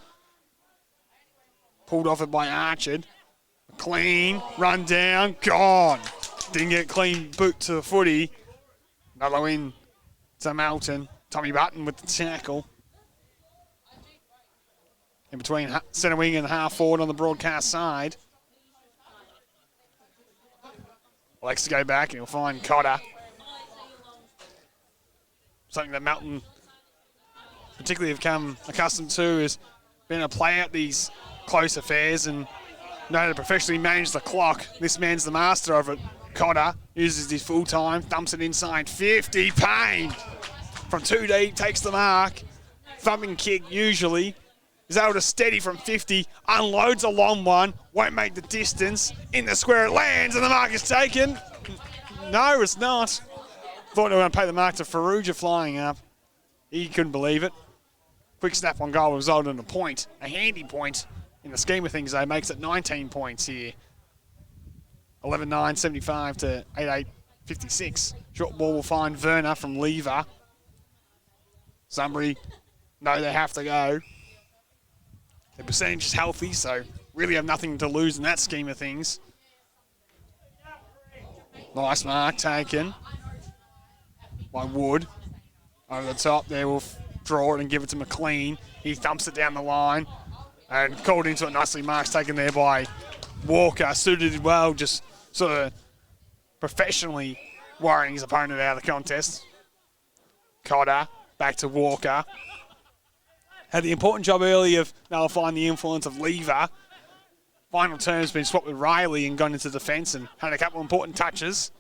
pulled off it by Archard. Clean, run down, gone. Didn't get a clean boot to the footy. Another win to Melton. Tommy Button with the tackle. In between centre wing and half forward on the broadcast side. Likes to go back and he'll find Cotter. Something that Melton particularly have come accustomed to is being able to play out these close affairs and know how to professionally manage the clock. This man's the master of it. Cotter uses his full time, dumps it inside 50. Payne from 2 deep takes the mark. Thumping kick usually. Is able to steady from 50, unloads a long one, won't make the distance. In the square it lands and the mark is taken. No, it's not. Thought they were going to pay the mark to Ferrugia flying up. He couldn't believe it. Quick snap on goal resulted in a point, a handy point. In the scheme of things, though, makes it 19 points here. 11-9, 75 to 8-8 56. Short ball will find Werner from Lever. Sunbury know they have to go. Their percentage is healthy, so really have nothing to lose in that scheme of things. Nice mark taken by Wood. Over the top there, we'll draw it and give it to McLean. He thumps it down the line and called into it nicely. Marks taken there by Walker. Suited well, just sort of professionally worrying his opponent out of the contest. Cotter back to Walker. Had the important job early of nullifying the influence of Lever. Final term's been swapped with Riley and gone into defence and had a couple of important touches.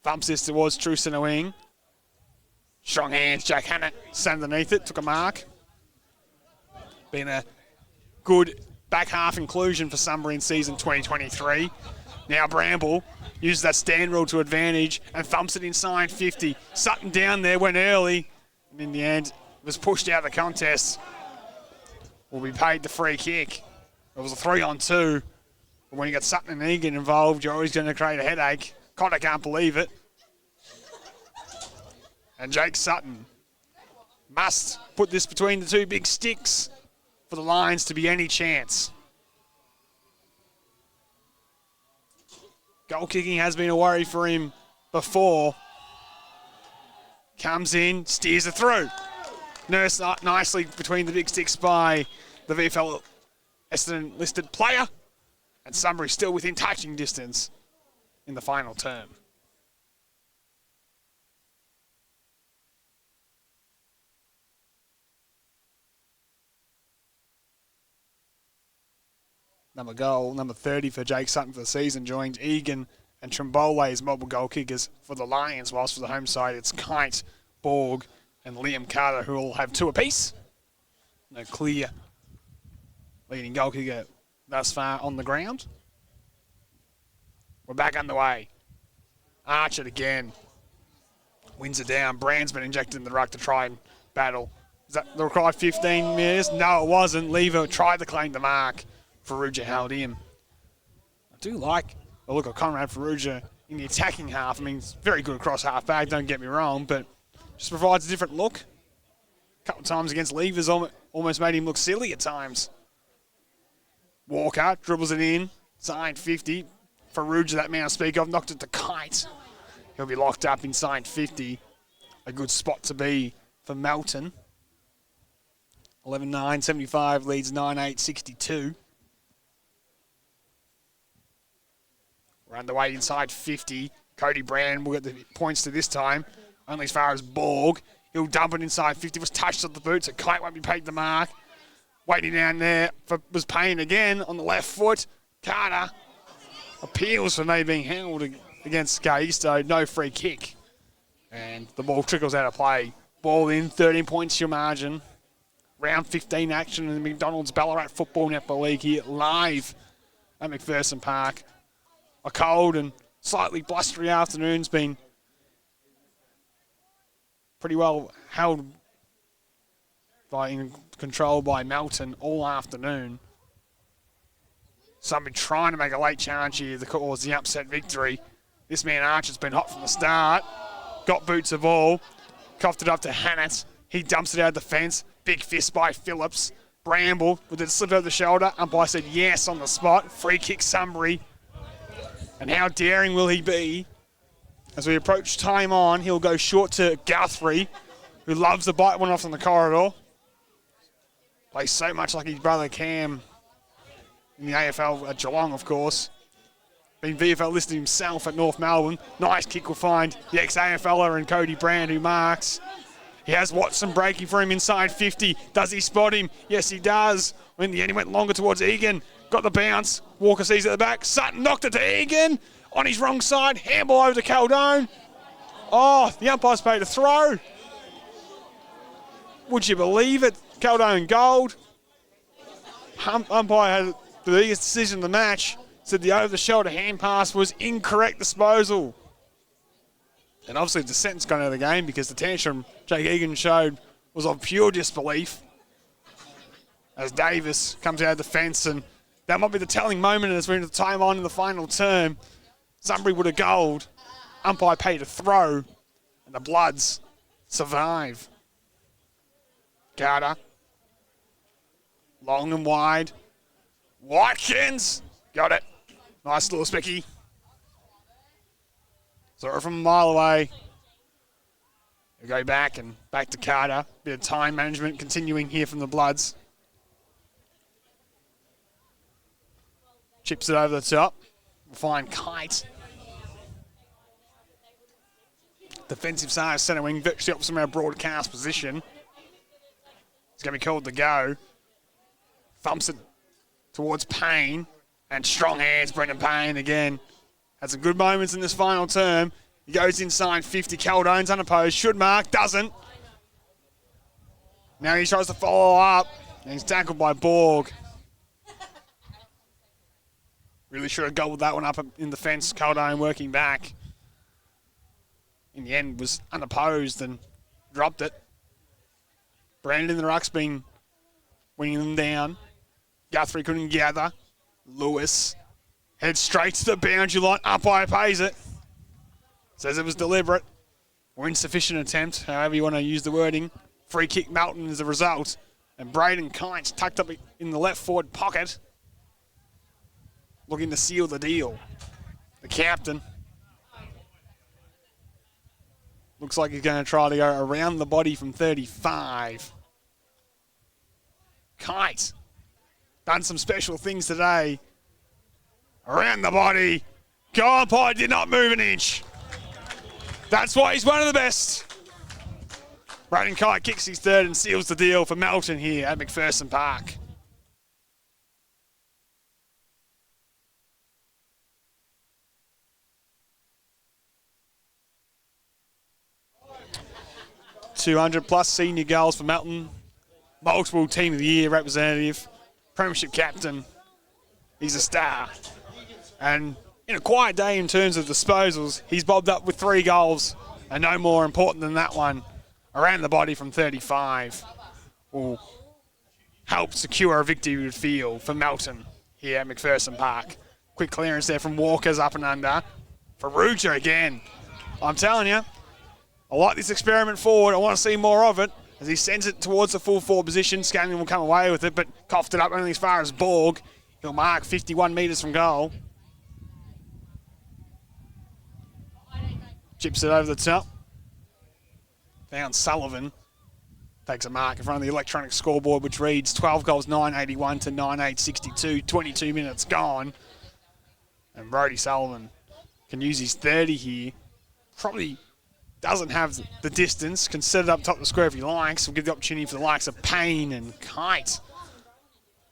Thumps this towards true centre wing. Strong hands, Jack Hannett sat underneath it, took a mark. Been a good back half inclusion for Sunbury in season 2023. Now Bramble uses that stand rule to advantage and thumps it inside 50. Sutton down there, went early, and in the end was pushed out of the contest. Will be paid the free kick. It was a 3-on-2. But when you got Sutton and Egan involved, you're always going to create a headache. Cotter can't believe it. And Jake Sutton must put this between the two big sticks for the Lions to be any chance. Goal kicking has been a worry for him before. Comes in, steers it through. Nursed nicely between the big sticks by the VFL Essendon listed player. And Sunbury still within touching distance in the final term. Number 30 for Jake Sutton for the season, joins Egan and Trimbole as mobile goal kickers for the Lions, whilst for the home side it's Kite, Borg and Liam Carter, who will have 2 apiece. No clear leading goal kicker thus far on the ground. We're back underway. Archer again. Wins it down. Brand's been injected in the ruck to try and battle. Is that the required 15 metres? No, it wasn't. Lever tried to claim the mark. Farrugia held him. I do like the look of Conrad Farrugia in the attacking half. I mean, it's very good across half back, don't get me wrong, but just provides a different look. A couple of times against Levers almost made him look silly at times. Walker dribbles it in, side 50. Farrugia, that man I speak of, knocked it to Kite. He'll be locked up inside 50. A good spot to be for Melton. 11-9, 75 leads 9-8, 62. We're underway inside 50. Cody Brand will get the points to this time. Only as far as Borg. He'll dump it inside 50. Was touched at the boot, so Kite won't be paid the mark. Waiting down there was Payne again on the left foot. Carter appeals for maybe being held against Gaisto. No free kick. And the ball trickles out of play. Ball in, 13 points your margin. Round 15 action in the McDonald's Ballarat Football Netball League here live at McPherson Park. A cold and slightly blustery afternoon's been pretty well held in control by Melton all afternoon. Somebody trying to make a late challenge here to cause the upset victory. This man Archer's been hot from the start. Got boots of all. Coughed it up to Hannett. He dumps it out of the fence. Big fist by Phillips. Bramble with it slipped over the shoulder. Umpire said yes on the spot. Free kick Sunbury. And how daring will he be? As we approach time on, he'll go short to Guthrie, who loves to bite one off in the corridor. Plays so much like his brother Cam in the AFL at Geelong, of course. Been VFL listed himself at North Melbourne. Nice kick will find the ex-AFLer and Cody Brand, who marks. He has Watson breaking for him inside 50. Does he spot him? Yes, he does. In the end, he went longer towards Egan. Got the bounce. Walker sees it at the back. Sutton knocked it to Egan. On his wrong side. Handball over to Caldone. Oh, the umpire's paid a throw. Would you believe it? Caldone gold. Umpire had the biggest decision of the match. Said the over-the-shoulder hand pass was incorrect disposal. And obviously the sentence gone out of the game because the tantrum Jake Egan showed was of pure disbelief. As Davis comes out of the fence, and that might be the telling moment as we're in the time on in the final term. Sunbury would have goaled. umpire paid a throw, and the Bloods survive. Carter. Long and wide. Watkins. Got it. Nice little specky. Saw it from a mile away. We go back and back to Carter. Bit of time management continuing here from the Bloods. Chips it over the top. We'll find Kite. Defensive side, centre wing, virtually opposite our broadcast position. It's going to be called to go. Thumps it towards Payne. And strong hands, Brendan Payne again. Had some good moments in this final term. He goes inside 50. Caldone's unopposed. Should mark. Doesn't. Now he tries to follow up. And he's tackled by Borg. Really should have gobbled that one up in the fence. Caldone working back. In the end, was unopposed and dropped it. Brandon in the ruck's been winning them down. Guthrie couldn't gather. Lewis heads straight to the boundary line. Umpire pays it. Says it was deliberate or insufficient attempt, however you want to use the wording. Free kick Melton as a result. And Braden Kite's tucked up in the left forward pocket. Looking to seal the deal. The captain. Looks like he's going to try to go around the body from 35. Kite. Done some special things today. Around the body. Goalpie did not move an inch. That's why he's one of the best. Braden Kite kicks his third and seals the deal for Melton here at McPherson Park. +200 senior goals for Melton. Multiple Team of the Year representative. Premiership captain. He's a star. And in a quiet day in terms of disposals, he's bobbed up with 3 goals. And no more important than that one. Around the body from 35. Will help secure a victory field for Melton here at McPherson Park. Quick clearance there from Walker's up and under. Faruja again. I'm telling you, I like this experiment forward. I want to see more of it. As he sends it towards the full forward position, Scanlon will come away with it, but coughed it up only as far as Borg. He'll mark 51 metres from goal. Chips it over the top. Found Sullivan. Takes a mark in front of the electronic scoreboard, which reads 12 goals, 981 to 9862. 22 minutes gone. And Brodie Sullivan can use his 30 here. Probably doesn't have the distance. Can set it up top of the square if he likes. Will give the opportunity for the likes of Payne and Kite.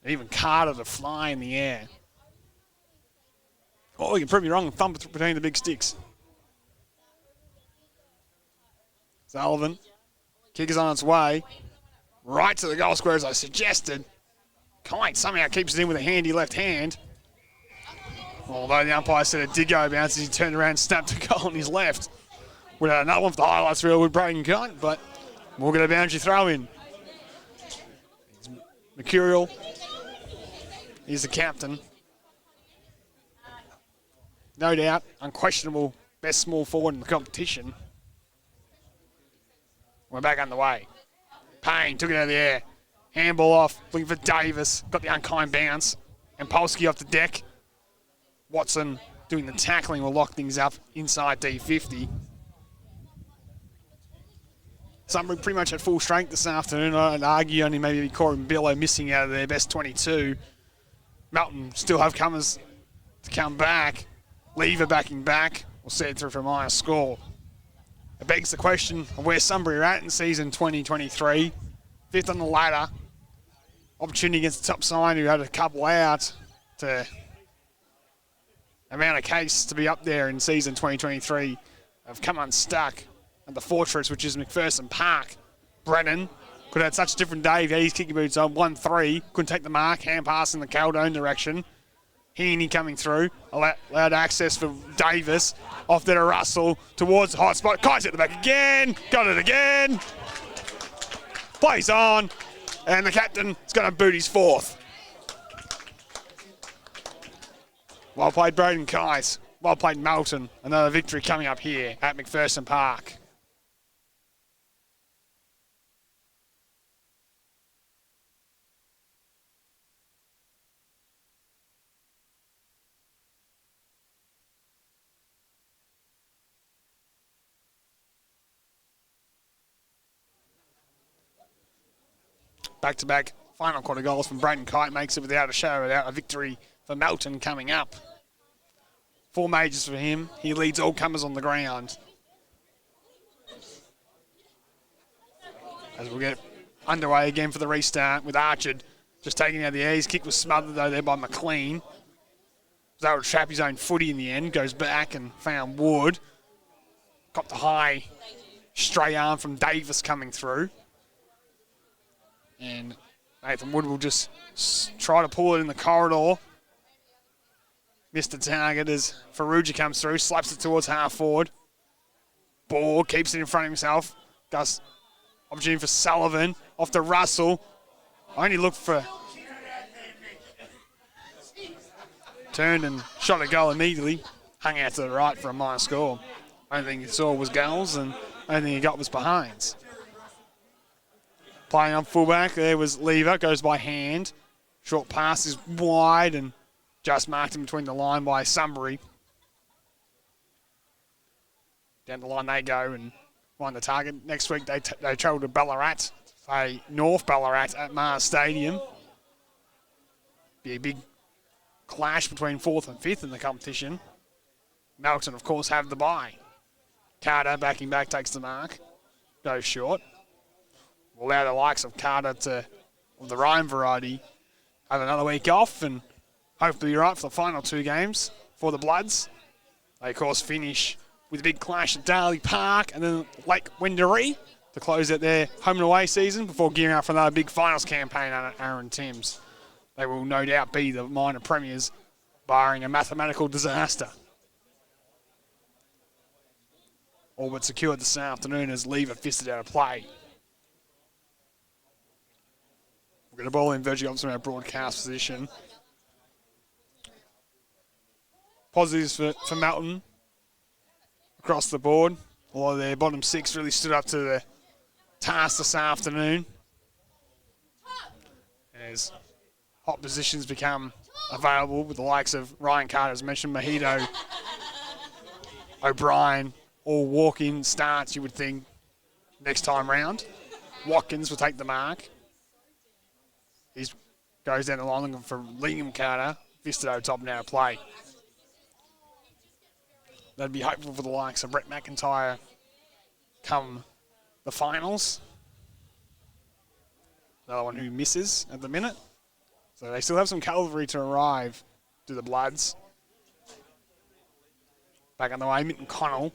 And even Carter to fly in the air. Oh, you can prove me wrong and thump it between the big sticks. Sullivan. Kick is on its way. Right to the goal square as I suggested. Kite somehow keeps it in with a handy left hand. Although the umpire said it did go bounce as he turned around and snapped a goal on his left. We'd have another one for the highlights reel with Braden Kite, but we'll get a boundary throw in. Mercurial. He's the captain. No doubt, unquestionable best small forward in the competition. We're back underway. Payne took it out of the air. Handball off, looking for Davis. Got the unkind bounce. And Polsky off the deck. Watson doing the tackling will lock things up inside D50. Sunbury pretty much at full strength this afternoon. I'd argue only maybe Corey and Billow missing out of their best 22. Melton still have comers to come back. Lever backing back. We'll see it through from a score. It begs the question of where Sunbury are at in season 2023. 5th on the ladder. Opportunity against the top side who had a couple out to amount of case to be up there in season 2023. Have come unstuck at the fortress, which is McPherson Park. Brennan could have had such a different day if he had his kicking boots on. 1-3. Couldn't take the mark. Hand pass in the Caldone direction. Heaney coming through. Allowed access for Davis. Off there to Russell. Towards the hot spot. Kite's at the back again. Got it again. Plays on. And the captain is going to boot his 4th. Well played, Braden Kite. Well played, Melton. Another victory coming up here at McPherson Park. Back-to-back final quarter goals from Braden Kite makes it without a shadow of a doubt. A victory for Melton coming up. 4 majors for him. He leads all comers on the ground. As we'll get underway again for the restart with Archard just taking out the air. His kick was smothered though there by McLean. Was able to trap his own footy in the end. Goes back and found Wood. Got the high stray arm from Davis coming through. And Nathan Wood will just try to pull it in the corridor. Missed the target as Faruja comes through, slaps it towards half forward. Ball keeps it in front of himself. Gus, opportunity for Sullivan, off to Russell. Only looked for... Turned and shot a goal immediately. Hung out to the right for a minor score. Only thing he saw was goals, and only thing he got was behinds. Playing on fullback, there was Lever, goes by hand. Short pass is wide and just marked in between the line by Sunbury. Down the line they go and find the target. Next week they travel to Ballarat, play North Ballarat at Mars Stadium. Be a big clash between 4th and 5th in the competition. Melton, of course, have the bye. Carter backing back, takes the mark, goes short. Will allow the likes of Carter of the Ryan variety, have another week off and hopefully be right for the final 2 games for the Bloods. They, of course, finish with a big clash at Daly Park and then Lake Wendouree to close out their home and away season before gearing up for another big finals campaign at Aaron Timms. They will no doubt be the minor premiers, barring a mathematical disaster. All but secured this afternoon as Lever fisted out of play. We're going to ball in virtually opposite our broadcast position. Positives for Melton across the board. Although their bottom 6 really stood up to the task this afternoon. As hot positions become available with the likes of Ryan Carter, as mentioned, Mahito, O'Brien, all walk-in starts, you would think, next time round. Watkins will take the mark. He goes down the line looking for Liam Carter. Fisted over top now to play. They'd be hopeful for the likes of Brett McIntyre come the finals. Another one who misses at the minute. So they still have some cavalry to arrive to the Bloods. Back on the way, Minton Connell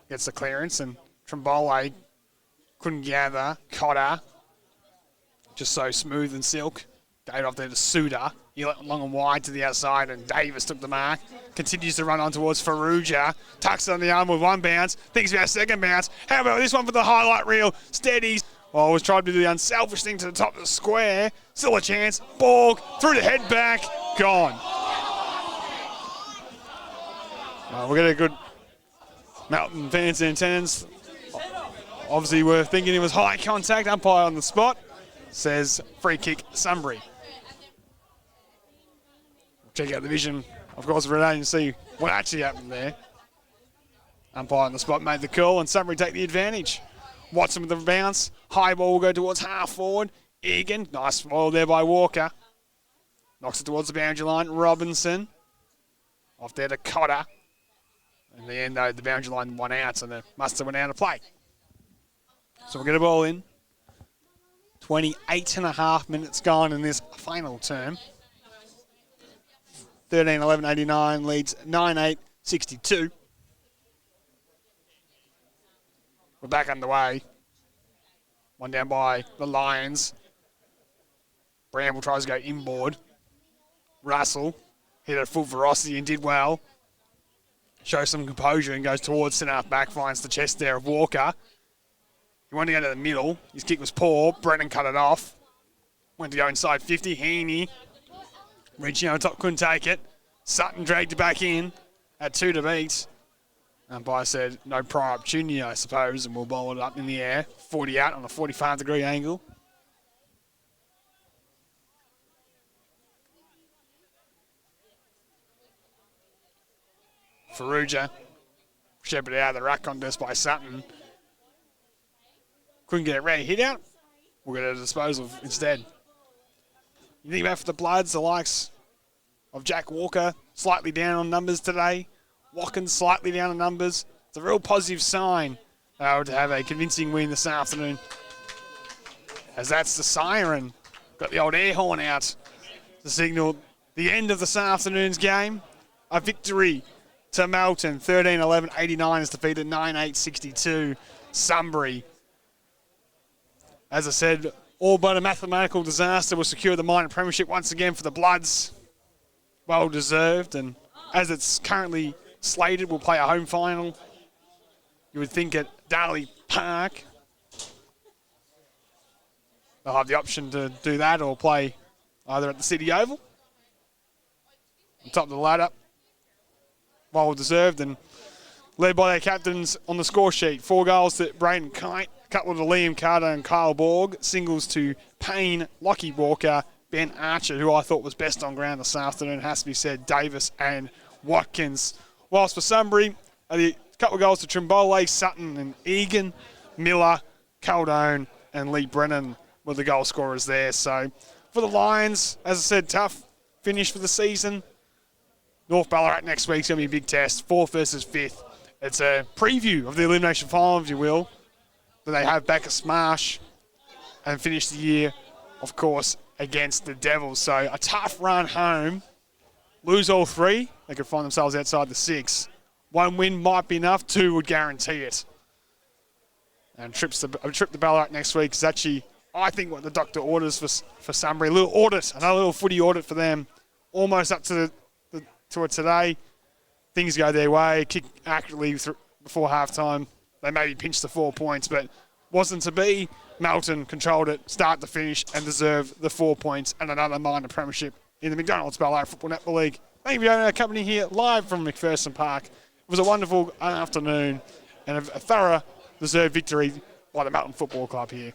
gets the clearance and Trimbole couldn't gather. Cotter, just so smooth and silk. Gave it off there to Suda. He let long and wide to the outside, and Davis took the mark. Continues to run on towards Faruja. Tucks it on the arm with 1 bounce. Thinks about a 2nd bounce. How about this one for the highlight reel? Steadies. Oh, was trying to do the unselfish thing to the top of the square. Still a chance. Ball through the head back. Gone. We'll get a good Melton fans in attendance. Obviously, we're thinking it was high contact. Umpire on the spot says free kick Sunbury. Check out the vision, of course, for today and see what actually happened there. Umpire on the spot made the call and Sunbury take the advantage. Watson with the bounce. High ball will go towards half forward. Egan, nice ball there by Walker. Knocks it towards the boundary line. Robinson. Off there to Cotter. In the end, though, the boundary line won out, so the muster went out of play. So we'll get a ball in. 28.5 minutes gone in this final term. 13-11-89 leads 9-8-62. We're back underway. One down by the Lions. Bramble tries to go inboard. Russell hit at full velocity and did well. Shows some composure and goes towards centre half back. Finds the chest there of Walker. He wanted to go to the middle. His kick was poor. Brennan cut it off. Went to go inside 50. Heaney reaching over top, couldn't take it. Sutton dragged it back in. at 2 to beat. Umpire said no prior opportunity, I suppose, and we'll bowl it up in the air. 40 out on a 45-degree angle. Farrugia shepherded out of the ruck contest by Sutton. Couldn't get it ready. Hit out. We'll get a disposal instead. You think about for the Bloods, the likes of Jack Walker, slightly down on numbers today. Watkins slightly down on numbers. It's a real positive sign to have a convincing win this afternoon. As that's the siren. Got the old air horn out to signal the end of this afternoon's game. A victory to Melton. 13-11, 89 is defeated 9-8, 62. As I said, all but a mathematical disaster will secure the minor premiership once again for the Bloods. Well deserved, and as it's currently slated, we'll play a home final. You would think at Darley Park. They'll have the option to do that or play either at the City Oval. On top of the ladder. Well deserved and led by their captains on the score sheet. 4 goals to Braden Kite, a couple to Liam Carter and Kyle Borg, singles to Payne, Lockie Walker, Ben Archer, who I thought was best on ground this afternoon, has to be said, Davis and Watkins. Whilst for Sunbury, a couple of goals to Trimbole, Sutton and Egan, Miller, Caldone and Lee Brennan were the goal scorers there. So for the Lions, as I said, tough finish for the season. North Ballarat next week's going to be a big test, 4th versus 5th. It's a preview of the elimination final, if you will, that they have back at Smash and finish the year, of course, against the Devils. So a tough run home. Lose all 3, they could find themselves outside the 6. 1 win might be enough, 2 would guarantee it. And a trip to Ballarat next week is actually, I think, what the doctor orders for Sunbury. A little audit, another little footy audit for them. Almost up to it today. Things go their way, kick accurately before halftime. They maybe pinched the 4 points, but wasn't to be. Melton controlled it, start to finish, and deserved the 4 points and another minor premiership in the McDonald's Ballarat Football Netball League. Thank you for joining our company here live from McPherson Park. It was a wonderful afternoon and a thorough deserved victory by the Melton Football Club here.